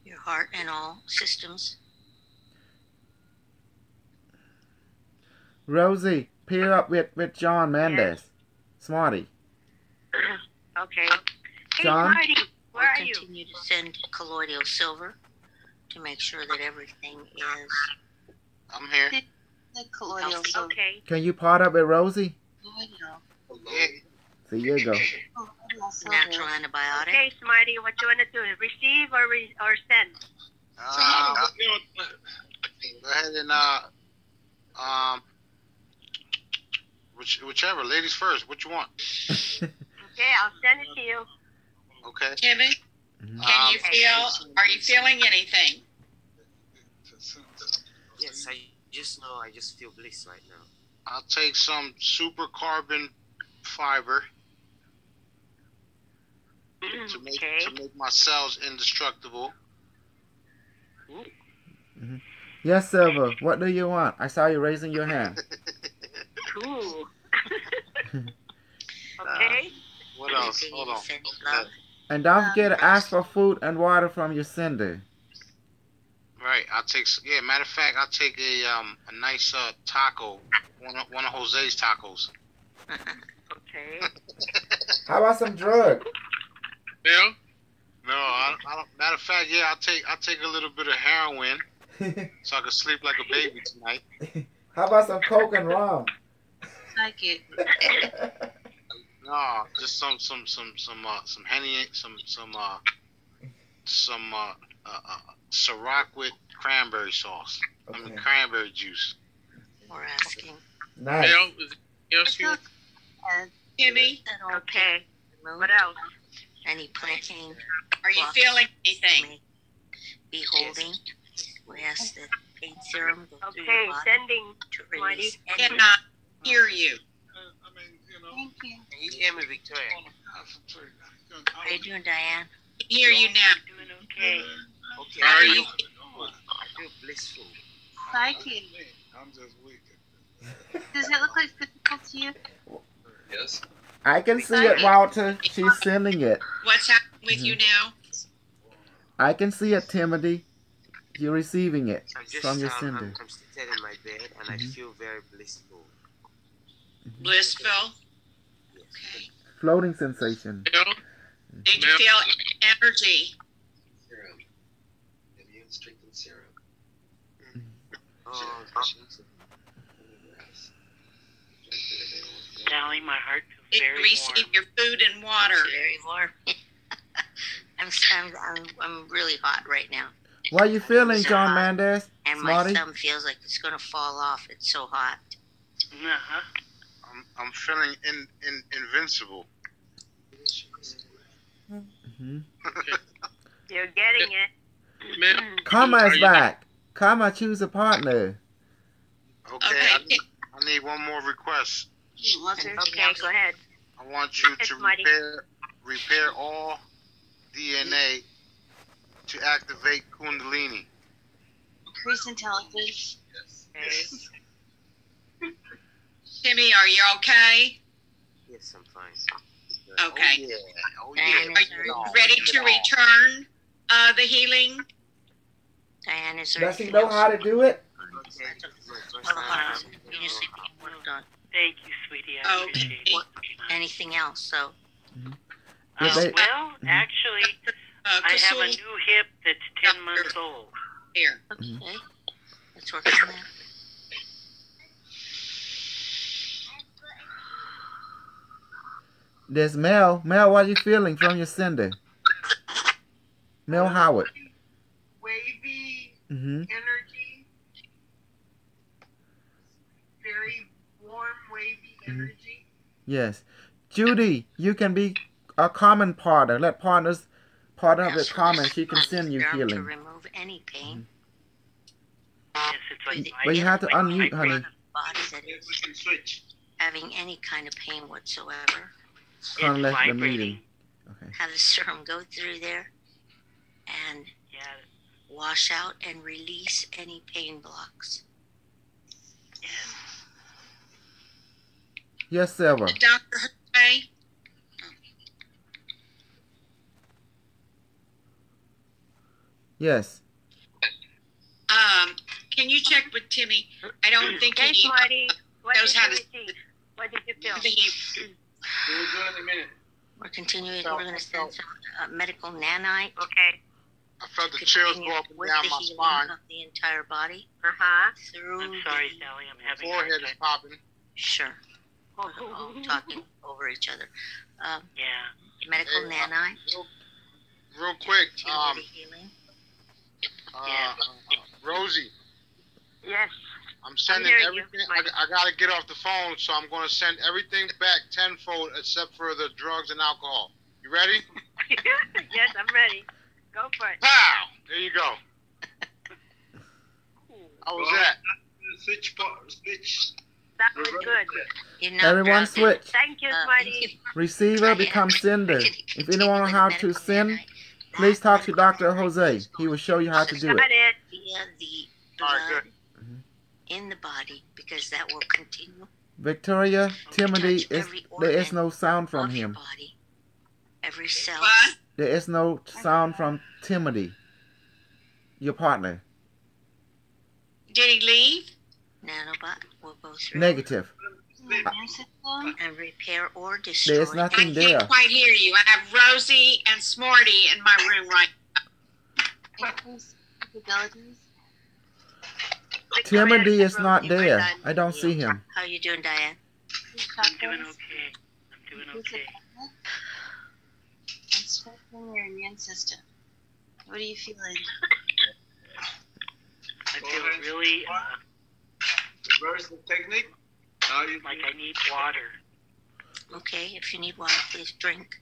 Speaker 16: your heart and all systems.
Speaker 3: Rosie, pair up with John Mendez. Smarty.
Speaker 8: Okay.
Speaker 3: John?
Speaker 8: Hey, Marty, where
Speaker 16: I'll
Speaker 8: are you?
Speaker 16: continue to send colloidal silver to make sure that everything is.
Speaker 18: I'm here.
Speaker 11: The colloidal
Speaker 16: healthy.
Speaker 11: silver.
Speaker 8: Okay.
Speaker 3: Can you part up with Rosie?
Speaker 18: Yeah.
Speaker 3: So you go.
Speaker 16: Natural antibiotic.
Speaker 8: Okay, Smarty, what you want to do? Receive or send?
Speaker 18: Go ahead and whichever. Ladies first. What you want?
Speaker 8: Okay, I'll send it to you.
Speaker 18: Okay.
Speaker 10: Timmy, can you feel? Are you feeling anything?
Speaker 18: Yes, I just feel bliss right now. I'll take some super carbon fiber to make my cells indestructible.
Speaker 3: Yes, Silver. What do you want? I saw you raising your hand.
Speaker 8: Cool. Okay.
Speaker 18: What else? Hold on.
Speaker 3: And don't forget to ask for food and water from your sender.
Speaker 18: Right. I'll take. Yeah. Matter of fact, I'll take a nice taco. One of Jose's tacos.
Speaker 8: Okay.
Speaker 3: How about some drug?
Speaker 15: Bill?
Speaker 18: No, I don't. Matter of fact, yeah, I'll take a little bit of heroin so I can sleep like a baby tonight.
Speaker 3: How about some coke and rum?
Speaker 11: Like it.
Speaker 18: No, just some Henny, some Ciroc with cranberry sauce.
Speaker 3: Okay.
Speaker 18: I mean cranberry juice.
Speaker 16: We're asking.
Speaker 3: Nice.
Speaker 15: Bill, is it else you?
Speaker 10: Timmy,
Speaker 8: Okay. What else?
Speaker 16: Any plantain.
Speaker 10: are you feeling anything?
Speaker 16: Be holding. We ask that pain serum go through
Speaker 8: Okay,
Speaker 16: your body
Speaker 8: sending,
Speaker 16: to
Speaker 8: Marty.
Speaker 16: release
Speaker 10: I
Speaker 16: any.
Speaker 10: cannot hear you.
Speaker 11: Thank you.
Speaker 18: Can you hear me, Victoria?
Speaker 16: How you doing, Diane?
Speaker 10: I can hear you now.
Speaker 8: Doing okay.
Speaker 18: Okay.
Speaker 15: How are you?
Speaker 18: I feel blissful.
Speaker 11: Psychic.
Speaker 17: I'm just weak.
Speaker 11: Does it look like it's difficult to you?
Speaker 17: Yes.
Speaker 3: I can see it, Walter. She's sending it.
Speaker 10: What's happening with you now?
Speaker 3: I can see it, Timothy. You're receiving it
Speaker 18: I'm just
Speaker 3: from your sender.
Speaker 18: I'm seated in my bed and I feel very blissful.
Speaker 10: Blissful. Okay.
Speaker 3: Floating sensation.
Speaker 15: Bill?
Speaker 10: Did you feel energy?
Speaker 18: Serum. Immune strengthened serum.
Speaker 19: Sally, my heart feels
Speaker 10: Did
Speaker 19: very
Speaker 10: you receive
Speaker 19: warm.
Speaker 10: your food and water?
Speaker 16: Very warm. I'm really hot right now.
Speaker 3: What are you feeling, John Mendez?
Speaker 16: And
Speaker 3: Smarty?
Speaker 16: my thumb feels like it's going to fall off. It's so hot.
Speaker 19: Uh-huh.
Speaker 18: I'm feeling invincible.
Speaker 8: You're getting it.
Speaker 3: Karma is back. Karma, choose a partner.
Speaker 18: Okay. I need one more request.
Speaker 8: Okay, go ahead.
Speaker 18: I want you
Speaker 8: Yes,
Speaker 18: to
Speaker 8: Marty.
Speaker 18: repair all DNA to activate Kundalini.
Speaker 11: Increase intelligence.
Speaker 10: Timmy, are you okay?
Speaker 18: Yes, I'm fine.
Speaker 10: Okay.
Speaker 18: Oh yeah.
Speaker 10: Are you ready to return the healing?
Speaker 16: Diane, is there
Speaker 3: Does he
Speaker 16: anything
Speaker 3: know
Speaker 16: else?
Speaker 3: how to do it?
Speaker 16: You just need to work on.
Speaker 19: Thank you, sweetie. I appreciate it.
Speaker 16: Anything else? So.
Speaker 19: Well, actually, I have a
Speaker 10: Kosol,
Speaker 19: new hip that's 10 months old.
Speaker 10: Here.
Speaker 16: Okay. Let's work on that.
Speaker 3: There's Mel. Mel, what are you feeling from your sender? Mel Howard.
Speaker 12: Wavy
Speaker 3: Mm-hmm.
Speaker 12: energy. Very warm, wavy energy.
Speaker 3: Yes. Judy, you can be a common partner. Let partners partner up with comments. She can send you
Speaker 16: to
Speaker 3: healing.
Speaker 16: remove any pain.
Speaker 19: Yes, it's like
Speaker 3: But you have to unmute, honey.
Speaker 16: Body that is having any kind of pain whatsoever.
Speaker 3: Con left the meeting. Okay.
Speaker 16: Have the serum go through there and wash out and release any pain blocks.
Speaker 3: Yes, Silver.
Speaker 10: Dr. Jose?
Speaker 3: Yes.
Speaker 10: Can you check with Timmy? I don't think
Speaker 8: Thanks,
Speaker 10: he
Speaker 8: Marty. What
Speaker 10: knows
Speaker 8: did
Speaker 10: how
Speaker 8: you
Speaker 10: to.
Speaker 8: receive? What did you feel?
Speaker 1: We'll do it in a minute.
Speaker 16: We're continuing. We're going to send some medical nanite.
Speaker 8: Okay.
Speaker 18: I felt the chills go up and down my spine.
Speaker 16: Of the entire body. Through
Speaker 19: I'm sorry, Sally. I'm having
Speaker 18: forehead is popping.
Speaker 16: Sure. We're all talking over each other. Medical
Speaker 18: Hey,
Speaker 16: nanite.
Speaker 18: Real quick,
Speaker 16: healing.
Speaker 18: Rosie.
Speaker 8: Yes.
Speaker 18: I'm sending everything. I got to get off the phone, so I'm going to send everything back tenfold except for the drugs and alcohol. You ready?
Speaker 8: Yes, I'm ready. Go for it.
Speaker 18: Pow! There you go. How was that?
Speaker 1: Switch.
Speaker 8: That was good.
Speaker 3: Everyone switch.
Speaker 8: Thank you, Smarty.
Speaker 3: Receiver becomes sender. If anyone knows how to send, please talk to Dr. Jose. He will show you how to do it.
Speaker 16: Via the blood in the body, because that will continue.
Speaker 3: Victoria, Timothy, there is no sound from him.
Speaker 16: Every cell.
Speaker 3: There is no sound from Timothy, your partner.
Speaker 10: Did he leave?
Speaker 16: Nanobot will go through.
Speaker 3: Negative.
Speaker 16: And repair or destroy.
Speaker 3: There is nothing
Speaker 10: I
Speaker 3: there.
Speaker 10: can't quite hear you. I have Rosie and Smarty in my room right now.
Speaker 3: Timothy is not there. I don't see him.
Speaker 16: How you doing, Diane?
Speaker 19: I'm doing okay. I'm doing okay.
Speaker 20: And strengthening your immune system. What are you feeling?
Speaker 19: I feel really
Speaker 1: Reverse the technique.
Speaker 19: like I need water.
Speaker 16: Okay, if you need water, please drink.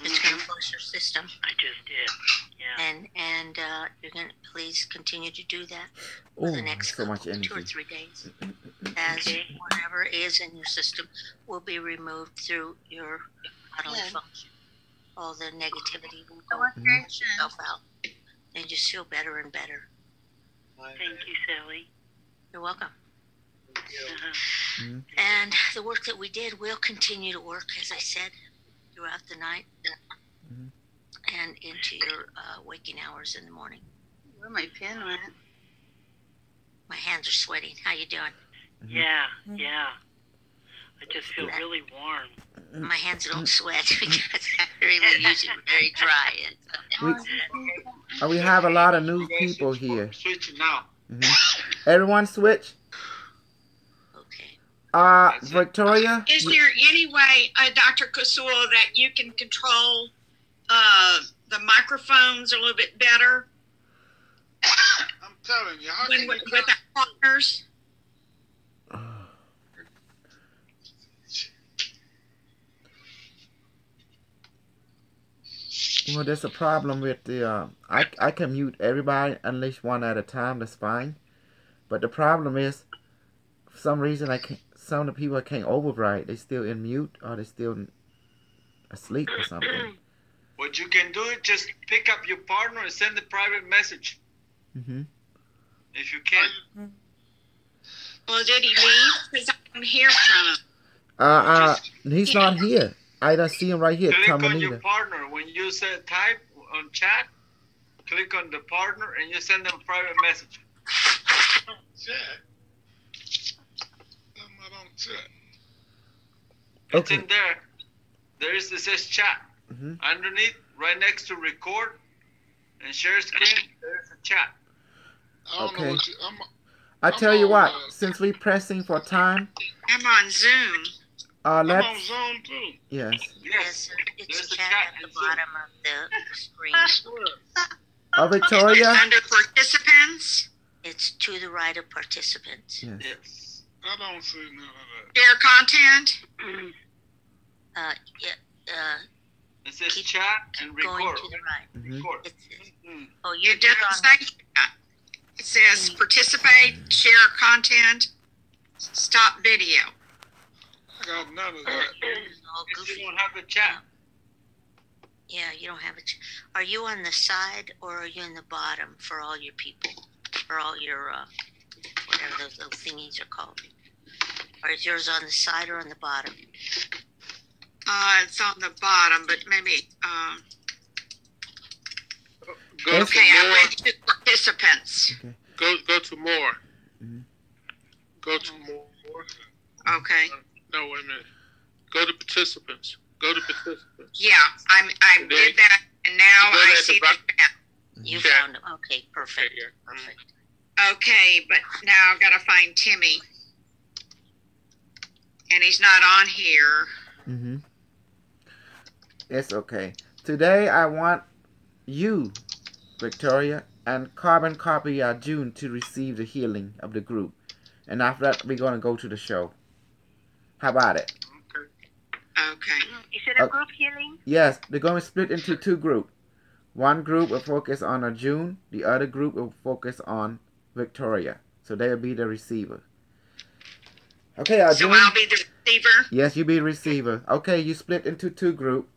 Speaker 16: It's going to flush your system.
Speaker 19: I just did. Yeah.
Speaker 16: And you're going to please continue to do that for the next
Speaker 3: so much
Speaker 16: 2 or 3 days. As whatever is in your system will be removed through your bodily function. All the negativity will go itself out. And just feel better and better.
Speaker 19: Thank you, Sally.
Speaker 16: You're welcome. And the work that we did will continue to work, as I said, throughout the night and into your waking hours in the morning.
Speaker 20: Where my pen went?
Speaker 16: My hands are sweating. How you doing?
Speaker 19: Yeah. I just feel really warm.
Speaker 16: My hands don't sweat because I really use it very dry.
Speaker 3: We have a lot of new people here.
Speaker 1: Switch now.
Speaker 3: Everyone switch. Victoria?
Speaker 10: Is there any way, Dr. Kosol, that you can control the microphones a little bit better?
Speaker 1: I'm telling you. How
Speaker 10: with our partners?
Speaker 3: Well, there's a problem with the, I can mute everybody, unless one at a time, that's fine. But the problem is, for some reason, some of the people I can't override. They still in mute, or they still asleep or something.
Speaker 1: What you can do is just pick up your partner and send a private message. If you can.
Speaker 10: Well, did he leave? Because I don't hear from him.
Speaker 3: He's not here. I don't see him right here.
Speaker 1: Click on
Speaker 3: Tamanita.
Speaker 1: your partner. When you say type on chat, click on the partner and you send them a private message. It's in there. It says chat. Underneath, right next to record and share screen, there's a chat.
Speaker 3: Okay. I tell you what, since we pressing for time.
Speaker 10: I'm on Zoom.
Speaker 17: I'm on
Speaker 3: Let's.
Speaker 17: Zoom too.
Speaker 3: Yes.
Speaker 16: Yes, it's chat at the bottom of the screen.
Speaker 3: Victoria.
Speaker 10: Under participants.
Speaker 16: It's to the right of participants.
Speaker 3: Yes.
Speaker 17: I don't see none of
Speaker 10: Share content.
Speaker 21: It says chat and record.
Speaker 16: Going to the right.
Speaker 21: Record.
Speaker 10: It doesn't say chat. It says participate, share content, stop video.
Speaker 17: I got none of that.
Speaker 21: You don't have the chat.
Speaker 16: Yeah, you don't have it. Are you on the side or are you in the bottom for all your people? For all your, whatever those little thingies are called? Or is yours on the side or on the bottom?
Speaker 10: It's on the bottom, but maybe,
Speaker 15: Go
Speaker 10: okay,
Speaker 15: to
Speaker 10: I
Speaker 15: more.
Speaker 10: went to participants.
Speaker 3: Okay.
Speaker 15: Go to more.
Speaker 3: Mm-hmm.
Speaker 15: Go to more.
Speaker 10: Okay.
Speaker 15: No, wait a minute. Go to participants. Go to participants.
Speaker 10: Yeah, I did that, and now I see the chat.
Speaker 16: You found him. Okay, perfect.
Speaker 15: Okay, yeah.
Speaker 16: Perfect.
Speaker 10: Okay, but now I've got to find Timmy. And he's not on here.
Speaker 3: Mm-hmm. It's okay. Today I want you, Victoria, and carbon copy June to receive the healing of the group. And after that, we're going to go to the show. How about it?
Speaker 10: Okay.
Speaker 8: Is it a group healing?
Speaker 3: Yes, they're going to split into two groups. One group will focus on June. The other group will focus on Victoria. So they'll be the receiver. Okay, June.
Speaker 10: So I'll be the receiver?
Speaker 3: Yes, you be the receiver. Okay, you split into two groups.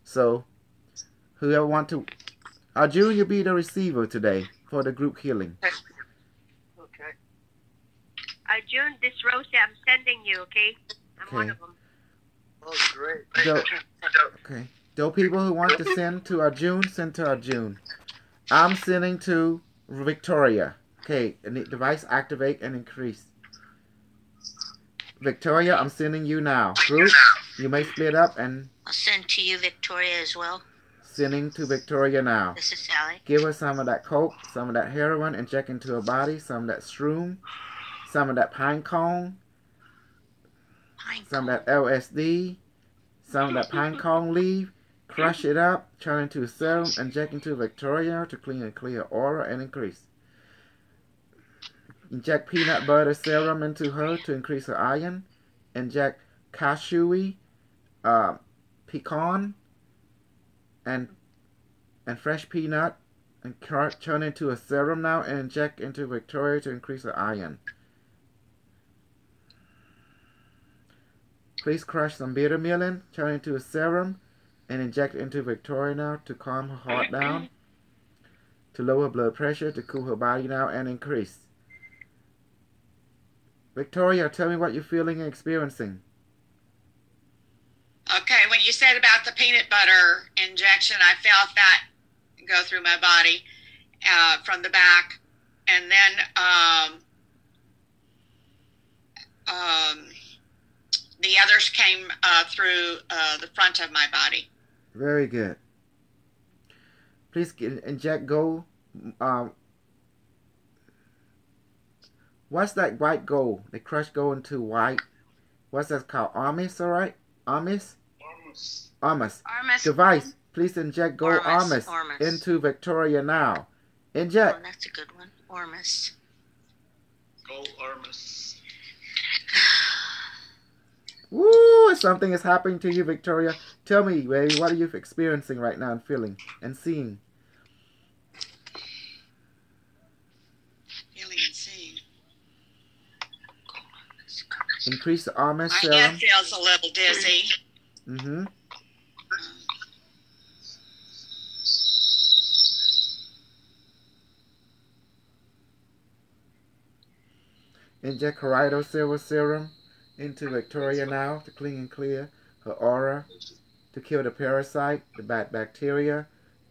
Speaker 3: So whoever want to... June, you be the receiver today for the group healing.
Speaker 8: Okay. June, this Rosie I'm sending you, okay? I'm one of them.
Speaker 6: Oh, great.
Speaker 3: Okay. Those people who want to send to June, send to June. I'm sending to Victoria. Okay, and the device activate and increase. Victoria, I'm sending you now. Group, you may split up and...
Speaker 16: I'll send to you Victoria as well.
Speaker 3: Sending to Victoria now.
Speaker 16: This is Sally.
Speaker 3: Give her some of that coke, some of that heroin, inject into her body, some of that shroom, some of that pine cone, some of that LSD, some of that pine cone leaf, crush it up, turn into a serum, inject into Victoria to clean and clear aura and increase. Inject peanut butter serum into her to increase her iron. Inject cashewy, pecan, and fresh peanut, and turn into a serum now and inject into Victoria to increase her iron. Please crush some bitter melon, turn into a serum, and inject into Victoria now to calm her heart down, to lower blood pressure, to cool her body now and increase. Victoria, tell me what you're feeling and experiencing.
Speaker 10: Okay, when you said about the peanut butter injection, I felt that go through my body from the back. And then the others came through the front of my body.
Speaker 3: Very good. Please inject gold. What's that white gold? They crush gold into white. What's that called? Armis, all right? Armis? Armis. Device. Please inject gold Armis into Victoria now. Inject.
Speaker 16: Oh, that's a good one. Ormus.
Speaker 21: Gold Armus.
Speaker 3: Woo! Something is happening to you, Victoria. Tell me, baby, what are you experiencing right now and feeling and seeing?
Speaker 10: Feeling and seeing.
Speaker 3: Increase the Armis
Speaker 10: My
Speaker 3: serum.
Speaker 10: head feels a little dizzy.
Speaker 3: Mm-hmm. Inject Corrido Silver Serum into Victoria now to clean and clear her aura, to kill the parasite, the bad bacteria,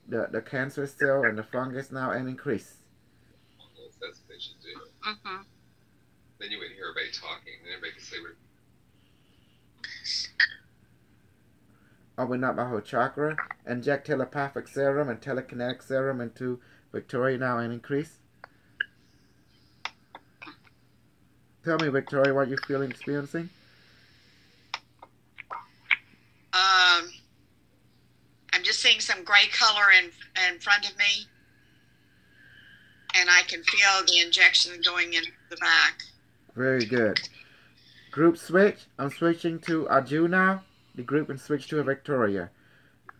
Speaker 3: the cancer cell, and the fungus now and increase.
Speaker 22: That's what they should do. Then you wouldn't hear everybody talking, and everybody could say we're...
Speaker 3: Open up my whole chakra. Inject telepathic serum and telekinetic serum into Victoria now and increase. Tell me, Victoria, what you're feeling, experiencing.
Speaker 10: just seeing some gray color in front of me, and I can feel the injection going into the back.
Speaker 3: Very good. Group switch. I'm switching to Arjun now. The group and switch to Victoria.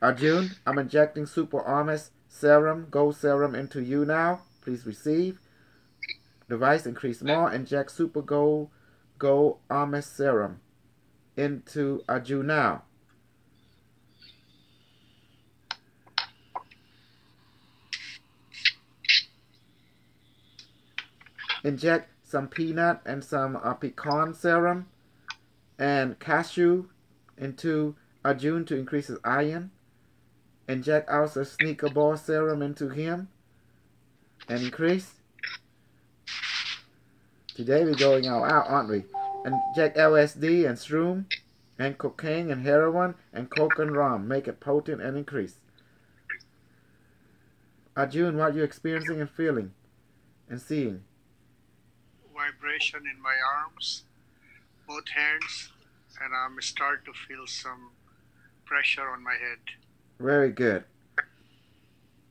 Speaker 3: Arjun, I'm injecting Super Armis Serum, Gold Serum into you now. Please receive. Device increase more. Inject Super Gold Armis Serum into Arjun now. Inject some peanut and some pecan serum and cashew into Arjun to increase his iron. Inject also sneaker ball serum into him and increase. Today we're going all out, aren't we? Inject LSD and shroom and cocaine and heroin and coke and rum. Make it potent and increase. Arjun, what are you experiencing and feeling and seeing?
Speaker 6: Vibration in my arms, both hands, and I'm start to feel some pressure on my head.
Speaker 3: Very good.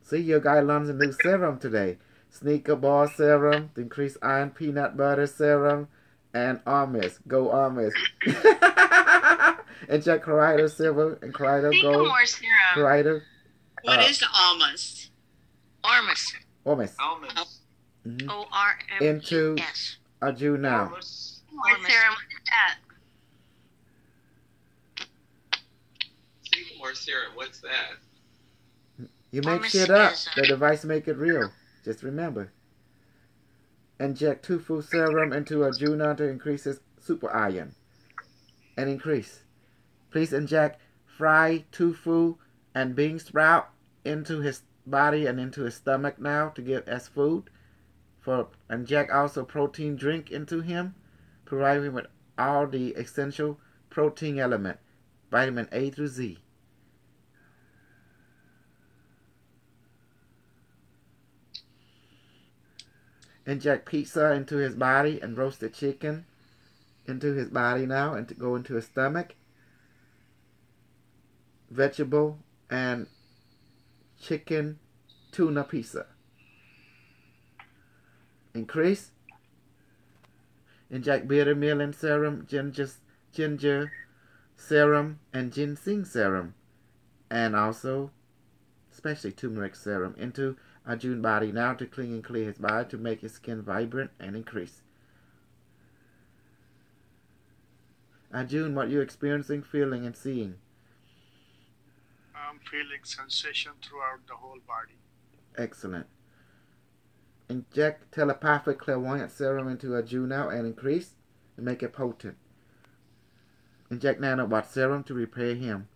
Speaker 3: See, your guy learns a new serum today. Sneaker ball serum, increase iron peanut butter serum, and Armis. Go Armis. Inject Corrido silver and Corrido gold.
Speaker 14: More serum.
Speaker 3: Corrido.
Speaker 10: What is the almost?
Speaker 14: Armis.
Speaker 3: Armis.
Speaker 10: Mm-hmm.
Speaker 14: O-R-M-E-S.
Speaker 3: Into Arjun now.
Speaker 14: More serum. What is that?
Speaker 22: More serum. What's that?
Speaker 3: You make shit up. The device make it real. Just remember. Inject tofu serum into Arjuna to increase his super iron. And increase. Please inject fried tofu and bean sprout into his body and into his stomach now to get as food. Inject also protein drink into him. Provide him with all the essential protein element. Vitamin A through Z. Inject pizza into his body and roasted chicken into his body now and to go into his stomach. Vegetable and chicken tuna pizza. Increase. Inject bittermelon serum, ginger serum, and ginseng serum. And also, especially turmeric serum into Arjun's body now to clean and clear his body to make his skin vibrant and increase. Arjun, what you're experiencing, feeling, and seeing?
Speaker 6: I'm feeling sensation throughout the whole body.
Speaker 3: Excellent. Inject telepathic clairvoyant serum into Arjun now and increase and make it potent. Inject nanobot serum to repair him.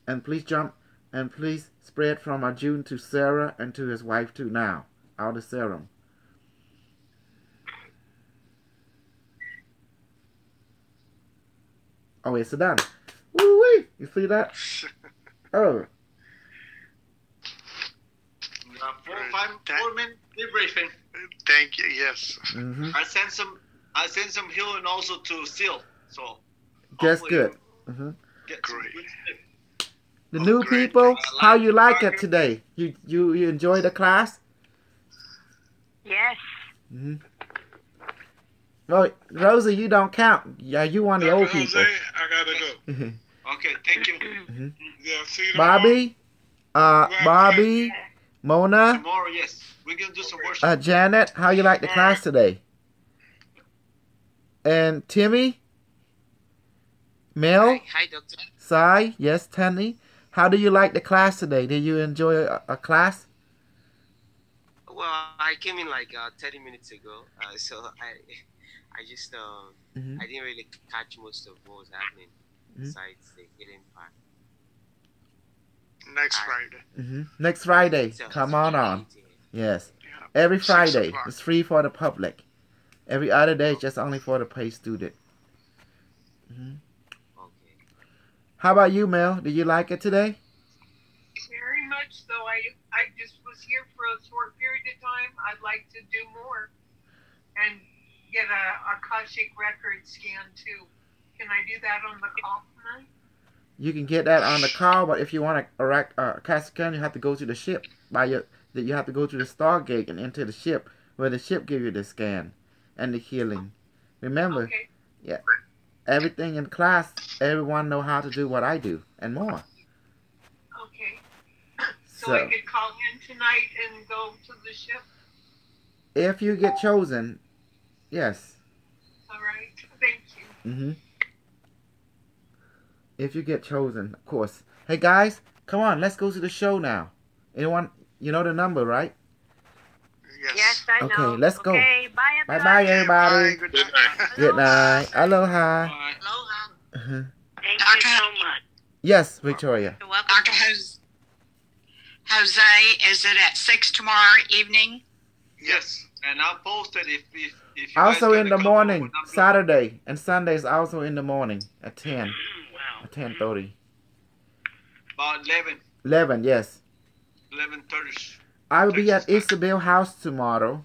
Speaker 3: And please spread from Arjun to Sarah and to his wife too now. All the serum. Oh, it's done. Woo-wee! You see that? Oh.
Speaker 1: 4-minute debriefing.
Speaker 6: Thank you. Yes.
Speaker 3: Mm-hmm.
Speaker 1: I sent some healing also to Seal. So.
Speaker 3: Just good. Mm-hmm.
Speaker 6: Great.
Speaker 3: The new people, how you like it today? You enjoy the class?
Speaker 8: Yes.
Speaker 3: Mm-hmm. Well, Rosie, you don't count. Yeah, you one of the old people.
Speaker 17: Jose, I gotta go.
Speaker 1: Okay, thank you.
Speaker 3: Mm-hmm.
Speaker 17: Yeah, see you tomorrow.
Speaker 3: Bobby, Mona.
Speaker 1: Tomorrow, yes. We're gonna do some worship.
Speaker 3: Janet, how you like the class today? And Timmy? Mel?
Speaker 2: Hi, Doctor.
Speaker 3: Sai? Yes, Tanny? How do you like the class today? Did you enjoy a class?
Speaker 2: Well, I came in like 30 minutes ago, so I just I didn't really catch most of what was happening besides the healing part.
Speaker 6: Next Friday.
Speaker 3: Next Friday, come on. Yes, every Friday it's free for the public. Every other day, it's just only for the paid student.
Speaker 2: Okay.
Speaker 3: How about you, Mel? Did you like it today?
Speaker 12: Very much so. I just was here for a short period of time. I'd like to do more and get a Akashic record scan too. Can I do that on the call tonight?
Speaker 3: You can get that on the car, but if you want a CAT scan, you have to go to the ship. You have to go to the Stargate and enter the ship, where the ship give you the scan and the healing. Remember, yeah, everything in class, everyone know how to do what I do and more.
Speaker 12: Okay. So I could call in tonight and go to the ship?
Speaker 3: If you get chosen, yes.
Speaker 12: All right. Thank you.
Speaker 3: Mm-hmm. If you get chosen, of course. Hey, guys, come on. Let's go to the show now. Anyone, you know the number, right?
Speaker 8: Yes, I know.
Speaker 3: Okay, let's go.
Speaker 8: Okay, bye, everybody.
Speaker 3: Bye-bye, everybody.
Speaker 8: Bye, good night.
Speaker 3: Good night. Aloha.
Speaker 16: Aloha.
Speaker 3: Uh-huh.
Speaker 19: Thank you so much.
Speaker 3: Yes, Victoria.
Speaker 10: You're welcome. Dr. Jose, is it at 6 tomorrow evening?
Speaker 21: Yes, and I'll post it if you
Speaker 3: Also
Speaker 21: guys
Speaker 3: in the
Speaker 21: gotta
Speaker 3: morning,
Speaker 21: come.
Speaker 3: Saturday and Sundays. Also in the morning at 10.
Speaker 19: Wow.
Speaker 3: At 10:30.
Speaker 21: About 11.
Speaker 3: 11, yes.
Speaker 21: 11:30.
Speaker 3: I will be at Isabel's house tomorrow,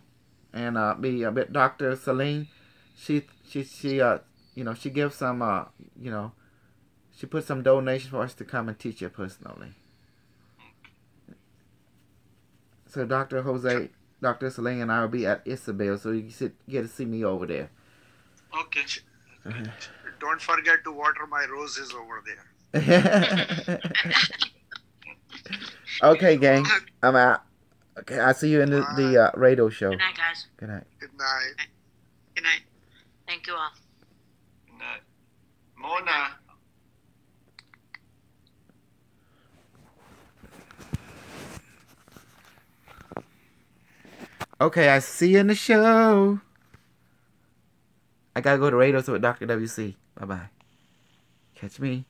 Speaker 3: and be with Dr. Celine. She she gives some she put some donations for us to come and teach her personally. So Dr. Celine and I will be at Isabel, so you get to see me over there.
Speaker 21: Okay.
Speaker 6: Don't forget to water my roses over there.
Speaker 3: Okay, gang. I'm out. Okay, I'll see you in the radio show.
Speaker 16: Good night, guys.
Speaker 3: Good night.
Speaker 6: Good night.
Speaker 16: Good night. Thank you all.
Speaker 21: Good night. Mona.
Speaker 3: Okay, I see you in the show. I gotta go to radio with Dr. WC. Bye-bye. Catch me.